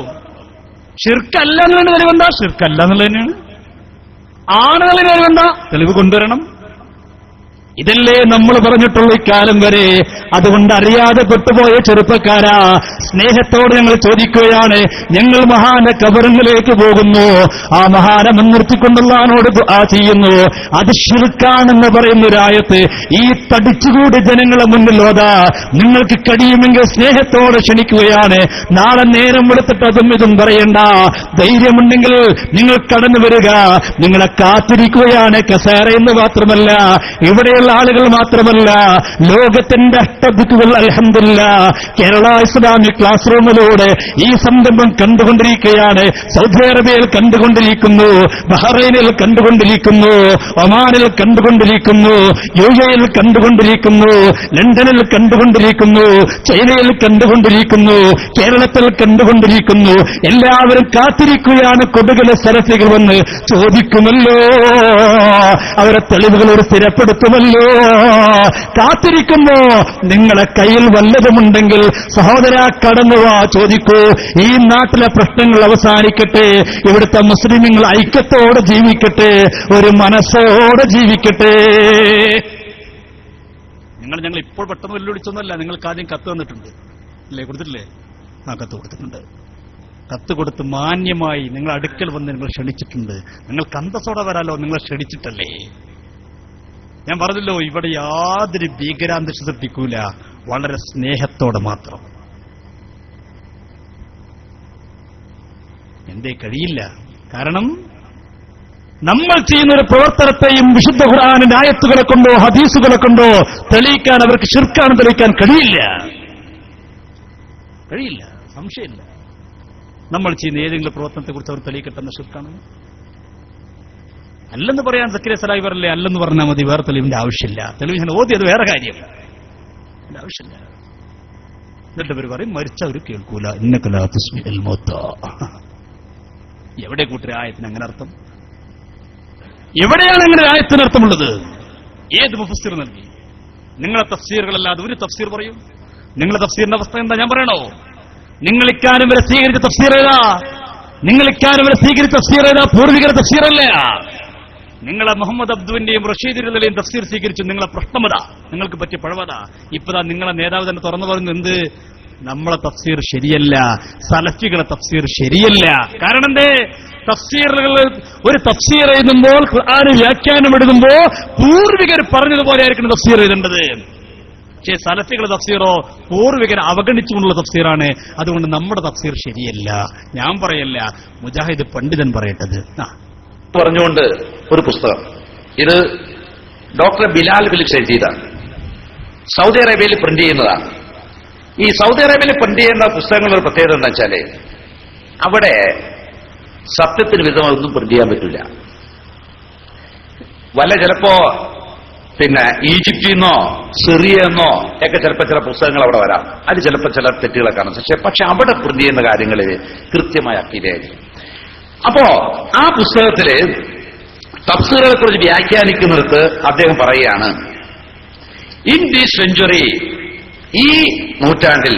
ഷിർക്കല്ല എന്നുള്ളത് തെളിവെന്താ? ഷിർക്കല്ല എന്നുള്ളത് തന്നെയാണ്. ആണുകളിന് തെളിവെന്താ? തെളിവ് കൊണ്ടുവരണം. ഇതല്ലേ നമ്മൾ പറഞ്ഞിട്ടുള്ള ഇക്കാലം വരെ. അതുകൊണ്ട് അറിയാതെ പെട്ടുപോയ ചെറുപ്പക്കാരാ, സ്നേഹത്തോടെ ഞങ്ങൾ ചോദിക്കുകയാണ്. ഞങ്ങൾ മഹാന്റെ ഖബറിലേക്ക് പോകുന്നു, ആ മഹാനെ മുൻനിർത്തിക്കൊണ്ടുള്ളവനോട് ദുആ ചെയ്യുന്നു. അത് ശിർക്കാണെന്ന് പറയുന്നൊരായത്ത് ഈ തടിച്ചുകൂടി ജനങ്ങളെ മുന്നിൽ ഓതാ. നിങ്ങൾക്ക് കഴിയുമെങ്കിൽ സ്നേഹത്തോടെ ക്ഷണിക്കുകയാണ്. നാളെ നേരം എടുത്തിട്ട് അതും ഇതും പറയണ്ട. ധൈര്യമുണ്ടെങ്കിൽ നിങ്ങൾ കടന്നു വരിക. നിങ്ങളെ കാത്തിരിക്കുകയാണ് കസേരയെന്ന് മാത്രമല്ല, ഇവിടെയുള്ള ആളുകൾ മാത്രമല്ല, ലോകത്തിന്റെ അഷ്ടദിക്കുകൾ അൽഹംദുലില്ലാഹ് കേരള ഇസ്ലാമിക് ക്ലാസ് റൂമിലൂടെ ഈ സംരംഭം കണ്ടുകൊണ്ടിരിക്കുകയാണ്. സൗദി അറേബ്യയിൽ കണ്ടുകൊണ്ടിരിക്കുന്നു, ബഹ്റൈനിൽ കണ്ടുകൊണ്ടിരിക്കുന്നു, ഒമാനിൽ കണ്ടുകൊണ്ടിരിക്കുന്നു, UAE കണ്ടുകൊണ്ടിരിക്കുന്നു, ലണ്ടനിൽ കണ്ടുകൊണ്ടിരിക്കുന്നു, ചൈനയിൽ കണ്ടുകൊണ്ടിരിക്കുന്നു, കേരളത്തിൽ കണ്ടുകൊണ്ടിരിക്കുന്നു. എല്ലാവരും കാത്തിരിക്കുകയാണ്. കൊടുകല സലഫികൾ വന്ന് ചോദിക്കുമല്ലോ, അവരെ തെളിവുകളോട് സ്ഥിരപ്പെടുത്തുമല്ലോ. കാത്തിരിക്കുമ്പോ നിങ്ങളെ കയ്യിൽ വല്ലതുമുണ്ടെങ്കിൽ സഹോദരാ കടന്നുവാ, ചോദിക്കൂ. ഈ നാട്ടിലെ പ്രശ്നങ്ങൾ അവസാനിക്കട്ടെ. ഇവിടുത്തെ മുസ്ലിമുകൾ ഐക്യത്തോടെ ജീവിക്കട്ടെ, ഒരു മനസ്സോടെ ജീവിക്കട്ടെ. ഞങ്ങൾ ഇപ്പോൾ പെട്ടെന്ന് വെല്ലുവിളിച്ചൊന്നുമല്ല. നിങ്ങൾക്ക് ആദ്യം കത്ത് തന്നിട്ടുണ്ട് അല്ലേ? കൊടുത്തിട്ടില്ലേ? കത്ത് കൊടുത്തിട്ടുണ്ട്. കത്ത് കൊടുത്ത് മാന്യമായി നിങ്ങൾ അടുക്കൽ വന്ന് നിങ്ങൾ ക്ഷണിച്ചിട്ടുണ്ട്. നിങ്ങൾക്ക് അന്തസ്സോടെ വരാലോ, നിങ്ങളെ ക്ഷണിച്ചിട്ടല്ലേ. ഞാൻ പറഞ്ഞല്ലോ, ഇവിടെ യാതൊരു ഭീകരാന്തരീക്ഷം സൃഷ്ടിക്കൂല, വളരെ സ്നേഹത്തോടെ മാത്രം. എന്തേ കഴിയില്ല? കാരണം നമ്മൾ ചെയ്യുന്ന ഒരു പ്രവർത്തനത്തെയും വിശുദ്ധ ഖുർആനിന്റെ ആയത്തുകളെ കൊണ്ടോ ഹദീസുകളെ കൊണ്ടോ തെളിയിക്കാൻ അവർക്ക് ശിർക്കാണ് തെളിയിക്കാൻ കഴിയില്ല. സംശയമില്ല. നമ്മൾ ചെയ്യുന്ന ഏതെങ്കിലും പ്രവർത്തനത്തെക്കുറിച്ച് അവർ തെളിയിക്കട്ടെന്ന ശിർക്കാണ്. അല്ലെന്ന് പറയാൻ സക്കറിയ സലാഹി പറയല്ലേ, അല്ലെന്ന് പറഞ്ഞാൽ മതി, വേറെ തെളിവിന്റെ ആവശ്യമില്ല. തെളിവ് ഞാൻ ഓതി, അത് വേറെ കാര്യം, അതിന്റെ ആവശ്യമില്ല. എന്നിട്ട് ഇവർ പറയും മരിച്ചവർ കേൾക്കൂല. ഇന്നക്കലാ തുസ്മിഉൽ മൗത. എവിടെ കൂട്ടരെ ആയത്തിന് അങ്ങനെ അർത്ഥം? എവിടെയാണ് അങ്ങനെ ആയത്തിന് അർത്ഥമുള്ളത്? ഏത് മുഫസ്സിർ നൽകി? നിങ്ങളെ തഫ്സീറുകളല്ലാതെ ഒരു തഫ്സീർ പറയും. നിങ്ങളെ തഫ്സീറിന്റെ അവസ്ഥ എന്താ ഞാൻ പറയണോ? നിങ്ങൾ ഇക്കാലം വരെ സ്വീകരിച്ച തഫ്സീർ ഏതാ? പൂർവികര തഫ്സീറല്ല. നിങ്ങളെ മുഹമ്മദ് അബ്ദുവിന്റെയും റഷീദിന്റെയും തഫ്സീർ സ്വീകരിച്ചു. നിങ്ങളെ പ്രശ്നമതാ, നിങ്ങൾക്ക് പറ്റിയ പഴവതാ. ഇപ്പതാ നിങ്ങളെ നേതാവ് തന്നെ തുറന്നു പറയുന്നു, എന്ത് നമ്മളെ തഫ്സീർ ശരിയല്ല, സലഫികളെ തഫ്സീർ ശരിയല്ല. കാരണം എന്തേ? തഫ്സീറുകൾ, ഒരു തഫ്സീർ എഴുതുമ്പോൾ, ഖുർആന് വ്യാഖ്യാനം എഴുതുമ്പോ പൂർവികർ പറഞ്ഞതുപോലെ ആയിരിക്കണം തഫ്സീർ എഴുതേണ്ടത്. പക്ഷേ സലഫികളുടെ തഫ്സീറോ പൂർവികരെ അവഗണിച്ചുകൊണ്ടുള്ള തഫ്സീറാണ്. അതുകൊണ്ട് നമ്മുടെ തഫ്സീർ ശരിയല്ല. ഞാൻ പറയല്ല, മുജാഹിദ് പണ്ഡിതൻ പറയട്ടത്. പറഞ്ഞുകൊണ്ട് ഒരു പുസ്തകം, ഇത് ഡോക്ടർ ബിലാൽ ഫിലിപ്സ് എഴുതിയതാണ്. സൗദി അറേബ്യയിൽ പ്രിന്റ് ചെയ്യുന്നതാണ്. ഈ സൗദി അറേബ്യയിൽ പ്രിന്റ് ചെയ്യുന്ന പുസ്തകങ്ങളുടെ പ്രത്യേകത എന്താ വെച്ചാല്, അവിടെ സത്യത്തിന് വിധമൊന്നും പ്രിന്റ് ചെയ്യാൻ പറ്റില്ല. ചിലപ്പോ ഈജിപ്തിൽ നിന്നോ സിറിയെന്നോ ഒക്കെ ചിലപ്പോൾ ചില പുസ്തകങ്ങൾ അവിടെ വരാം. അത് ചിലപ്പോൾ ചില തെറ്റുകളെ കാണും. പക്ഷെ അവിടെ പ്രിന്റ് ചെയ്യുന്ന കാര്യങ്ങളിൽ കൃത്യമായ അക്കീതയായിരിക്കും. അപ്പോ ആ പുസ്തകത്തില് തഫ്സീറുകളെ കുറിച്ച് വ്യാഖ്യാനിക്കുന്നിടത്ത് അദ്ദേഹം പറയുകയാണ്, ഇൻ ദിസ് സെഞ്ചുറി, ഈ നൂറ്റാണ്ടിൽ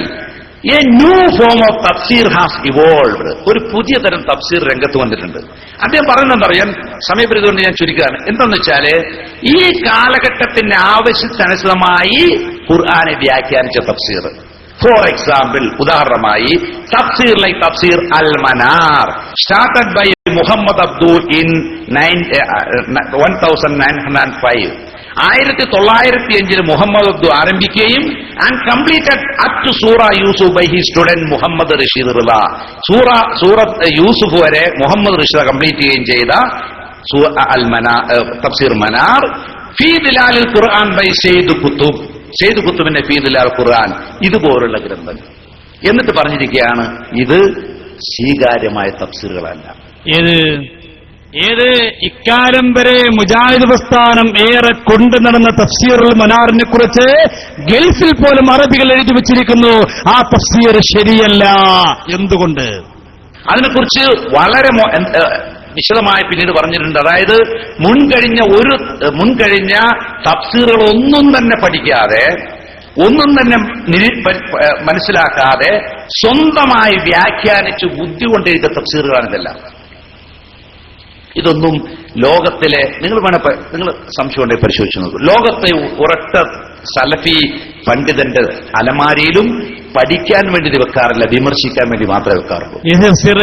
എ ന്യൂ ഫോം ഓഫ് തഫ്സീർ ഹാസ് ഇവോൾവ്ഡ്. ഒരു പുതിയ തരം തഫ്സീർ രംഗത്ത് വന്നിട്ടുണ്ട്. അദ്ദേഹം പറയുന്നതറിയാൻ സമയപരിധി കൊണ്ട് ഞാൻ ചുരുക്കുകയാണ്. എന്താണെന്ന് വെച്ചാല്, ഈ കാലഘട്ടത്തിന്റെ ആവശ്യത്തിനനുസൃതമായി ഖുർആനെ വ്യാഖ്യാനിച്ച തഫ്സീർ. ഫോർ എക്സാമ്പിൾ, ഉദാഹരണമായി തഫ്സീർ like Tafsir al Manar, started by Muhammad Abduh in 1905. 1905 Muhammad Abduh ആരംഭിക്കുകയും and completed up to Surah Yusuf by he student Muhammad Rashid Rida. സൂറത്ത് യൂസുഫ് വരെ മുഹമ്മദ് റഷീദ് കംപ്ലീറ്റ് ചെയ്യുകയും ചെയ്ത തഫ്സീർ മനാർ. ഫീ ദിലാലിൽ ഖുർആൻ ബൈ സെയ്ദ് കുത്തുബിന്റെ ഫീ ദിലാൽ ഖുർആൻ. ഇതുപോലുള്ള ഗ്രന്ഥങ്ങൾ. എന്നിട്ട് പറഞ്ഞിരിക്കുകയാണ്, ഇത് സ്വീകാര്യമായ തഫ്സീറുകളല്ല. ഏത് ഇക്കാലം വരെ മുജാഹിദ് പ്രസ്ഥാനം ഏറെ കൊണ്ടു നടന്ന തഫ്സീറുൽ മനാറിനെ കുറിച്ച് ഗൾഫിൽ പോലും അറബികൾ എഴുതി വെച്ചിരിക്കുന്നു. ആ തഫ്സീർ ശരിയല്ല. എന്തുകൊണ്ട്? അതിനെക്കുറിച്ച് വളരെ വിശദമായി പിന്നീട് പറഞ്ഞിട്ടുണ്ട്. അതായത് മുൻകഴിഞ്ഞ തഫ്സീറുകളൊന്നും തന്നെ പഠിക്കാതെ, ഒന്നും തന്നെ മനസ്സിലാക്കാതെ സ്വന്തമായി വ്യാഖ്യാനിച്ച് ബുദ്ധി കൊണ്ടെഴുതിയ തഫ്സീറുകളാണ് ഇതെല്ലാം. ഇതൊന്നും ലോകത്തിലെ, നിങ്ങൾ സംശയം ഉണ്ടെങ്കിൽ പരിശോധിച്ചു നോക്കൂ, ലോകത്തെ ഒരൊറ്റ സലഫി പണ്ഡിതന്റെ അലമാരിയിലും പഠിക്കാൻ വേണ്ടി വെക്കാറില്ല, വിമർശിക്കാൻ വേണ്ടി മാത്രമേ വെക്കാറുള്ളൂ. ഈ തഫ്സീർ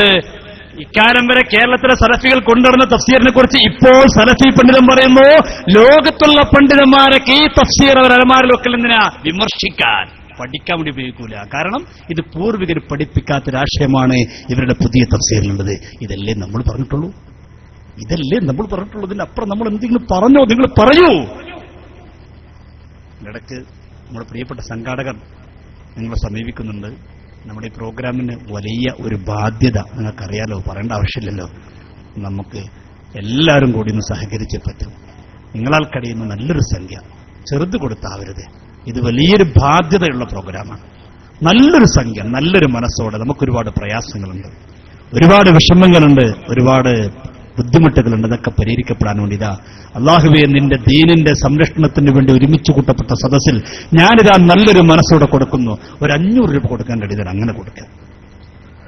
ഇക്കാലം വരെ കേരളത്തിലെ സലഫികൾ കൊണ്ടുവരുന്ന തഫ്സീറിനെ കുറിച്ച് ഇപ്പോൾ സലഫി പണ്ഡിതൻ പറയുന്നു, ലോകത്തുള്ള പണ്ഡിതന്മാരൊക്കെ ഈ തഫ്സീർ അവർ അലമാരിൽ വെക്കലെന്തിനാ? വിമർശിക്കാൻ, പഠിക്കാൻ വേണ്ടി ഉപയോഗിക്കൂല. കാരണം ഇത് പൂർവികർ പഠിപ്പിക്കാത്ത രാഷ്ട്രീയമാണ് ഇവരുടെ പുതിയ തഫ്സീറിലുള്ളത്. ഇതല്ലേ നമ്മൾ പറഞ്ഞിട്ടുള്ളൂ? ഇതിനപ്പുറം നമ്മൾ എന്തെങ്കിലും പറഞ്ഞോ? നിങ്ങൾ പറയൂ. ഇടയ്ക്ക് നമ്മുടെ പ്രിയപ്പെട്ട സംഘാടകർ നിങ്ങളെ സമീപിക്കുന്നുണ്ട്. നമ്മുടെ ഈ പ്രോഗ്രാമിന് വലിയ ഒരു ബാധ്യത നിങ്ങൾക്കറിയാലോ, പറയേണ്ട ആവശ്യമില്ലല്ലോ. നമുക്ക് എല്ലാവരും കൂടി ഒന്ന് സഹകരിച്ചേ പറ്റും. നിങ്ങളാൽ കഴിയുന്ന നല്ലൊരു സംഖ്യ ചെറുത് കൊടുത്താവരുത്. ഇത് വലിയൊരു ബാധ്യതയുള്ള പ്രോഗ്രാമാണ്. നല്ലൊരു സംഖ്യ, നല്ലൊരു മനസ്സോടെ. നമുക്കൊരുപാട് പ്രയാസങ്ങളുണ്ട്, ഒരുപാട് വിഷമങ്ങളുണ്ട്, ഒരുപാട് ബുദ്ധിമുട്ടുകളുണ്ട്. അതൊക്കെ പരിഹരിക്കപ്പെടാൻ വേണ്ടി ഇതാ അള്ളാഹുവേ, നിന്റെ ദീനിന്റെ സംരക്ഷണത്തിന് വേണ്ടി ഒരുമിച്ച് കൂട്ടപ്പെട്ട സദസ്സിൽ ഞാനിതാ നല്ലൊരു മനസ്സോടെ കൊടുക്കുന്നു. ഒരു 500 രൂപ കൊടുക്കാൻ കഴിയുന്നത് അങ്ങനെ കൊടുക്കാം.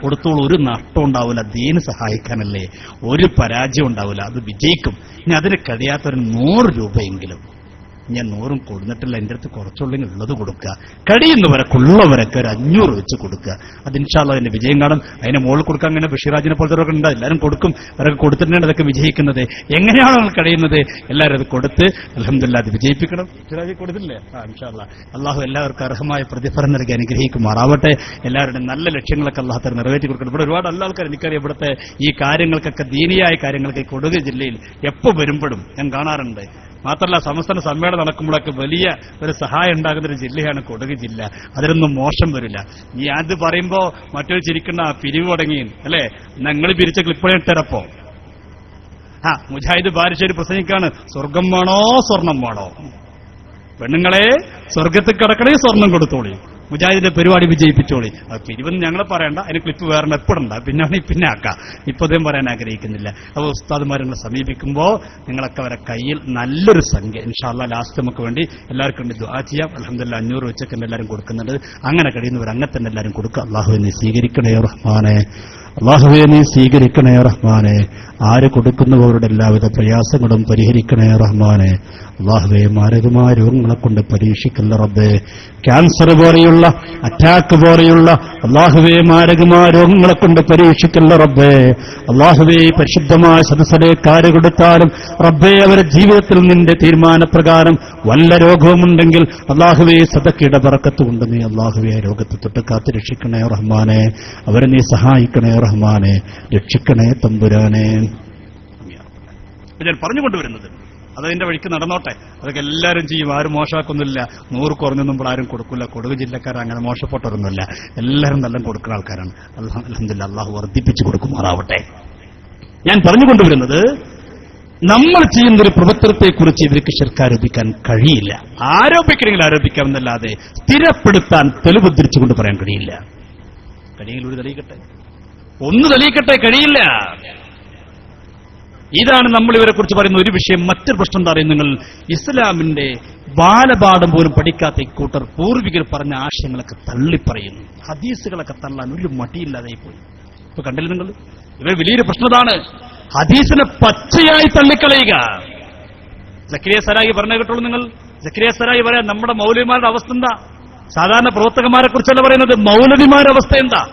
കൊടുത്തോളൂ. ഒരു നഷ്ടം ഉണ്ടാവില്ല. ദീന് സഹായിക്കാനല്ലേ. ഒരു പരാജയം ഉണ്ടാവില്ല. അത് വിജയിക്കും. ഇനി അതിന് കഴിയാത്തൊരു 100 രൂപയെങ്കിലും ഞാൻ 100 കൊടുത്തിട്ടില്ല, എന്റെ അടുത്ത് കുറച്ചുള്ളെങ്കിൽ ഉള്ളത് കൊടുക്കുക, കഴിയുന്നവരൊക്കെ ഒരു 500 വെച്ച് കൊടുക്കുക. അത് ഇൻഷാ അല്ലാഹ് അതിന്റെ വിജയം കാണും. അതിന്റെ മുകളിൽ കൊടുക്കാൻ അങ്ങനെ ബഷീറാജിനെ പോലത്തെ ഉണ്ട്, എല്ലാവരും കൊടുക്കും. അവരൊക്കെ കൊടുത്തിട്ടാണ് അതൊക്കെ വിജയിക്കുന്നത്. എങ്ങനെയാണോ നമ്മൾ കഴിയുന്നത് എല്ലാവരും അത് കൊടുത്ത് അൽഹംദുലില്ലാഹ് അത് വിജയിപ്പിക്കണം. ബഷീറാജി കൊടുത്തില്ലേ? ഇൻഷാ അല്ലാഹ് അള്ളാഹു എല്ലാവർക്കും അർഹമായ പ്രതിഫലം നൽകി അനുഗ്രഹിക്കുമാറാവട്ടെ. എല്ലാവരുടെയും നല്ല ലക്ഷ്യങ്ങളൊക്കെ അള്ളാഹു തആല നിറവേറ്റി കൊടുക്കണം. ഇവിടെ ഒരുപാട് നല്ല ആൾക്കാർ എനിക്കറിയാം. ഇവിടുത്തെ ഈ കാര്യങ്ങൾക്കൊക്കെ ദീനിയായ കാര്യങ്ങൾക്ക് കൊടുക് ജില്ലയിൽ എപ്പോൾ വരുമ്പോഴും ഞാൻ കാണാറുണ്ട്. മാത്രമല്ല സംസ്ഥാന സമ്മേളനം നടക്കുമ്പോഴൊക്കെ വലിയ ഒരു സഹായം ഉണ്ടാകുന്ന ഒരു ജില്ലയാണ് കൊടക് ജില്ല. അതിലൊന്നും മോശം വരില്ല. നീ അത് പറയുമ്പോ മറ്റൊരു ചിരിക്കുന്ന പിരിവ് തുടങ്ങി അല്ലേ? ഞങ്ങൾ പിരിച്ച ക്ലിപ്പണി ഇട്ടരപ്പോ മുജാഹിദ് ബാലുശ്ശേരി പ്രസംഗിക്കാണ്, സ്വർഗം വേണോ സ്വർണം വേണോ, പെണ്ണുങ്ങളെ സ്വർഗത്തിൽ കിടക്കണേ സ്വർണം കൊടുത്തോളി, മുജാഹിദിന്റെ പരിപാടി വിജയിപ്പിച്ചോളി. അത് പിരിവെന്ന് ഞങ്ങളെ പറയണ്ട, അതിന് ക്ലിപ്പ് വേറെ എപ്പോഴുണ്ട, പിന്നെ ആക്കാം. ഇപ്പൊ അദ്ദേഹം പറയാൻ ആഗ്രഹിക്കുന്നില്ല. അപ്പോൾ ഉസ്താദുമാരെ നിങ്ങളെ സമീപിക്കുമ്പോ നിങ്ങളൊക്കെ അവരെ കയ്യിൽ നല്ലൊരു സംഖ്യ ഇൻഷാ അല്ലാഹ് ലാസ്റ്റ് നമുക്ക് വേണ്ടി എല്ലാവർക്കും വേണ്ടി ദുആ ചെയ്യാം. അൽഹംദുലില്ലാഹ് 500 വെച്ചൊക്കെ എല്ലാവരും കൊടുക്കുന്നുണ്ട്. അങ്ങനെ കഴിയുന്നവർ അങ്ങനെ തന്നെ എല്ലാവരും കൊടുക്കുക. അല്ലാഹുവേ നീ സ്വീകരിക്കണേ റഹ്മാനെ, അല്ലാഹുവേ നീ സ്വീകരിക്കണേ റഹ്മാനെ. ആര് കൊടുക്കുന്നവരുടെ എല്ലാവിധ പ്രയാസങ്ങളും പരിഹരിക്കണേ റഹ്മാനെ. അല്ലാഹുവേ മാരകമായ രോഗങ്ങളെ കൊണ്ട് പരീക്ഷിക്കല്ല റബ്ബേ. ക്യാൻസർ പോലെയുള്ള അറ്റാക്ക് പോലെയുള്ള അല്ലാഹുവേ മാരകമായ രോഗങ്ങളെ കൊണ്ട് പരീക്ഷിക്കല്ല റബ്ബേ. അല്ലാഹുവേ പരിശുദ്ധമായ സദസ്സിലേക്ക് ആര് കൊടുത്താലും റബ്ബേ അവരുടെ ജീവിതത്തിൽ നിന്റെ തീരുമാനപ്രകാരം വല്ല രോഗവുമുണ്ടെങ്കിൽ അല്ലാഹുവേ സദഖയുടെ ബറക്കത്ത് കൊണ്ട് നീ അല്ലാഹുവേ രോഗത്തെ തൊട്ട് കാത്ത് രക്ഷിക്കണേ റഹ്മാനെ. അവരെ നീ സഹായിക്കണേ റഹ്മാനെ, രക്ഷിക്കണേ തമ്പുരാനെ. ഞാൻ പറഞ്ഞുകൊണ്ടുവരുന്നത് അതതിന്റെ വഴിക്ക് നടന്നോട്ടെ, അതൊക്കെ എല്ലാവരും ചെയ്യും, ആരും മോശമാക്കൊന്നുമില്ല. 100 കുറഞ്ഞൊന്നും ഇവിടെ ആരും കൊടുക്കില്ല. കൊടക് ജില്ലക്കാർ അങ്ങനെ മോശപ്പെട്ടവരൊന്നുമില്ല, എല്ലാവരും നല്ല കൊടുക്കുന്ന ആൾക്കാരാണ്. അൽഹംദുലില്ലാഹ് അല്ലാഹു വർദ്ധിപ്പിച്ചു കൊടുക്കുമാറാവട്ടെ. ഞാൻ പറഞ്ഞുകൊണ്ടുവരുന്നത് നമ്മൾ ചെയ്യുന്നൊരു പ്രവർത്തനത്തെക്കുറിച്ച് ഇവർക്ക് ശിർക്ക് ആരോപിക്കാൻ കഴിയില്ല. ആരോപിക്കണമെങ്കിൽ ആരോപിക്കാമെന്നല്ലാതെ സ്ഥിരപ്പെടുത്താൻ തെളിവുദ്ധരിച്ചുകൊണ്ട് പറയാൻ കഴിയില്ല. കഴിയെങ്കിൽ ഒരു തെളിയിക്കട്ടെ, ഒന്ന് തെളിയിക്കട്ടെ, കഴിയില്ല. ഇതാണ് നമ്മൾ ഇവരെ കുറിച്ച് പറയുന്ന ഒരു വിഷയം. മറ്റൊരു പ്രശ്നം എന്താ പറയുക, നിങ്ങൾ ഇസ്ലാമിന്റെ ബാലപാഠം പോലും പഠിക്കാത്ത ഇക്കൂട്ടർ പൂർവികർ പറഞ്ഞ ആശയങ്ങളൊക്കെ തള്ളിപ്പറയുന്നു. ഹദീസുകളൊക്കെ തള്ളാൻ ഒരു മടിയില്ലാതെ പോയി. ഇപ്പൊ കണ്ടില്ല നിങ്ങൾ, ഇവർ വലിയൊരു പ്രശ്നതാണ് ഹദീസിനെ പച്ചയായി തള്ളിക്കളയുക. സക്കരിയ സരായി പറഞ്ഞ കേട്ടോളൂ നിങ്ങൾ. സക്കരിയ സരായി പറയാൻ നമ്മുടെ മൗലവിമാരുടെ അവസ്ഥ എന്താ? സാധാരണ പ്രവർത്തകന്മാരെ കുറിച്ചല്ല പറയുന്നത്, മൗലവിമാരുടെ അവസ്ഥ എന്താ?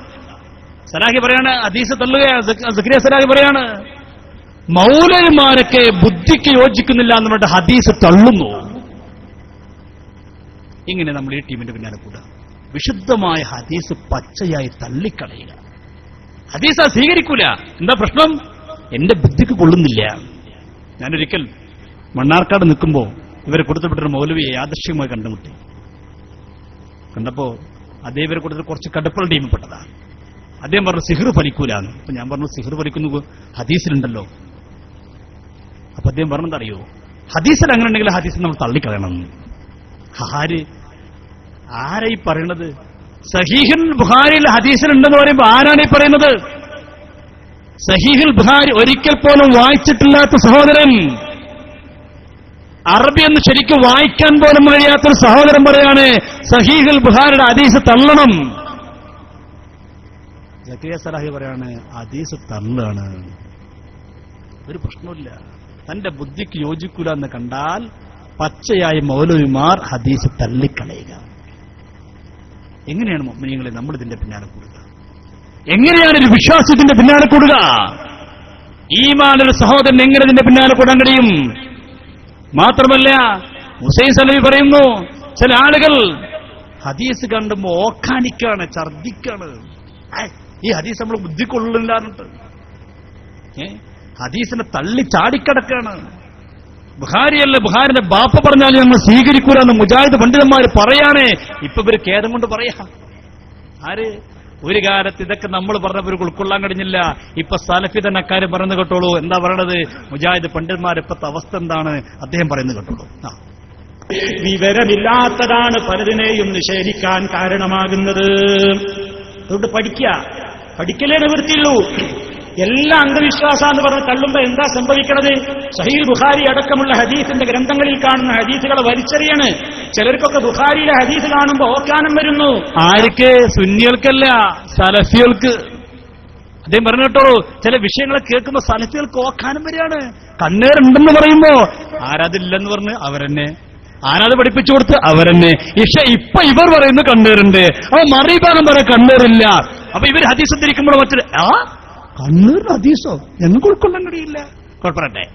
സലാഹി പറയാണ് ഹദീസ് തള്ളുകയാണ്. സക്കരിയ സരായി പറയാണ് മൗലവിമാരൊക്കെ ബുദ്ധിക്ക് യോജിക്കുന്നില്ല എന്ന് പറഞ്ഞിട്ട് ഹദീസ് തള്ളുന്നു. ഇങ്ങനെ നമ്മൾ ഈ ടീമിന്റെ പിന്നാലെ കൂടുക. വിശുദ്ധമായ ഹദീസ് പച്ചയായി തള്ളിക്കളയുക. ഹദീസ് സ്വീകരിക്കൂല. എന്താ പ്രശ്നം? എന്റെ ബുദ്ധിക്ക് കൊള്ളുന്നില്ല. ഞാനൊരിക്കൽ മണ്ണാർക്കാട് നിൽക്കുമ്പോ ഇവരെ കൊടുത്തപ്പെട്ടൊരു മൗലവിയെ യാദൃശ്യമായി കണ്ടുമുട്ടി. കണ്ടപ്പോ അദ്ദേഹം ഇവരെ കൊടുത്തിട്ട് കുറച്ച് കടുപ്പുള്ള ടീമിൽപ്പെട്ടതാണ്. അദ്ദേഹം പറഞ്ഞു സിഹ്ർ ഫലിക്കൂലാന്ന്. അപ്പൊ ഞാൻ പറഞ്ഞു സിഹ്ർ ഫലിക്കുന്നു ഹദീസിലുണ്ടല്ലോ. അപ്പൊ അദ്ദേഹം പറഞ്ഞെന്തറിയോ, ഹദീസിൽ അങ്ങനെ ഉണ്ടെങ്കിൽ ഹദീസിൽ നമ്മൾ തള്ളിക്കളയണം. ആരായി പറയണത്? സഹീഹുൽ ബുഖാരിയിൽ ഹദീസിലുണ്ടെന്ന് പറയുമ്പോൾ ആരാണ് ഈ പറയുന്നത്? സഹീഹുൽ ബുഖാരി ഒരിക്കൽ പോലും വായിച്ചിട്ടില്ലാത്ത സഹോദരൻ, അറബി എന്ന് ശരിക്കും വായിക്കാൻ പോലും കഴിയാത്തൊരു സഹോദരൻ പറയാണ് സഹീഹുൽ ബുഖാരിയുടെ ഹദീസ് തള്ളണം. സക്കരിയ സലാഹി പറയാണ് ഹദീസ് തള്ളാണ്, ഒരു പ്രശ്നമില്ല. തന്റെ ബുദ്ധിക്ക് യോജിക്കൂല എന്ന് കണ്ടാൽ പച്ചയായി മൗലവിമാർ ഹദീസ് തള്ളിക്കളയുക. എങ്ങനെയാണ് മുഅ്മിനീങ്ങളെ നമ്മൾ ഇതിന്റെ പിന്നാലെ കൂടുക? എങ്ങനെയാണ് ഒരു വിശ്വാസത്തിന്റെ പിന്നാലെ കൂടുക? ഈമാനൊരു സഹോദരൻ എങ്ങനെ ഇതിന്റെ പിന്നാലെ കൂടാൻ കഴിയും? മാത്രമല്ല ഹുസൈൻ സലഫി പറയുന്നു, ചില ആളുകൾ ഹദീസ് കണ്ടുമ്പോ ഓക്കാനിക്കാണ്, ഛർദിക്കാണ്. ഈ ഹദീസ് നമ്മൾ ബുദ്ധിക്കൊള്ളില്ലാന്നിട്ട് ഹദീസിനെ തള്ളി ചാടിക്കടക്കാണ്. ബുഖാരിയല്ല, ബുഖാരിന്റെ ബാപ്പ പറഞ്ഞാലും ഞങ്ങൾ സ്വീകരിക്കൂല എന്ന് മുജാഹിദ് പണ്ഡിതന്മാർ പറയാനേ. ഇപ്പൊ ഇവര് ഖേദം കൊണ്ട് പറയാ. ആര്? ഒരു കാലത്ത് ഇതൊക്കെ നമ്മൾ പറഞ്ഞവർക്ക് ഉൾക്കൊള്ളാൻ കഴിഞ്ഞില്ല. ഇപ്പൊ സലഫി തന്നെ അക്കാര്യം പറയുന്നത് കേട്ടോളൂ. എന്താ പറയണത്? മുജാഹിദ് പണ്ഡിതന്മാർ ഇപ്പത്തെ അവസ്ഥ എന്താണ് അദ്ദേഹം പറയുന്നത് കേട്ടോളൂ. വിവരമില്ലാത്തതാണ് പലതിനെയും നിഷേധിക്കാൻ കാരണമാകുന്നത്. അതുകൊണ്ട് പഠിക്കലേ നിവൃത്തിയുള്ളൂ. എല്ലാ അന്ധവിശ്വാസം എന്ന് പറഞ്ഞ് തള്ളുമ്പോ എന്താ സംഭവിക്കുന്നത്? സഹീഹ് ബുഖാരി അടക്കമുള്ള ഹദീസിന്റെ ഗ്രന്ഥങ്ങളിൽ കാണുന്ന ഹദീസുകളെ വലിച്ചെറിയാണ്. ചിലർക്കൊക്കെ ബുഖാരിയിലെ ഹദീസ് കാണുമ്പോ ഓക്കാനം വരുന്നു. ആർക്ക്? സുന്നികൾക്കല്ല, സലഫികൾക്ക്. അദ്ദേഹം പറഞ്ഞു കേട്ടോളൂ, ചില വിഷയങ്ങളെ കേൾക്കുമ്പോ സലഫികൾക്ക് ഓക്കാനം വരികയാണ്. കണ്ണേറുണ്ടെന്ന് പറയുമ്പോ ആരാതില്ലെന്ന് പറഞ്ഞ് അവരെന്നെ ആരാത് പഠിപ്പിച്ചു കൊടുത്ത് അവരെന്നെ. ഇപ്പൊ ഇവർ പറയുന്നു കണ്ണീറുണ്ട്, അപ്പൊ മറിഭാഗം പറയാൻ കണ്ണീറില്ല. അപ്പൊ ഇവർ ഹദീസ് ഉദ്ധരിക്കുമ്പോൾ മറ്റൊരു കണ്ണീറിന് ഹദീസോ ഞങ്ങൾക്ക് ഉൾക്കൊള്ളാൻ കഴിയില്ല. കുഴപ്പമില്ലേ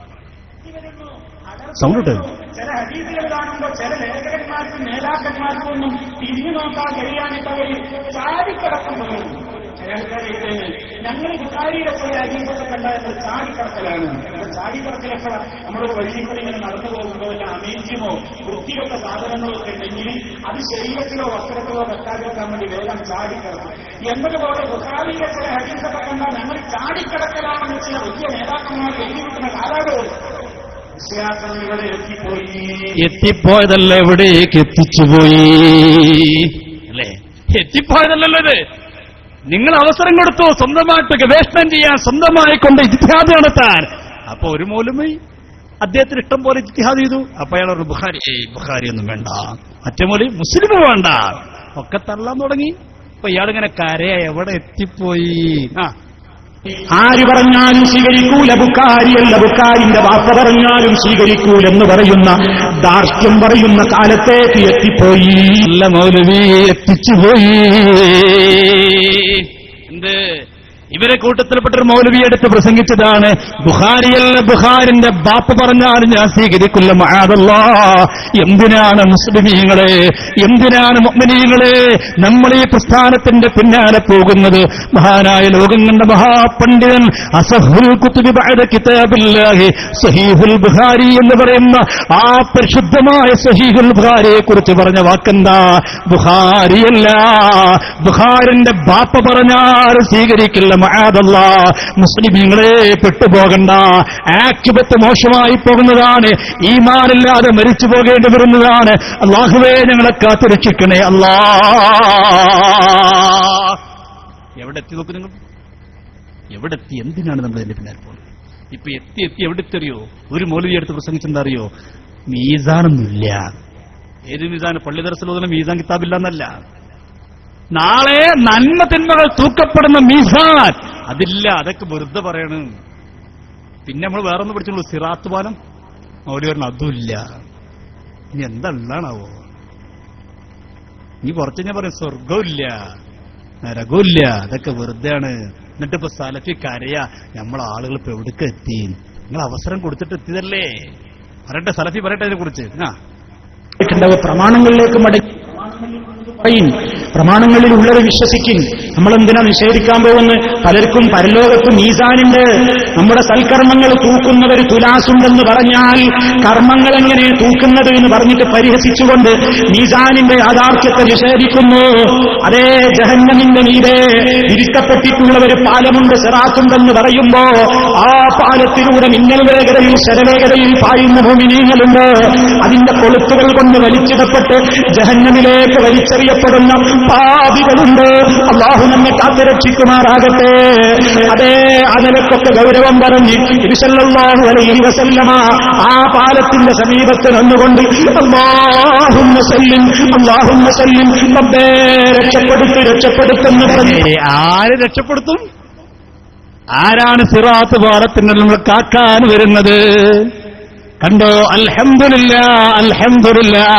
സൗണ്ട് ചില ഹദീസുകൾ കാണുമ്പോൾ ചില ലേഖകന്മാർക്കും നേതാക്കന്മാർക്കും ഒന്നും തിരിഞ്ഞു നോക്കാൻ കഴിയാനിട്ടവർ ചാടിക്കടക്കുന്നത്. ഞങ്ങൾ ബുഖാരിയുടെ ചില ഹദീസൊക്കെ കണ്ടാൽ ചാടിക്കടക്കലാണ്. ചാടിക്കടക്കലൊക്കെ നമ്മളൊരു വഴിയിൽ ഇങ്ങനെ നടന്നു പോകുമ്പോൾ വല്ല അമേജ്യമോ വൃത്തിയൊക്കെ സാധനങ്ങളോ ഒക്കെ ഉണ്ടെങ്കിൽ അത് ശരീരത്തിലോ വസ്ത്രത്തിലോ വെക്കാതിരിക്കാൻ വേണ്ടി വേഗം ചാടിക്കടക്കും എന്നതുപോലെ ബുഖാരിയുടെ ചില ഹദീസൊക്കെ കണ്ടാൽ ഞങ്ങൾ ചാടിക്കടക്കലാണെന്ന് ചില വലിയ നേതാക്കന്മാർ എഴുതി വിട്ടുന്ന കാലഘട്ടം എത്തിപ്പോയതല്ല എവിടേക്ക് എത്തിച്ചുപോയി അല്ലേ? എത്തിപ്പോയതല്ലല്ലോ ഇത്. നിങ്ങൾ അവസരം കൊടുത്തു സ്വന്തമായിട്ട് ഗവേഷണം ചെയ്യാൻ, സ്വന്തമായി കൊണ്ട് ഇജ്തിഹാദ് നടത്താൻ. അപ്പൊ ഒരു മൗലവി അദ്ദേഹത്തിന് ഇഷ്ടം പോലെ ഇജ്തിഹാദ് ചെയ്തു. അപ്പൊ അയാൾ പറഞ്ഞു ബുഖാരി ഒന്നും വേണ്ട, മറ്റേ മൗലവി മുസ്ലിം വേണ്ട, ഒക്കെ തള്ളാൻ തുടങ്ങി. അപ്പൊ ഇയാളിങ്ങനെ കരയാ എവിടെ എത്തിപ്പോയി. ആര് പറഞ്ഞാലും സ്വീകരിക്കൂല, ബുഖാരിയല്ല ബുഖാരിന്റെ വാപ്പ പറഞ്ഞാലും സ്വീകരിക്കൂലെന്ന് പറയുന്ന ധാർഷ്ട്യം പറയുന്ന കാലത്തേക്ക് എത്തിപ്പോയി. നല്ല മൗലവി എത്തിച്ചുപോയി. എന്ത് ഇവരെ കൂട്ടത്തിൽപ്പെട്ടൊരു മൗലവി എടുത്ത് പ്രസംഗിച്ചതാണ് ബുഖാരിയല്ല ബുഖാരിന്റെ ബാപ്പ പറഞ്ഞാലും ഞാൻ സ്വീകരിക്കില്ല മഅദല്ലാ. എന്തിനാണ് മുസ്ലിമീങ്ങളെ, എന്തിനാണ് മുഅ്മിനീങ്ങളെ നമ്മൾ ഈ പ്രസ്ഥാനത്തിന്റെ പിന്നാലെ പോകുന്നത്? മഹാനായ ലോകം കണ്ട മഹാപണ്ഡിതൻ അസഹുൽ കുതുബി ബഅദ കിതാബില്ലാഹി സഹീഹുൽ ബുഖാരി എന്ന് പറയുന്ന ആ പരിശുദ്ധമായ സഹീഹുൽ ബുഖാരിയെ കുറിച്ച് പറഞ്ഞ വാക്കെന്താ? ബുഖാരിയല്ല ബുഖാരിന്റെ ബാപ്പ പറഞ്ഞാലും സ്വീകരിക്കില്ല മഅദല്ലാ. മുസ്ലിമീങ്ങളെ പെട്ടുപോകണ്ട, ആക്ഷിബത്ത് മോശമായി പോകുന്നതാണ്, ഈമാനില്ലാതെ മരിച്ചു പോകേണ്ടി വരുന്നതാണ്. അല്ലാഹുവേ ഞങ്ങളെ കാത്തുരക്ഷിക്കണേ അല്ലാ. എവിടെ എത്തി നോക്ക് നിങ്ങൾ, എവിടെ എത്തി? എന്തിനാണ് നമ്മൾ എന്റെ പിന്നാലെ പോകുന്നത്? ഇപ്പൊ എത്തി എവിടെ എത്തിയോ? ഒരു മൗലവി എടുത്ത് പ്രസംഗിച്ചെന്താ അറിയോ? മീസാനൊന്നുമില്ല. ഏത് മീസാൻ? പള്ളി ദർസിൽ മീസാൻ കിതാബില്ല എന്നല്ല. നാളെ നന്മ തിന്മകൾ തൂക്കപ്പെടുന്ന മീസാൻ അതില്ല. അതൊക്കെ വെറുതെ പറയണം. പിന്നെ നമ്മൾ വേറൊന്ന് പഠിച്ചുള്ളൂ, സിറാത്ത് പാലം. മൗലവി പറഞ്ഞു അതുമില്ല. ഇനി എന്താണാവോ? നീ കുറച്ച് ഞാൻ പറയും സ്വർഗമില്ല നരകമില്ല, അതൊക്കെ വെറുതെയാണ്. എന്നിട്ടിപ്പോ സലഫി കരയാ നമ്മളെ ആളുകൾ ഇപ്പൊ എവിടേക്ക് എത്തി? നിങ്ങൾ അവസരം കൊടുത്തിട്ട് എത്തിയതല്ലേ? പറയട്ടെ, സലഫി പറയട്ടെ അതിനെ കുറിച്ച്. പ്രമാണങ്ങളിലേക്ക് മടങ്ങി പ്രമാണങ്ങളിലുള്ളത് വിശ്വസിക്കും. നമ്മളെന്തിനാ നിഷേധിക്കാൻ പോകുന്നത്? പലർക്കും പരലോകത്ത് മീസാനുണ്ട്. നമ്മുടെ സൽക്കർമ്മങ്ങൾ തൂക്കുന്നവർ തുലാസുണ്ടെന്ന് പറഞ്ഞാൽ കർമ്മങ്ങൾ എങ്ങനെ തൂക്കുന്നത് എന്ന് പറഞ്ഞിട്ട് പരിഹസിച്ചുകൊണ്ട് മീസാനിന്റെ യാഥാർത്ഥ്യത്തെ നിഷേധിക്കുന്നു. അതേ ജഹന്നമിന്റെ മീതെ വിരിക്കപ്പെട്ടിട്ടുള്ള ഒരു പാലമുണ്ട്, സിറാത്തുണ്ടെന്ന് പറയുമ്പോ ആ പാലത്തിലൂടെ മിന്നൽ വേഗതയിൽ ശരവേഗതയിൽ പായുന്ന ഭൂമിനീങ്ങളുണ്ട്. അതിന്റെ കൊളുത്തുകൾ കൊണ്ട് വലിച്ചിടപ്പെട്ട് ജഹന്നമിലേക്ക് വലിച്ചെറിയപ്പെടുന്ന പാപികളുണ്ട്. അല്ലാഹു നമ്മെ കാത്തുരക്ഷിക്കുമാറാകട്ടെ. അതേ അതിലൊക്കെ ഗൗരവം പറഞ്ഞ് നബി സല്ലല്ലാഹു അലൈഹി വസല്ലമ ആ പാലത്തിന്റെ സമീപത്ത് നിന്നുകൊണ്ട് അല്ലാഹുമ്മ സല്ലിം അല്ലാഹുമ്മ സല്ലിം റബ്ബേ രക്ഷപ്പെടുത്തുന്നു. ആര് രക്ഷപ്പെടുത്തും? ആരാണ് സിറാത്ത് പാലത്തിന് നമ്മൾ കാക്കാൻ വരുന്നത്? കണ്ടോ? അൽഹംദുലില്ലാ അൽഹംദുലില്ലാ.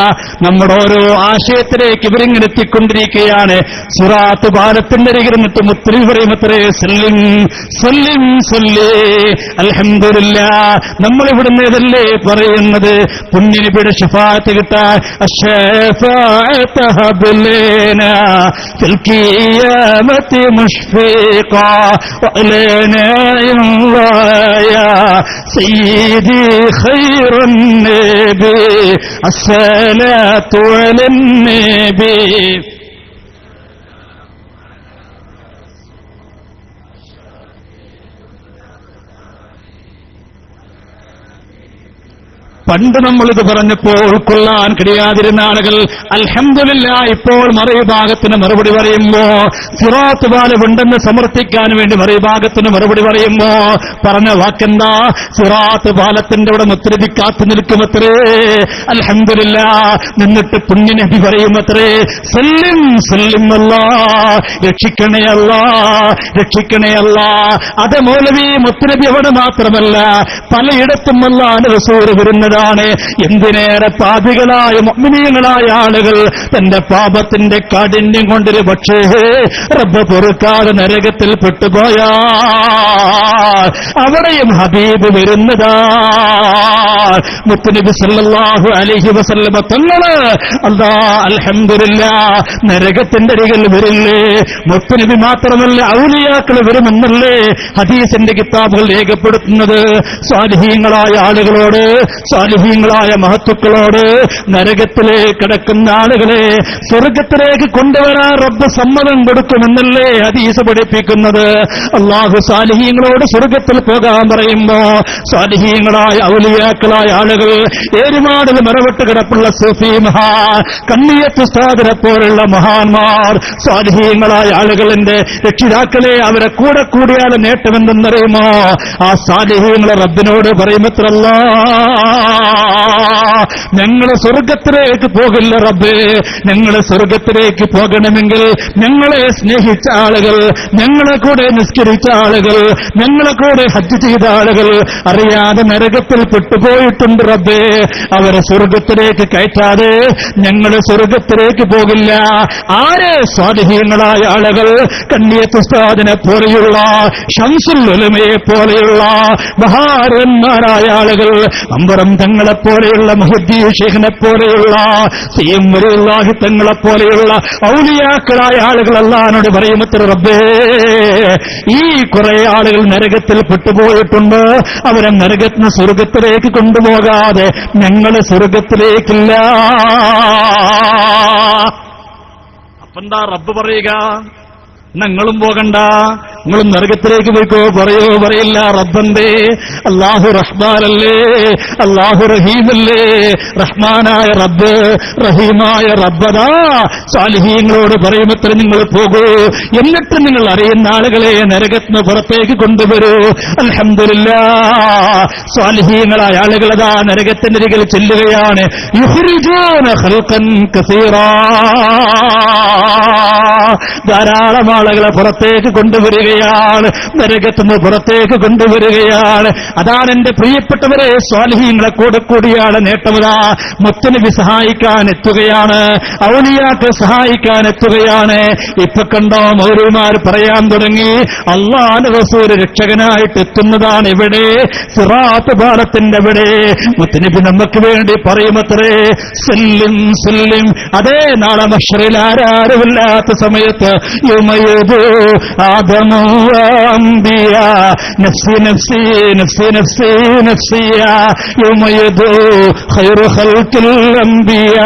നമ്മുടെ ഓരോ ആശയത്തിലേക്ക് ഇവരിങ്ങനെ എത്തിക്കൊണ്ടിരിക്കുകയാണ്. സിറാത്ത് പാലത്തിന്റെ അരികിൽ നിന്നിട്ട് മുസ്ലിം പറയുമത്രേ സല്ലിം സല്ലിം സല്ലി അൽഹംദുലില്ലാ. നമ്മൾ ഇവിടുന്ന് ഇതല്ലേ പറയുന്നത്? പുണ്യനബിയുടെ ശഫാഅത്ത് കിട്ടാൻ അശ്ശഫാഅത്ത് ഹബ്ലനാ ഫിൽ ഖിയാമത്തി മുഷ്ഫീഖാ വഅലനാ യാ സയ്യിദി ഖൈർ النبي الصلاة على النبي. പണ്ട് നമ്മളിത് പറഞ്ഞപ്പോൾ ഉൾക്കൊള്ളാൻ കഴിയാതിരുന്ന ആളുകൾ അൽഹംദുലില്ലാ ഇപ്പോൾ മറുഭാഗത്തിന് മറുപടി പറയുമ്പോ സിറാത്ത് പാലമുണ്ടെന്ന് സമർത്ഥിക്കാൻ വേണ്ടി മറുഭാഗത്തിന് മറുപടി പറയുമ്പോ പറഞ്ഞ വാക്കെന്താ? സിറാത്ത് പാലത്തിന്റെ അവിടെ മുദ്രതി കാത്തു നിൽക്കുമത്രേ. അൽഹംദുലില്ലാ. നിന്നിട്ട് പുണ്യനബി പറയുമത്രേ സല്ലിം സല്ലിം അല്ലാ, രക്ഷിക്കണേ അല്ലാ, രക്ഷിക്കണേ അല്ലാ. അത് മൗലവി മുത്തുനബി അവിടെ മാത്രമല്ല പലയിടത്തും അല്ലാഹുവിന്റെ റസൂൽ വരുന്നതാണ്. പറയുകയാണ്, എന്തിനേറെ പാപികളായ മുഅ്മിനീങ്ങളായ ആളുകൾ തന്റെ പാപത്തിന്റെ കാഠിന്യം കൊണ്ടൊരു പക്ഷേ റബ്ബ് പൊറുക്കാതെ നരകത്തിൽ പെട്ടുപോയാൽ അവിടെയും ഹബീബ് വരുന്നതാ. മുത്തുനബി സല്ലല്ലാഹു അലൈഹി വസല്ലമ തങ്ങള് അൽഹംദുലില്ലാഹ് നരകത്തിന്റെ അരികിൽ വരില്ലേ? മുത്തുനബി മാത്രമല്ല ഔലിയാക്കൾ വരുമെന്നല്ലേ ഹദീസിന്റെ കിതാബുകൾ രേഖപ്പെടുത്തുന്നത്? സ്വാലിഹീങ്ങളായ ആളുകളോട്, സ്വാലിഹീങ്ങളായ മഹത്തുക്കളോട് നരകത്തിലേക്ക് കിടക്കുന്ന ആളുകളെ സ്വർഗത്തിലേക്ക് കൊണ്ടുവരാൻ റബ്ബ് സമ്മതം കൊടുക്കുമെന്നല്ലേ ഹദീസ് പഠിപ്പിക്കുന്നത്? അല്ലാഹു സ്വാലിഹീങ്ങളോട് സ്വർഗത്തിൽ പോകാൻ പറയുമ്പോ സ്വാലിഹീങ്ങളായ ഔലിയാക്കളായ ആളുകൾ, ഏരുമാടിൽ മറവിട്ട് കിടപ്പുള്ള സൂഫി മഹാ കണ്ണിയത്ത് ഉസ്താദിനെ പോലുള്ള മഹാന്മാർ, സ്വാലിഹീങ്ങളായ ആളുകളിന്റെ രക്ഷിതാക്കളെ അവരെ കൂടെ കൂടിയാൽ നേട്ടമെന്തെന്നറിയുമോ? ആ സ്വാലിഹീങ്ങളെ റബ്ബിനോട് പറയുമത്രല്ല, ഞങ്ങളെ സ്വർഗത്തിലേക്ക് പോകില്ല റബ്ബേ, ഞങ്ങളെ സ്വർഗത്തിലേക്ക് പോകണമെങ്കിൽ ഞങ്ങളെ സ്നേഹിച്ച ആളുകൾ, ഞങ്ങളെ കൂടെ നിസ്കരിച്ച ആളുകൾ, ഞങ്ങളെ കൂടെ ഹജ്ജ് ചെയ്ത ആളുകൾ അറിയാതെ നരകത്തിൽ പെട്ടുപോയിട്ടുണ്ട് റബ്ബേ, അവരെ സ്വർഗത്തിലേക്ക് കയറ്റാതെ ഞങ്ങൾ സ്വർഗത്തിലേക്ക് പോകില്ല. ആരെ? സ്വാലിഹീങ്ങളായ ആളുകൾ, കണ്ണിയത്ത് ഉസ്താദിനെ പോലെയുള്ള, ശംസുൽ ഉലമയെ പോലെയുള്ള മഹാരന്മാരായ ആളുകൾ, അമ്പറം തങ്ങളെ പോലെയുള്ള, മുഹദ്ദീ ശൈഖിനെ പോലെയുള്ള, സീം വലിയുള്ളാഹി തങ്ങളെ പോലെയുള്ള ഔലിയാക്കളായ ആളുകൾ അല്ലാഹുവോട് പറയുമത്ര റബ്ബേ, ഈ കുറെ ആളുകൾ നരകത്തിൽ പെട്ടുപോയിട്ടുണ്ട്, അവരെ നരകത്തിന് സ്വർഗത്തിലേക്ക് കൊണ്ടുപോകാതെ ഞങ്ങൾ സ്വർഗത്തിലേക്കില്ല. അപ്പെന്താ റബ്ബ് പറയുക? നിങ്ങളും പോകണ്ട, നിങ്ങളും നരകത്തിലേക്ക് പോയിക്കോ. പറയോ? പറയില്ല. റബ്ബന്തേ? അല്ലാഹു റഹ്മാനല്ലേ, അല്ലാഹു റഹീമല്ലേ. റഹ്മാനായ റബ്ബ്, റഹീമായ റബ്ബദാ സാലിഹീങ്ങളോട് പറയുമത്ര നിങ്ങൾ പോകൂ, എന്നിട്ട് നിങ്ങൾ അറിയുന്ന ആളുകളെ നരകത്തിന് പുറത്തേക്ക് കൊണ്ടുവരൂ. അൽഹംദുലില്ലാഹ് സാലിഹീങ്ങളായ ആളുകളതാ നരകത്തിന്റെ അരികിൽ ചെല്ലുകയാണ്. യുഖ്രിജൂന ഖൽഖൻ കസീറാ, ധാരാളം ആളുകളെ പുറത്തേക്ക് കൊണ്ടുവരികയാണ്, നരകത്തുനിന്ന് പുറത്തേക്ക് കൊണ്ടുവരികയാണ്. അതാണ് എന്റെ പ്രിയപ്പെട്ടവരെ, സ്വാലിഹീങ്ങളെ കൂടെ കൂടിയാണ് നേട്ടമതാ. മുത്തുനബി സഹായിക്കാൻ എത്തുകയാണ്, ഔലിയാക്കൾ സഹായിക്കാൻ എത്തുകയാണ്. ഇപ്പൊ കണ്ടോ മൗലവിമാർ പറയാൻ തുടങ്ങി, അല്ലാഹുവിന്റെ റസൂൽ രക്ഷകനായിട്ട് എത്തുന്നതാണ് ഇവിടെ, സിറാത്ത് പാലത്തിന്റെ ഇവിടെ. മുത്തുനബി നമുക്ക് വേണ്ടി പറയുമത്രേ, സല്ലിം സല്ലിം. അതേ, നാളെ മഹ്ശറിൽ ആരാരുമില്ലാത്ത സമയത്ത് ആദമു അംബിയ നഫ്സി നഫ്സി നഫ്സി നഫ്സി നഫ്സിയ യൗമയദു ഖൈറു ഖൽഖിൽ അംബിയ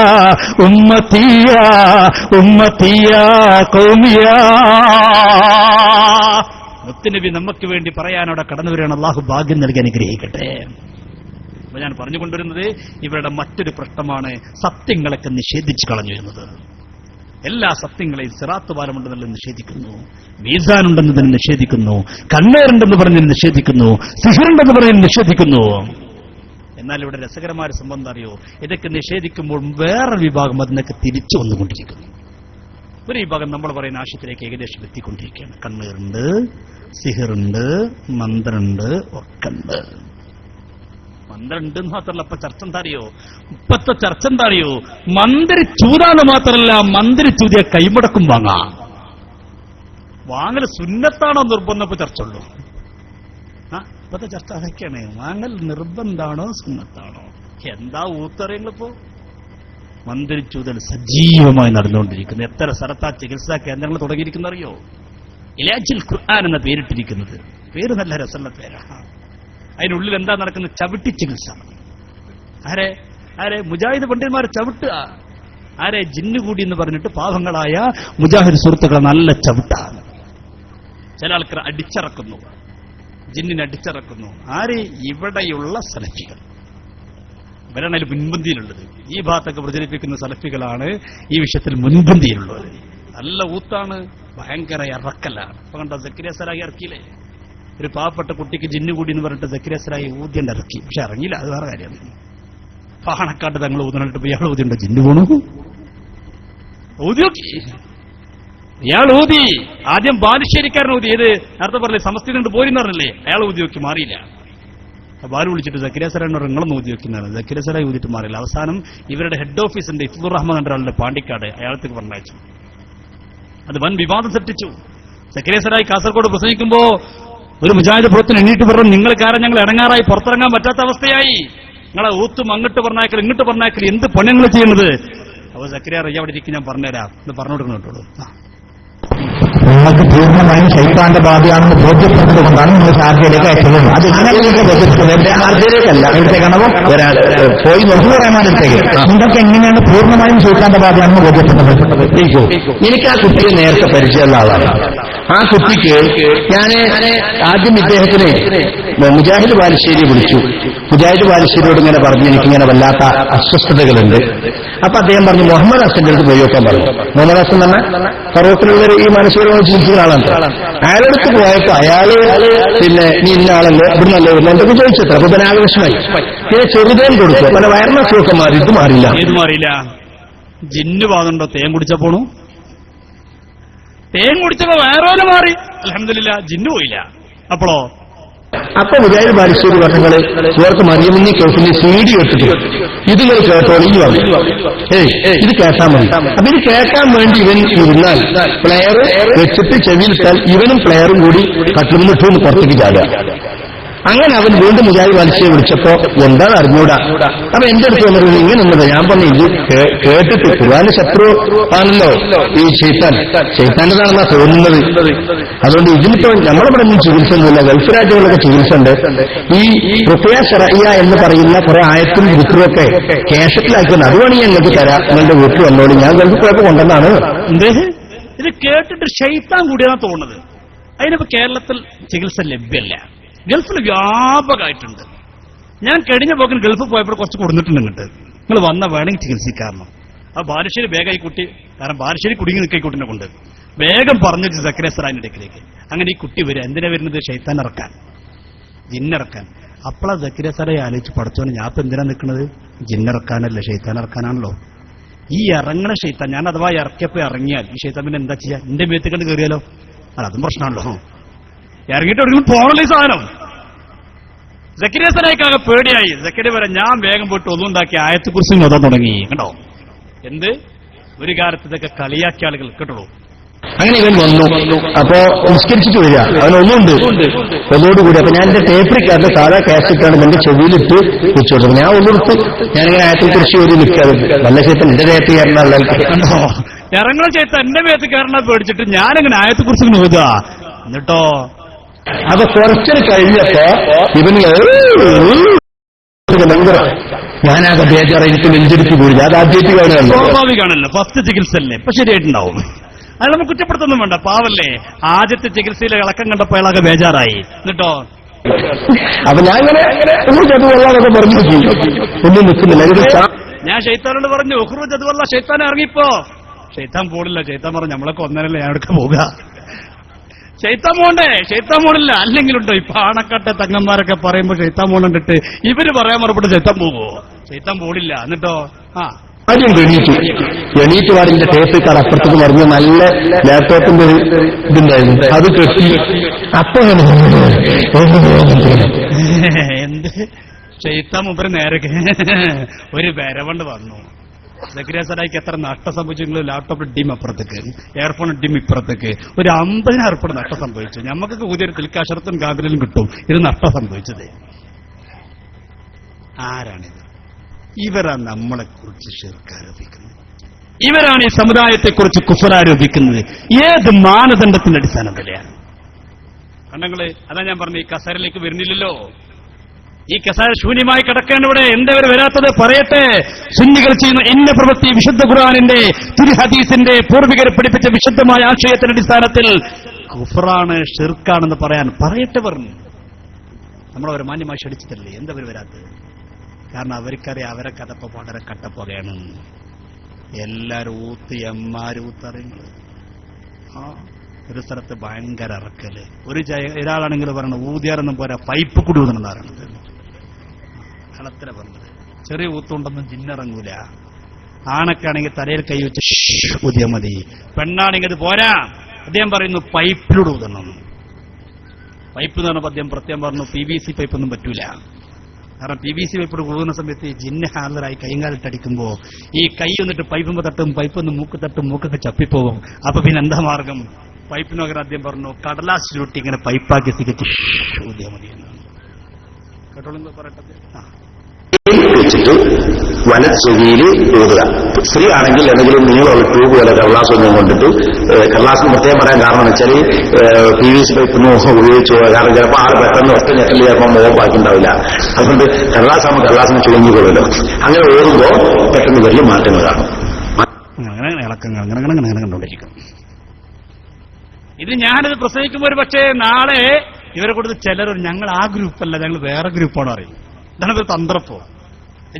ഉമ്മതിയ ഉമ്മതിയ ഖൗമിയ. മുത്തുനബി നമുക്ക് വേണ്ടി പറയാനവിടെ കടന്നു വരികയാണ്. അല്ലാഹു ഭാഗ്യം നൽകി അനുഗ്രഹിക്കട്ടെ. അപ്പൊ ഞാൻ പറഞ്ഞുകൊണ്ടിരുന്നത് ഇവരുടെ മറ്റൊരു പ്രശ്നമാണ് സത്യങ്ങളൊക്കെ നിഷേധിച്ചു കളഞ്ഞു എന്നത്. എല്ലാ സത്യങ്ങളെയും സിറാത്ത് പാലമുണ്ടെന്നല്ല നിഷേധിക്കുന്നു, മീസാനുണ്ടെന്നതിന് നിഷേധിക്കുന്നു, കണ്ണേറുണ്ടെന്ന് പറഞ്ഞതിന് നിഷേധിക്കുന്നു, സിഹറുണ്ടെന്ന് പറഞ്ഞതിന് നിഷേധിക്കുന്നു. എന്നാൽ ഇവിടെ രസകരമായ സംബന്ധം അറിയോ? ഇതൊക്കെ നിഷേധിക്കുമ്പോൾ വേറെ വിഭാഗം അതിനൊക്കെ തിരിച്ചു വന്നുകൊണ്ടിരിക്കുന്നു. ഒരു വിഭാഗം നമ്മൾ പറയുന്ന ആശയത്തിലേക്ക് ഏകദേശം എത്തിക്കൊണ്ടിരിക്കുകയാണ്. കണ്ണേറുണ്ട്, സിഹറുണ്ട്, മന്ത്രമുണ്ട്, ഒക്കെ ഉണ്ട്. മന്ത്രണ്ട് മാത്രമല്ല, ഇപ്പൊ ചർച്ച എന്താ അറിയോ? ഇപ്പത്തെ ചർച്ച എന്താ അറിയോ? മന്ത്രി ചൂതാന്ന് മാത്രമല്ല, മന്ത്രി ചൂതിയ കൈമുടക്കും വാങ്ങാം. വാങ്ങൽ സുന്നത്താണോ നിർബന്ധം ചർച്ച ഉള്ളൂ. ഇപ്പത്തെ ചർച്ച അതൊക്കെയാണ്. വാങ്ങൽ നിർബന്ധാണോ സുന്നത്താണോ? എന്താ ഊത്തറിയങ്ങളിപ്പോ? മന്ത്രി ചൂതൽ സജീവമായി നടന്നുകൊണ്ടിരിക്കുന്നു. എത്ര സ്ഥലത്താ ചികിത്സാ കേന്ദ്രങ്ങൾ തുടങ്ങിയിരിക്കുന്നറിയോ? ഇലാജുൽ ഖുർആൻ എന്ന പേരിട്ടിരിക്കുന്നത്. പേര് നല്ല രസമുള്ള പേരാണ്. അതിനുള്ളിൽ എന്താ നടക്കുന്നത്? ചവിട്ടി ചികിത്സ. ആരെ മുജാഹിദ് പണ്ഡിതന്മാരെ ചവിട്ടുക. ആരെ? ജിന്നുകൂടി എന്ന് പറഞ്ഞിട്ട് പാവങ്ങളായ മുജാഹിദ് സുഹൃത്തുക്കളെ നല്ല ചവിട്ടാണ്. ചില ആൾക്കാർ അടിച്ചിറക്കുന്നു, ജിന്നിനെ അടിച്ചിറക്കുന്നു. ആര്? ഇവിടെയുള്ള സലഫികൾ. ഇവരാണ് അതിൽ മുൻപന്തിയിലുള്ളത്. ഈ ഭാഗത്തൊക്കെ പ്രചരിപ്പിക്കുന്ന സലഫികളാണ് ഈ വിഷയത്തിൽ മുൻപന്തിയിലുള്ളത്. നല്ല ഊത്താണ്, ഭയങ്കര ഇറക്കലാണ്. അപ്പൊ കണ്ടോ സക്കരിയ സലാഹി ഇറക്കിയില്ലേ? ഒരു പാവപ്പെട്ട കുട്ടിക്ക് ജിന്നുകൂടി എന്ന് പറഞ്ഞിട്ട് സക്കരിയ സലാഹി ഊദ്യണ്ട് ഇറക്കി. പക്ഷെ ഇറങ്ങിയില്ല, അത് വേറെ കാര്യമാണ്. പാണക്കാട്ട് തങ്ങൾ ഊതിനിട്ട് ഇയാൾ ഊതിയുണ്ടോ? ജിന്നു പോണു ഊതി നോക്കി. ഇയാൾ ഊതി. ആദ്യം ബാലുശ്ശേരിക്കാരൻ ഊതി. ഏത് നേരത്തെ പറഞ്ഞില്ലേ സമസ്തയിൽ നിന്ന് പോരിന്ന് പറഞ്ഞില്ലേ? അയാൾ ഊതി നോക്കി, മാറിയില്ല. ബാലു വിളിച്ചിട്ട് സക്കരിയ സലാഹിനോട് നിങ്ങളെ നോക്കി വെക്കുന്നതാണ്. സക്കരിയ സലാഹി ഊതിയിട്ട് മാറിയില്ല. അവസാനം ഇവരുടെ ഹെഡ് ഓഫീസിന്റെ ഇഫ്തുർ റഹ്മാൻ എன்ற ആളുടെ പാണ്ടിക്കാട് അയാളത്തേക്ക് പറഞ്ഞയച്ചു. അത് വൻ വിവാദം സൃഷ്ടിച്ചു. സക്കരിയ സലാഹി കാസർഗോഡ് പ്രസംഗിക്കുമ്പോ ഒരു മുജാഹിദ് പ്രവർത്തനം എണ്ണീട്ട് പറഞ്ഞു, നിങ്ങൾ കാരണം ഞങ്ങൾ ഇടങ്ങാറായി പുറത്തിറങ്ങാൻ പറ്റാത്ത അവസ്ഥയായി, നിങ്ങളെ ഊത്തും അങ്ങോട്ട് പറഞ്ഞാക്കൽ ഇങ്ങോട്ട് പറഞ്ഞാക്കൽ എന്ത് പണിങ്ങൾ ചെയ്യുന്നത്. അപ്പൊ സക്കരിയ റയ്യ അവിടെ ഇരിക്കും, ഞാൻ പറഞ്ഞുതരാം എന്ന് പറഞ്ഞു കൊടുക്കണം കേട്ടോളൂ. നിങ്ങൾക്ക് പൂർണ്ണമായും ശൈത്താന്റെ ബാധയാണെന്ന് ബോധ്യപ്പെട്ടത് കൊണ്ടാണ് നിങ്ങൾ ഷാർജയിലേക്ക് അയച്ചത്. അത് ഇങ്ങനെ ബോധ്യപ്പെട്ടത് ഷാർജയിലേക്കല്ല. എവിടത്തേക്കാണോ ഒരാൾ പോയി മുഹമ്മദ് റഹ്മാനടുത്തേക്ക് നിങ്ങൾക്ക് എങ്ങനെയാണ് പൂർണ്ണമായും ശൈത്താന്റെ ബാധയാണെന്ന് ബോധ്യപ്പെട്ടത്? എനിക്ക് ആ കുട്ടിയെ നേരത്തെ പരിചയമുള്ള ആളാണ്. ആ കുട്ടിക്ക് ഞാൻ ആദ്യം ഇദ്ദേഹത്തിന് മുജാഹിദ് ബാലുശ്ശേരി വിളിച്ചു. മുജാഹിദ് ബാലുശ്ശേരിയോട് ഇങ്ങനെ പറഞ്ഞു, എനിക്കിങ്ങനെ വല്ലാത്ത അസ്വസ്ഥതകളുണ്ട്. അപ്പൊ അദ്ദേഹം പറഞ്ഞു മുഹമ്മദ് ഹസന്റെ അടുത്ത് പോയി നോക്കാൻ പറഞ്ഞു. മുഹമ്മദ് ഹസൻ തന്നെ ഫറൂഖിലുള്ള ഈ മാനസികമായി ചികിത്സിക്കുന്ന ആളാണ്. അയാളടുത്ത് പോയപ്പോ അയാള് പിന്നെ നീ ഇന്ന ആളല്ലേ ഇവിടുന്നല്ലേ വരുന്നത് എന്തൊക്കെ ചോദിച്ചത്ര. അപ്പൊ പിന്നെ ആകർഷമായി പിന്നെ ചെറുതേൻ കൊടുത്തു. പല വയറിന അസുഖമൊക്കെ മാറി. ഇത് മാറിയില്ല. ഏത് മാറിയില്ല? ജിന്നു പാതുണ്ടോ? തേൻ കുടിച്ച പോണു. തേൻ കുടിച്ചപ്പോ വേറെ മാറി. അൽഹംദുലില്ലാ, ജിന്നു പോയില്ല. അപ്പോഴോ അപ്പൊ മുജാഹിദ് ബാലുശ്ശേരി പറഞ്ഞങ്ങള് സുഹൃത്ത് മറിയമിന്നി കേസിന്റെ CD എടുത്തിട്ട് ഇതിങ്ങനെ കേട്ടോളി പറഞ്ഞു. ഇത് കേട്ടാൻ മതി. അപ്പൊ ഇത് കേൾക്കാൻ വേണ്ടി ഇവൻ ഇരുന്നാൽ പ്ലെയർ വെച്ചിട്ട് ചെവിയിലിട്ടാൽ ഇവനും പ്ലെയറും കൂടി കട്ടിലിട്ട് പുറത്തേക്ക് ചാടുക. അങ്ങനെ അവൻ വീണ്ടും മുജാഹിദ് ബാലുശ്ശേരി വിളിച്ചപ്പോ എന്താണ് അറിഞ്ഞൂടാ. അപ്പൊ എന്റെ അടുത്ത് വന്നിരുന്നത് ഇങ്ങനെ നിന്നത്. ഞാൻ പറഞ്ഞു ഇത് കേട്ടിട്ട് ഖുർആന്റെ ശത്രു ആണല്ലോ ഈ ശൈത്താന്റെതാണെന്നാ തോന്നുന്നത്. അതുകൊണ്ട് ഇതിനിപ്പോ നമ്മളിവിടെ ഒന്നും ചികിത്സ ഒന്നുമില്ല. ഗൾഫ് രാജ്യങ്ങളിലൊക്കെ ചികിത്സ ഉണ്ട്. ഈ റുഖിയ ശറഇയ്യ എന്ന് പറയുന്ന കുറെ ആയത്തും വിക്രുമൊക്കെ കേശത്തിലാക്കുന്നത്. അത് വേണമെങ്കിൽ ഞങ്ങൾക്ക് തരാം, നിങ്ങളുടെ വീട്ടിൽ വന്നോളി. ഞാൻ ഗൾഫ് പോയപ്പോ കൊണ്ടെന്നാണ്. ഇത് കേട്ടിട്ട് ശൈത്താൻ കൂടിയാണ് തോന്നുന്നത്. അതിനിപ്പോ കേരളത്തിൽ ചികിത്സ ലഭ്യമല്ല. ഗൾഫിൽ വ്യാപകമായിട്ടുണ്ട്. ഞാൻ കഴിഞ്ഞ പോക്കിന് ഗൾഫിൽ പോയപ്പോൾ കുറച്ച് കൊടുത്തിട്ടുണ്ട് ഇങ്ങോട്ട്. നിങ്ങൾ വന്ന വേണമെങ്കിൽ ചികിത്സിക്കാരണം. ആ ബാലുശ്ശേരി വേഗമായി കുട്ടി, കാരണം ബാലുശ്ശേരി കുടുങ്ങി നിൽക്കുക കുട്ടിനെ കൊണ്ട് വേഗം പറഞ്ഞിട്ട് സക്കരിയ സലാഹിന്റെ അടുക്കിലേക്ക്. അങ്ങനെ ഈ കുട്ടി വരിക. എന്തിനാ വരുന്നത്? ശൈത്താൻ ഇറക്കാൻ, ജിന്നിറക്കാൻ. അപ്പോഴാ സക്കരിയ സലാഹി ആലോചിച്ച് പഠിച്ചോനെ ഞാൻ ഇപ്പൊ എന്തിനാ നിൽക്കുന്നത്? ജിന്നിറക്കാനല്ല, ശൈത്താൻ ഇറക്കാനാണല്ലോ. ഈ ഇറങ്ങണ ശൈത്താൻ ഞാൻ അഥവാ ഇറക്കിയപ്പോ ഇറങ്ങിയാൽ ഈ ശൈത്താൻ പിന്നെ എന്താ ചെയ്യാ? എന്റെ മേത്ത് കണ്ട് കയറിയാലോ? അതും പ്രശ്നമാണല്ലോ. ഇറങ്ങിയിട്ട് ഒരിക്കലും പോകണല്ലോ ഈ സാധനം. സക്കരിയ സലാഹിക്കാകെ പേടിയായി. സക്കരിയ പറയാം, ഞാൻ വേഗം പോയിട്ട് ഒന്നുണ്ടാക്കി ആയത്തെക്കുറിച്ച് നോക്കാൻ തുടങ്ങി. കണ്ടോ എന്ത് ഒരു കാലത്ത് ഇതൊക്കെ കളിയാക്കിയ ആളുകൾ കേട്ടോ. അങ്ങനെ ഇവൻ വന്നു. അപ്പോ നിസ്കരിച്ചിട്ട് വരിക. അവനൊന്നുണ്ട് ഒന്നോടുകൂടി. അപ്പൊ ഞാൻ എന്റെ ടേപ്പ് റിക്കാർഡ് സാധാ കാസറ്റാണ് എന്റെ ചെവിയിലിട്ട് വെച്ചു കൊടുത്തത്. ഞാൻ ഒന്നെടുത്ത് ഞാനിങ്ങനെ ആയത്തെക്കുറിച്ച് ഒരു നിൽക്കാതെ നല്ല ചേട്ടൻ എന്റെ ടേപ്പ് കയറുന്ന കണ്ടോ ഇറങ്ങണ ചേട്ടൻ എന്റെ മേത്ത് കയറണ പേടിച്ചിട്ട് ഞാനിങ്ങനെ ആയത്തെക്കുറിച്ച് നോക്കുക. എന്നിട്ടോ അപ്പൊ കുറച്ചൊരു കഴിഞ്ഞപ്പോ ഇവന് ഭയങ്കര ഞാനാകെ ബേജാറ. എനിക്ക് നെഞ്ചെടുത്ത് കൂടി. അത് ആദ്യമായിട്ട് കാണുകയാണ്. സ്വാഭാവികമാണല്ലോ, ഫസ്റ്റ് ചികിത്സ അല്ലേ, ഇപ്പൊ ശരിയായിട്ടുണ്ടാവും. അത് നമുക്ക് കുറ്റപ്പെടുത്തൊന്നും വേണ്ട. പാവല്ലേ, ആദ്യത്തെ ചികിത്സയിലെ ഇളക്കം കണ്ടപ്പോ അയാളൊക്കെ ബേജാറായി. എന്നിട്ടോ അപ്പൊ ഞാൻ ഇങ്ങനെ ചതുവെള്ളാന്നൊക്കെ പറഞ്ഞു ഒന്നും നിൽക്കുന്നില്ല. ഞാൻ ഷെയ്ത്താനോട് പറഞ്ഞു ഉഖ്റു ചതുവല്ല, ഷെയ്ത്താൻ ഇറങ്ങിപ്പോ. ഷെയ്ത്താൻ പോടില്ല. ഷെയ്ത്താൻ പറഞ്ഞു നമ്മളൊക്കെ ഒന്നരല്ലേ, ഞാൻ എടുക്ക പോവുക. ഷെയ്ത്താൻ പോണ്ടേ? ഷെയ്ത്താൻ പോണില്ല. അല്ലെങ്കിലുണ്ടോ ഈ പാണക്കാട്ടെ തങ്ങന്മാരൊക്കെ പറയുമ്പോ ഷെയ്ത്താൻ പോണിട്ട് ഇവര് പറയാൻ മറുപടി ഷെയ്ത്താൻ പോകുമോ? ഷെയ്ത്താൻ പോടില്ല. എന്നിട്ടോ ആദ്യം എണീറ്റ് പാടിന്റെ ടേപ്പ് കാർഡ് അപ്പുറത്തേക്ക് മറിഞ്ഞ നല്ല ലാപ്ടോപ്പിന്റെ ഇതുണ്ടായിരുന്നു. അത് കെട്ടി അപ്പൊ എന്ത് ഷെയ്ത്താൻ മുമ്പ് നേരെ ഒരു വരവണ്ട് വന്നു. സക്കരിയ സലാഹിക്ക് എത്ര നഷ്ടം സംഭവിച്ചു? നിങ്ങൾ ലാപ്ടോപ്പ് ഡിം അപ്പുറത്തേക്ക്, എയർഫോൺ ഡിം ഇപ്പുറത്തേക്ക്. ഒരു 50,000 ഉറുപ്പിക നഷ്ടം സംഭവിച്ചു. ഞമ്മക്കൊക്കെ പുതിയൊരു തിൽക്കാശറത്തും ഗാന്ധിലും കിട്ടും. ഇത് നഷ്ടം സംഭവിച്ചത് ആരാണിത്? ഇവരാണ് നമ്മളെക്കുറിച്ച് ശിർക്ക് ആരോപിക്കുന്നത്. ഇവരാണ് ഈ സമുദായത്തെക്കുറിച്ച് കുഫർ ആരോപിക്കുന്നത്. ഏത് മാനദണ്ഡത്തിന്റെ അടിസ്ഥാനത്തിലാണ്? കണ്ടങ്ങള് അതാ ഞാൻ പറഞ്ഞു, ഈ കസേരയിലേക്ക് വരുന്നില്ലല്ലോ. ഈ കസേര ശൂന്യമായി കിടക്കേണ്ടവിടെ എന്തവർ വരാത്തത്? പറയട്ടെ. സുന്നികൾ ചെയ്യുന്ന ഇന്ന പ്രവൃത്തി വിശുദ്ധ ഖുർആനിന്റെ തിരുഹദീസിന്റെ പൂർവികരെ പഠിപ്പിച്ച വിശുദ്ധമായ ആശയത്തിന്റെ അടിസ്ഥാനത്തിൽ കുഫറാണ്, ഷിർക്കാണെന്ന് പറയട്ടെ പറഞ്ഞു. നമ്മളവരെ മാന്യമായി ക്ഷണിച്ചിട്ടല്ലേ എന്തവർ വരാത്തത്? കാരണം അവർക്കറിയാം അവരെ കഥപ്പ വളരെ കട്ടപ്പോകയാണ്. എല്ലാരും ഊത്ത് എമ്മാരൂത്തറിയുന്നത്. ഒരു സ്ഥലത്ത് ഭയങ്കര ഇറക്കല്. ഒരാളാണെങ്കിൽ പറയണത് ഊതിയാറൊന്നും പോരാ, പൈപ്പ് കൂടി ഊതണമെന്നാണ് കളത്തില പറഞ്ഞത്. ചെറിയ ഊത്തുണ്ടെന്നും ജിന്നിറങ്ങൂല. ആണക്കാണെങ്കിൽ തലയിൽ കൈ വെച്ച് ഊതിയാൽ മതി. പെണ്ണാണെങ്കിൽ അത് പോരാ, അദ്ദേഹം പറയുന്നു പൈപ്പിലൂടെ ഊതണം. പൈപ്പ് എന്ന് പറഞ്ഞപ്പോൾ അദ്ദേഹം പ്രത്യേകം പറഞ്ഞു PVC പൈപ്പൊന്നും പറ്റൂല. കാരണം PVC പൈപ്പോട് പോകുന്ന സമയത്ത് ജിന്ന് ഹാജരായി കൈകാലിട്ടടിക്കുമ്പോ ഈ കൈ വന്നിട്ട് പൈപ്പുമ്പോ തട്ടും പൈപ്പൊന്ന് മൂക്ക് തട്ടും മൂക്കൊക്കെ ചപ്പിപ്പോകും. അപ്പൊ പിന്നെ എന്താ മാർഗം? പൈപ്പിന് പകരം ആദ്യം പറഞ്ഞു കടലാസ് ചുരുട്ടി ഇങ്ങനെ പൈപ്പാക്കി തികച്ച് ഊതിയാ മതി എന്നാണ്. കേട്ടോളൂ പറയട്ടെ. വെച്ചിട്ട് വലച്ചെവിയിൽ ഊതുക. സ്ത്രീ ആണെങ്കിൽ എന്തെങ്കിലും നീളമുള്ള ട്യൂബ് പോലെ കടലാസ് ഒന്നും കൊണ്ടിട്ട് കടലാസിന് പ്രത്യേകം പറയാൻ കാരണം എന്ന് വെച്ചാൽ PVC പൈപ്പൊന്നും ഉപയോഗിച്ചു പോകാം. കാരണം ചിലപ്പോൾ ആൾ പെട്ടെന്ന് ഒറ്റ ഞെട്ടൽ ചിലപ്പോൾ മുഖം ബാക്കിണ്ടാവില്ല. അതുകൊണ്ട് കടലാസാകുമ്പോൾ കടലാസിന് ചുരുങ്ങിക്കൊള്ളുമല്ലോ. അങ്ങനെ ഓടുമ്പോൾ പെട്ടെന്ന് വലിയ മാറ്റങ്ങൾ കാണും. അങ്ങനെ ഇളക്കങ്ങൾ അങ്ങനെ കണ്ടുകൊണ്ടിരിക്കും. ഇത് ഞാനിത് പ്രസംഗിക്കുമ്പോൾ ഒരു പക്ഷേ നാളെ ഇവരെ കൊടുത്ത് ചിലർ ഞങ്ങൾ ആ ഗ്രൂപ്പല്ല, ഞങ്ങൾ വേറെ ഗ്രൂപ്പാണ് അറിയും. ഇതാണ് ഒരു തന്ത്രപ്പോ.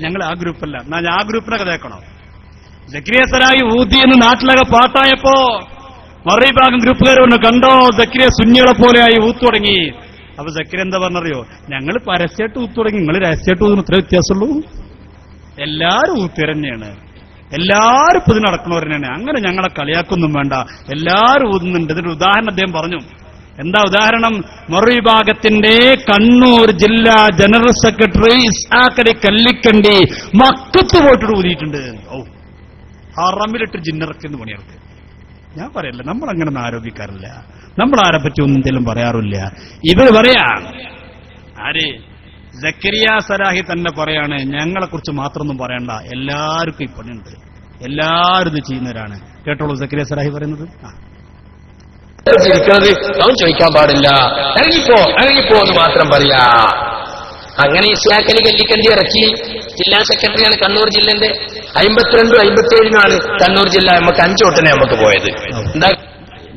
ഞങ്ങൾ ആ ഗ്രൂപ്പല്ല, എന്നാ ഞാൻ ആ ഗ്രൂപ്പിനെ കഥയാക്കണോ? സക്കരിയ സലാഹി ഊതി എന്ന് നാട്ടിലൊക്കെ പാട്ടായപ്പോ മറുഭാഗം ഗ്രൂപ്പുകാർ പറഞ്ഞു, കണ്ടോ സക്കരിയ സുന്നികളെ പോലെയായി ഊത്തു തുടങ്ങി. അപ്പൊ സക്കരിയ എന്താ പറഞ്ഞറിയോ? ഞങ്ങൾ പരസ്യമായിട്ട് ഊത്തു തുടങ്ങി, നിങ്ങൾ രഹസ്യമായിട്ട് ഊതുന്ന ഇത്ര വ്യത്യാസമുള്ളൂ. എല്ലാരും ഊത്തുകാർ തന്നെയാണ്, എല്ലാരും ഇപ്പൊ ഇതിന് നടക്കണവർ തന്നെയാണ്. അങ്ങനെ ഞങ്ങളെ കളിയാക്കൊന്നും വേണ്ട, എല്ലാരും ഊതുന്നുണ്ട്. ഇതിന്റെ ഉദാഹരണം അദ്ദേഹം പറഞ്ഞു. എന്താ ഉദാഹരണം? മറുവിഭാഗത്തിന്റെ കണ്ണൂർ ജില്ലാ ജനറൽ സെക്രട്ടറി ഇസ്ഹാഖലി കല്ലിക്കണ്ടി മക്കത്ത് പോയിട്ട് ഊതിയിട്ടുണ്ട്. ഓ, ഹറമിലിട്ട് ജിന്നിറക്കുന്ന പണിയിറക്ക്. ഞാൻ പറയല്ല, നമ്മളങ്ങനെ ഒന്നും ആരോപിക്കാറില്ല, നമ്മൾ ആരെ പറ്റി ഒന്നും എന്തെങ്കിലും പറയാറില്ല. ഇവർ പറയാ, ആര്? സക്കരിയ സലാഹി തന്നെ പറയാണ്, ഞങ്ങളെ കുറിച്ച് മാത്രമൊന്നും പറയണ്ട, എല്ലാവർക്കും ഈ പണിയുണ്ട്, എല്ലാവരും ഇത് ചെയ്യുന്നവരാണ്. കേട്ടോളൂ സക്കരിയ സലാഹി പറയുന്നത്. ചിരിക്കുന്നത് അവൻ ചോദിക്കാൻ പാടില്ല, ഇറങ്ങിപ്പോ എന്ന് മാത്രം പറയാ. അങ്ങനെ ഇസ്ഹാഖലി കല്ലിക്കണ്ടി ഇറക്കി. ജില്ലാ സെക്രട്ടറിയാണ് കണ്ണൂർ ജില്ലന്റെ. 52 57 കണ്ണൂർ ജില്ല. നമുക്ക് 5 വോട്ടിനെ നമുക്ക് പോയത്. എന്താ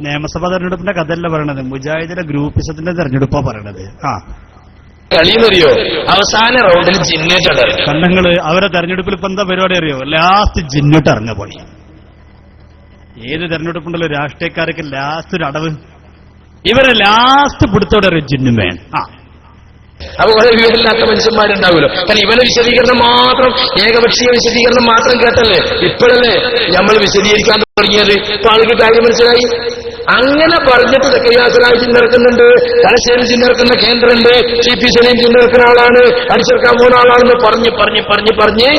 നിയമസഭാ തെരഞ്ഞെടുപ്പിന്റെ കഥയല്ല പറയണത്, മുജാഹിദിന്റെ ഗ്രൂപ്പിസത്തിന്റെ തെരഞ്ഞെടുപ്പാ പറയണത്. കളിയെന്നറിയോ? അവസാന റൗണ്ടിൽ ജിന്നിട്ട് കണ്ണങ്ങള് അവരെ തെരഞ്ഞെടുപ്പിൽ ഇപ്പൊ എന്താ പരിപാടി അറിയോ? ലാസ്റ്റ് ജിന്നിട്ട് ഇറങ്ങ പണി. ഏത് തെരഞ്ഞെടുപ്പുണ്ടല്ലോ രാഷ്ട്രീയക്കാരൊക്കെ ലാസ്റ്റ് ഒരു അടവ്, ഇവരെ ലാസ്റ്റ് പിടുത്തോടെ അറിയും ജിന്നുമേൻ. അപ്പൊ വളരെ വിവരമില്ലാത്ത മനുഷ്യന്മാരുണ്ടാവുമല്ലോ. കാരണം ഇവരെ വിശദീകരണം മാത്രം, ഏകപക്ഷീയ വിശദീകരണം മാത്രം കേട്ടല്ലേ ഇപ്പോഴല്ലേ നമ്മൾ വിശദീകരിക്കാൻ തുടങ്ങിയത്. ഇപ്പൊ ആൾക്ക് കാര്യം മനസ്സിലായി. അങ്ങനെ പറഞ്ഞിട്ട് സക്കരിയാസലായി ചിന്നിറക്കുന്നുണ്ട്, തലശ്ശേരി ചിന്നിറക്കുന്ന കേന്ദ്രമുണ്ട്, CP സലീം ചിന്നിറക്കുന്ന ആളാണ്, അടിച്ചെടുക്കാൻ പോകുന്ന ആളാണെന്ന് പറഞ്ഞ്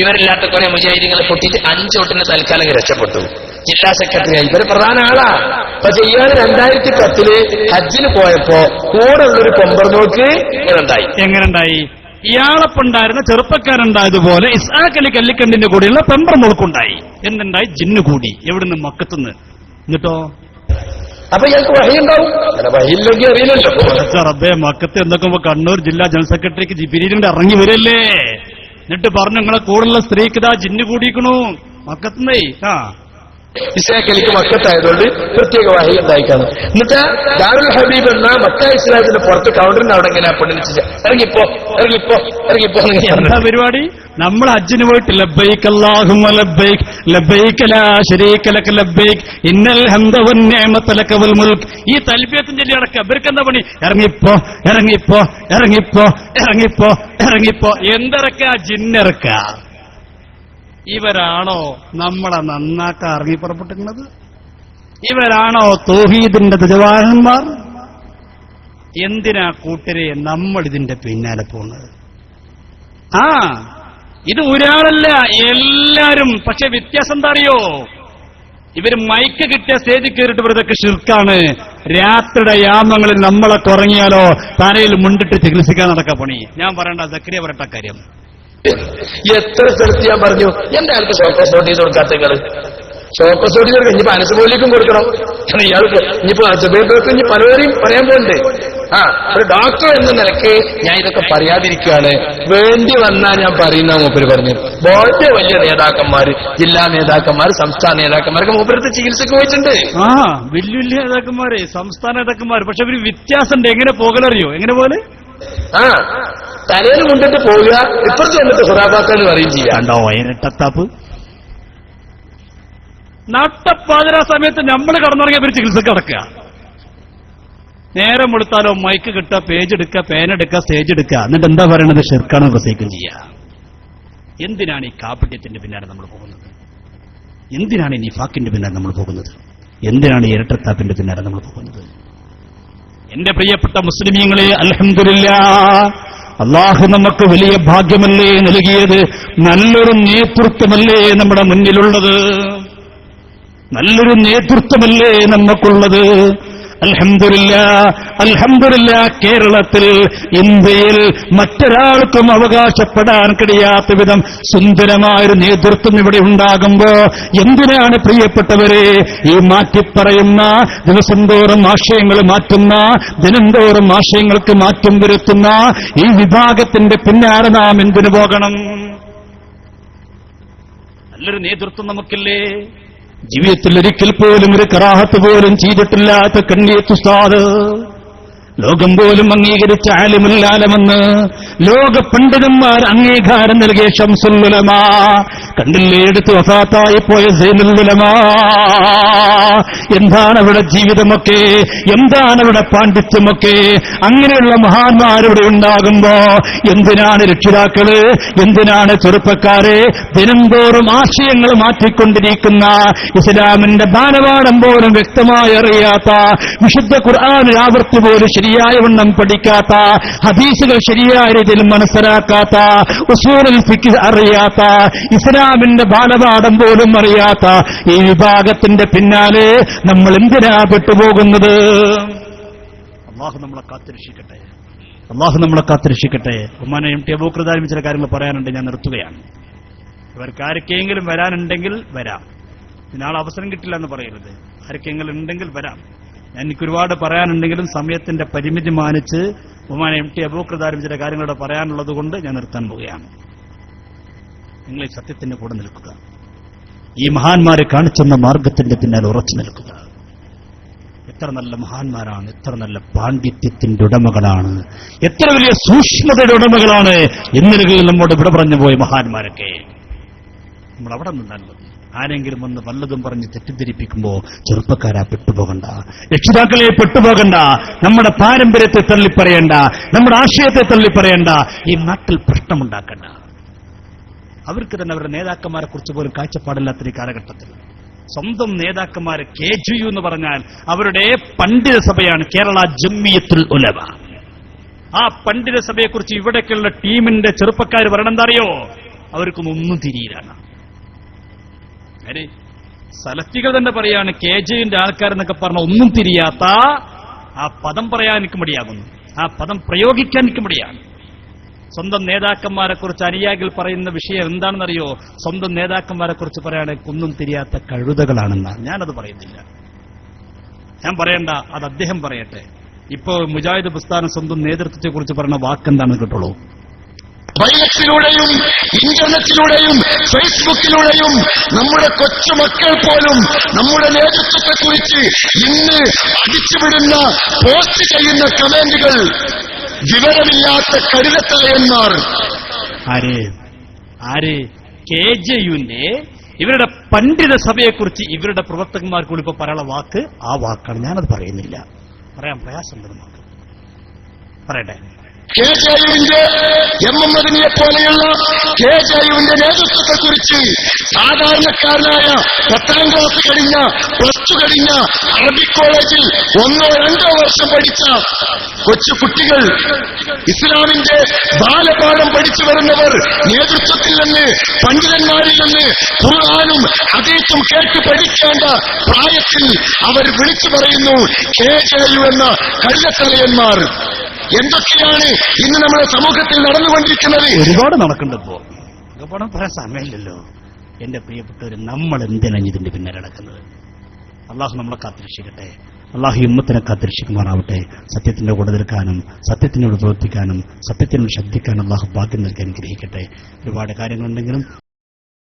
ഇവരില്ലാത്ത കുറെ മുജാഹിദീങ്ങളെ പൊട്ടിച്ച് 5 വോട്ടിന് തൽക്കാലം രക്ഷപ്പെട്ടു. ജില്ലാ സെക്രട്ടറിയായി. ഇവര് പ്രധാന ആളാ. പക്ഷെ ഇയാൾ 2010 ഹജ്ജിന് പോയപ്പോ കൂടെ ഉള്ളൊരു കൊമ്പർനോക്ക് എങ്ങനെണ്ടായി? ഇയാളെപ്പുണ്ടായിരുന്ന ചെറുപ്പക്കാരുണ്ടായതുപോലെ ഇസ്ഹാഖലി കല്ലിക്കണ്ടിന്റെ കൂടെയുള്ള പെമ്പർനോക്കുണ്ടായി. എന്തുണ്ടായി? ജിന്നു കൂടി. എവിടുന്ന്? മക്കത്തുനിന്ന്. എന്നിട്ടോ അപ്പൊ ഇയാൾക്ക് വഹിയുണ്ടാവും. വഹിയില്ലെങ്കിൽ അറിയില്ലല്ലോ. റബ്ബേ, മക്കത്ത് എന്തൊക്കെ കണ്ണൂർ ജില്ലാ ജനറൽ സെക്രട്ടറിക്ക് ജിബിരിയിലുണ്ട് ഇറങ്ങി വരല്ലേ. എന്നിട്ട് പറഞ്ഞു, നിങ്ങളെ കൂടുതലുള്ള സ്ത്രീക്ക് ഇതാ ജിന്നു കൂടിക്കണു മക്കത്തുന്നേ. ഇസ്ഹാഖലിക്ക് മക്കത്തായതുകൊണ്ട് പ്രത്യേക വഹി ഉണ്ടായിക്കാണ്. എന്നിട്ട് ദാറുൽ ഹബീബ് എന്ന മക്ക ഇസ്ലാമിന്റെ പുറത്ത് കൗണ്ടറിന് അവിടെ ഇങ്ങനെ പെണ്ണിച്ച് ഇറങ്ങിപ്പോ എന്താ പരിപാടി? നമ്മൾ ഹജ്ജിന് പോയിട്ട് ലബ്ബൈക് അല്ലാഹുമ്മ ലബ്ബൈക് ലബ്ബൈക ലാ ശരീക ലക ലബ്ബൈക് ഇന്നൽ ഹംദ വൻ നിഅമത ലക വൽ മുൽക്ക്. ഈ തൽബിയത്തും ചൊല്ലി നടക്കുക. ഇവർക്ക് എന്താ പണി? ഇറങ്ങിപ്പോ എന്തിറക്കുക? ജിന്നിറക്ക. ഇവരാണോ നമ്മളെ നന്നാക്കാൻ ഇറങ്ങി പുറപ്പെട്ടിരുന്നത്? ഇവരാണോ തൗഹീദിന്റെ ധജവാഹന്മാർ? എന്തിനാ കൂട്ടരെ നമ്മൾ ഇതിന്റെ പിന്നാലെ പോകുന്നത്? ഇത് ഒരാളല്ല, എല്ലാരും. പക്ഷെ വ്യത്യാസം എന്താ അറിയോ? ഇവര് മൈക്ക് കിട്ടിയ സ്റ്റേജിൽ കയറിയിട്ട് ഇവരതൊക്കെ ഷിർക്കാണ്. രാത്രിയുടെ യാമങ്ങളിൽ നമ്മളൊക്കെ ഉറങ്ങിയാലോ തലയിൽ മുണ്ടിട്ട് ചികിത്സിക്കാൻ നടക്കാൻ പണി. ഞാൻ പറയണ്ട, സക്കരിയ പറയട്ട കാര്യം. എത്ര സ്ഥലത്ത് ഞാൻ പറഞ്ഞു, എന്റെ ആൾക്ക് ഷോക്കോസ് നോട്ടീസ് കൊടുക്കാത്ത നിങ്ങള്. ഷോക്കോസ് നോട്ടീസ് കൊടുക്കുക. ഇനിയിപ്പോ അനസുപോലേക്കും കൊടുക്കണം. ഇയാൾക്ക് ഇനിയിപ്പോ അസുബേർക്ക് ഇനി പലവരെയും പറയാൻ പോകുന്നുണ്ട്. ഒരു ഡോക്ടർ എന്ന നിലയ്ക്ക് ഞാൻ ഇതൊക്കെ പറയാതിരിക്കുകയാണ്. വേണ്ടി വന്നാൽ ഞാൻ പറയുന്ന മൂപ്പര് പറഞ്ഞു. വളരെ വലിയ നേതാക്കന്മാര്, ജില്ലാ നേതാക്കന്മാർ, സംസ്ഥാന നേതാക്കന്മാരൊക്കെ മൂപ്പരത്തെ ചികിത്സക്ക് പോയിട്ടുണ്ട്. വലിയ വലിയ നേതാക്കന്മാര്, സംസ്ഥാന നേതാക്കന്മാർ. പക്ഷെ ഒരു വ്യത്യാസമുണ്ട്. എങ്ങനെ പോകലറിയോ? എങ്ങനെ പോലെ? തലേന്ന് കൊണ്ടിട്ട് പോവുക, ഇപ്പുറത്ത് വന്നിട്ട് ഹുറാബാക്കാന്ന് പറയും ചെയ്യാണ്ടോ. ഇരട്ടത്താപ്പ്. നട്ടപ്പാതിരാ സമയത്ത് നമ്മൾ കടന്നുറങ്ങിയ ഒരു ചികിത്സക്ക് കിടക്കുക. നേരം വെളുത്താലോ മൈക്ക് കിട്ടുക, പേജ് എടുക്കുക, പേനെടുക്കുക, സ്റ്റേജ് എടുക്കുക. എന്നിട്ട് എന്താ പറയണത്? ഷിർക്കാണ് പ്രസംഗിക്കും ചെയ്യുക. എന്തിനാണ് ഈ കാപ്പട്യത്തിന്റെ പിന്നാലെ നമ്മൾ പോകുന്നത്? എന്തിനാണ് ഈ നിഫാക്കിന്റെ പിന്നാലെ നമ്മൾ പോകുന്നത്? എന്തിനാണ് ഈ ഇരട്ടത്താപ്പിന്റെ പിന്നാലെ നമ്മൾ പോകുന്നത്? എന്റെ പ്രിയപ്പെട്ട മുസ്ലിമീങ്ങളെ, അൽഹംദുലില്ലാഹ്, അള്ളാഹു നമുക്ക് വലിയ ഭാഗ്യമല്ലേ നൽകിയത്? നല്ലൊരു നേതൃത്വമല്ലേ നമ്മുടെ മുന്നിലുള്ളത്? നല്ലൊരു നേതൃത്വമല്ലേ നമുക്കുള്ളത്? അൽഹംദുലില്ലാ, കേരളത്തിൽ, ഇന്ത്യയിൽ മറ്റൊരാൾക്കും അവകാശപ്പെടാൻ കഴിയാത്ത വിധം സുന്ദരമായൊരു നേതൃത്വം ഇവിടെ ഉണ്ടാകുമ്പോ എന്തിനാണ് പ്രിയപ്പെട്ടവരെ ഈ മാറ്റിപ്പറയുന്ന, ദിവസം തോറും ആശയങ്ങൾ മാറ്റുന്ന, ദിനംതോറും ആശയങ്ങൾക്ക് മാറ്റം വരുത്തുന്ന ഈ വിഭാഗത്തിന്റെ പിന്നാലെ നാം എന്തിനു പോകണം? നല്ലൊരു നേതൃത്വം നമുക്കില്ലേ? ജീവിതത്തിൽ ഒരിക്കൽ പോലും ഒരു കറാഹത്ത് പോലും ചെയ്തിട്ടില്ലാത്ത കണ്ണിയത്ത് ഉസ്താദ്, ലോകം പോലും അംഗീകരിച്ച ആലിമുൽ ആലമെന്ന് ലോക പണ്ഡിതന്മാർ അംഗീകാരം നൽകിയ ശംസുൽ ഉലമാ, കണ്ടില്ലേ എടുത്ത് വഫാത്തായി പോയ സൈനുൽ ഉലമാ. എന്താണ് അവിടെ ജീവിതമൊക്കെ, എന്താണ് അവിടെ പാണ്ഡിത്യമൊക്കെ? അങ്ങനെയുള്ള മഹാന്മാരിവിടെ ഉണ്ടാകുമ്പോ എന്തിനാണ് രക്ഷിതാക്കള്, എന്തിനാണ് ചെറുപ്പക്കാരെ ദിനംതോറും ആശയങ്ങൾ മാറ്റിക്കൊണ്ടിരിക്കുന്ന, ഇസ്ലാമിന്റെ ബാലപാഠം പോലും വ്യക്തമായി അറിയാത്ത, വിശുദ്ധ ഖുർആൻ ആവർത്തി പോലും ശരിയായ വണ്ണം പഠിക്കാത്ത, ഹദീസുകൾ ശരിയായ രീതിയിൽ മനസ്സിലാക്കാത്ത, ഉസൂലുൽ ഫിഖ് അറിയാത്ത, ഇസ്ലാമിന്റെ ബാലപാഠം പോലും അറിയാത്ത ഈ വിഭാഗത്തിന്റെ പിന്നാലെ നമ്മൾ എന്തിനാ പെട്ടുപോകുന്നത്? അല്ലാഹു നമ്മളെ കാത്തുരക്ഷിക്കട്ടെ, അല്ലാഹു നമ്മളെ കാത്തുരക്ഷിക്കട്ടെ. ബഹുമാനനായ എം ടി അബൂബക്കർ ദാരിമി ചില കാര്യങ്ങൾ പറയാനുണ്ട്, ഞാൻ നിർത്തുകയാണ്. ഇവർക്ക് ആർക്കെങ്കിലും വരാനുണ്ടെങ്കിൽ വരാം, ഇതിനാളെ അവസരം കിട്ടില്ല എന്ന് പറയരുത്. ആർക്കെങ്കിലും ഉണ്ടെങ്കിൽ വരാം. എനിക്ക് ഒരുപാട് പറയാനുണ്ടെങ്കിലും സമയത്തിന്റെ പരിമിതി മാനിച്ച് ബഹുമാനനായ എം ടി അബൂബക്കർ ദാരിമി ചില കാര്യങ്ങളോട് പറയാനുള്ളത് കൊണ്ട് ഞാൻ നിർത്താൻ പോവുകയാണ്. നിങ്ങൾ ഈ സത്യത്തിന്റെ കൂടെ നിൽക്കുക, ഈ മഹാന്മാരെ കാണിച്ചെന്ന മാർഗത്തിന്റെ പിന്നാലെ ഉറച്ചു നിൽക്കുക. എത്ര നല്ല മഹാന്മാരാണ്, എത്ര നല്ല പാണ്ഡിത്യത്തിന്റെ ഉടമകളാണ്, എത്ര വലിയ സൂക്ഷ്മതയുടെ ഉടമകളാണ് ഇന്നലെ നമ്മോട് ഇവിടെ പറഞ്ഞു പോയ മഹാന്മാരൊക്കെ. നമ്മൾ അവിടെ നിന്നാൽ മതി. ആരെങ്കിലും വന്ന് വല്ലതും പറഞ്ഞ് തെറ്റിദ്ധരിപ്പിക്കുമ്പോ ചെറുപ്പക്കാരാ പെട്ടുപോകണ്ട, രക്ഷിതാക്കളെ പെട്ടുപോകണ്ട, നമ്മുടെ പാരമ്പര്യത്തെ തള്ളിപ്പറയണ്ട, നമ്മുടെ ആശയത്തെ തള്ളിപ്പറയണ്ട, ഈ നാട്ടിൽ പ്രശ്നമുണ്ടാക്കണ്ട. അവർക്ക് തന്നെ അവരുടെ നേതാക്കന്മാരെ കുറിച്ച് പോലും കാഴ്ചപ്പാടില്ലാത്ത ഈ കാലഘട്ടത്തിൽ സ്വന്തം നേതാക്കന്മാരെ KGU എന്ന് പറഞ്ഞാൽ അവരുടെ പണ്ഡിത സഭയാണ് കേരള ജംഇയ്യത്തുൽ ഉലമ. ആ പണ്ഡിത സഭയെക്കുറിച്ച് ഇവിടേക്കുള്ള ടീമിന്റെ ചെറുപ്പക്കാർ പറയണെന്താ അറിയോ? അവർക്കൊന്നും ഒന്നും തിരിയിലാണ്. സലഫികൾ തന്നെ പറയാണ് KGUവിന്റെ ആൾക്കാരെന്നൊക്കെ പറഞ്ഞ ഒന്നും തിരിയാത്ത ആ പദം പറയാൻ എനിക്ക് മടിയാകുന്നു, ആ പദം പ്രയോഗിക്കാൻ എനിക്ക് മടിയാണ്. സ്വന്തം നേതാക്കന്മാരെ കുറിച്ച് അനുയായികൾ പറയുന്ന വിഷയം എന്താണെന്നറിയോ? സ്വന്തം നേതാക്കന്മാരെ കുറിച്ച് പറയുകയാണെങ്കിൽ ഒന്നും തിരിയാത്ത കഴുതകളാണെന്നാണ്. ഞാനത് പറയുന്നില്ല, ഞാൻ പറയണ്ട, അത് അദ്ദേഹം പറയട്ടെ. ഇപ്പോ മുജാഹിദ് പ്രസ്ഥാനം സ്വന്തം നേതൃത്വത്തെ കുറിച്ച് പറയുന്ന വാക്കെന്താണെന്ന് കേട്ടോളൂ. വൈലക്സിലൂടെയും ഇന്റർനെറ്റിലൂടെയും ഫേസ്ബുക്കിലൂടെയും നമ്മുടെ കൊച്ചുമക്കൾ പോലും നമ്മുടെ നേതൃത്വത്തെക്കുറിച്ച് ഇന്ന് അടിച്ചുവിടുന്ന, പോസ്റ്റ് ചെയ്യുന്ന കമന്റുകൾ വിവരമില്ലാത്ത കരുതത്തലയന്മാർ. ആര് KGUവിന്റെ ഇവരുടെ പണ്ഡിത സഭയെക്കുറിച്ച് ഇവരുടെ പ്രവർത്തകന്മാർക്ക് കൂടി ഇപ്പൊ പറയാനുള്ള വാക്ക് ആ വാക്കാണ്. ഞാനത് പറയുന്നില്ല, പറയാൻ പ്രയാസമുണ്ട് നമുക്ക്. പറയട്ടെ. KGUവിന്റെ MM മദനിയെ പോലെയുള്ള KGUവിന്റെ നേതൃത്വത്തെക്കുറിച്ച് സാധാരണക്കാരനായ 10ാം ക്ലാസ് കഴിഞ്ഞ, +2 കഴിഞ്ഞ, അറബിക് കോളേജിൽ 1 or 2 വർഷം പഠിച്ച കൊച്ചു കുട്ടികൾ, ഇസ്ലാമിന്റെ ബാലപാഠം പഠിച്ചു വരുന്നവർ നേതൃത്വത്തിൽ നിന്ന്, പണ്ഡിതന്മാരിൽ നിന്ന് ഖുർആനും ഹദീസും കേട്ട് പഠിക്കേണ്ട പ്രായത്തിൽ അവർ വിളിച്ചു പറയുന്നു KGU എന്ന കഴുതത്തലയന്മാർ. എന്തൊക്കെയാണ് ഇന്ന് നമ്മുടെ സമൂഹത്തിൽ നടന്നുകൊണ്ടിരിക്കുന്നത്? ഒരുപാട് നടക്കുന്നുണ്ടപ്പോ, ഒരുപാട് പറയാൻ സമയമില്ലല്ലോ. എന്റെ പ്രിയപ്പെട്ടവർ, നമ്മൾ എന്തിനാണ് ഇതിന്റെ പിന്നാലെ നടക്കുന്നത്? അള്ളാഹു നമ്മളെ കാത്തിരക്ഷിക്കട്ടെ, അള്ളാഹു ഉമ്മത്തിനെ കാത്തിരക്ഷിക്കുമാറാവട്ടെ. സത്യത്തിന്റെ കൂടെ നിൽക്കാനും, സത്യത്തിനോട് പ്രവർത്തിക്കാനും, സത്യത്തിനോട് ശബ്ദിക്കാനും അള്ളാഹു ഭാഗ്യം നൽകാൻ ഗ്രഹിക്കട്ടെ. ഒരുപാട് കാര്യങ്ങളുണ്ടെങ്കിലും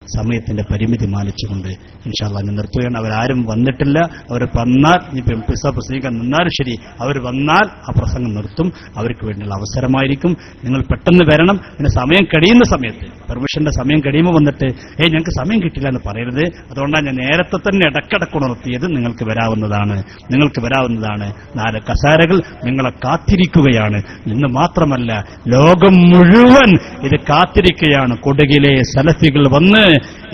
സമയത്തിന്റെ പരിമിതി മാനിച്ചുകൊണ്ട് ഇൻഷാ അല്ലാഹ് ഞാൻ നിർത്തുകയാണ്. അവരാരും വന്നിട്ടില്ല. അവർ വന്നാൽ, ഇനിയിപ്പോൾ എം പി സാബ് പ്രസംഗിക്കാൻ നിന്നാലും ശരി, അവർ വന്നാൽ ആ പ്രസംഗം നിർത്തും. അവർക്ക് വേണ്ടിയുള്ള അവസരമായിരിക്കും. നിങ്ങൾ പെട്ടെന്ന് വരണം. പിന്നെ സമയം കഴിയുന്ന സമയത്ത്, പെർമിഷന്റെ സമയം കഴിയുമ്പോൾ വന്നിട്ട് ഞങ്ങൾക്ക് സമയം കിട്ടില്ല എന്ന് പറയരുത്. അതുകൊണ്ടാണ് ഞാൻ നേരത്തെ തന്നെ ഇടക്കിടക്ക് ഉണർത്തിയത്. നിങ്ങൾക്ക് വരാവുന്നതാണ്, നിങ്ങൾക്ക് വരാവുന്നതാണ്. 4 കസാരകൾ നിങ്ങളെ കാത്തിരിക്കുകയാണ്. ഇന്ന് മാത്രമല്ല, ലോകം മുഴുവൻ ഇത് കാത്തിരിക്കുകയാണ്. കൊടകിലെ സലഫികൾ വന്ന്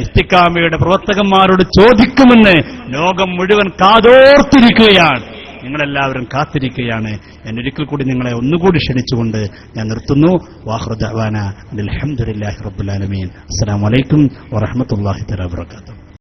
ഇസ്തിഖാമയുടെ പ്രവർത്തകന്മാരോട് ചോദിക്കുമെന്ന് ലോകം മുഴുവൻ കാതോർത്തിരിക്കുകയാണ്. നിങ്ങളെല്ലാവരും കാത്തിരിക്കുകയാണ്. ഞാൻ ഒരിക്കൽ കൂടി നിങ്ങളെ ഒന്നുകൂടി ക്ഷണിച്ചുകൊണ്ട് ഞാൻ നിർത്തുന്നു. വാഖിറു ദഅ്വാനാ അൽഹംദുലില്ലാഹി റബ്ബിൽ ആലമീൻ. അസ്സലാമു അലൈക്കും വറഹ്മത്തുള്ളാഹി തആല വബറകാതുഹു.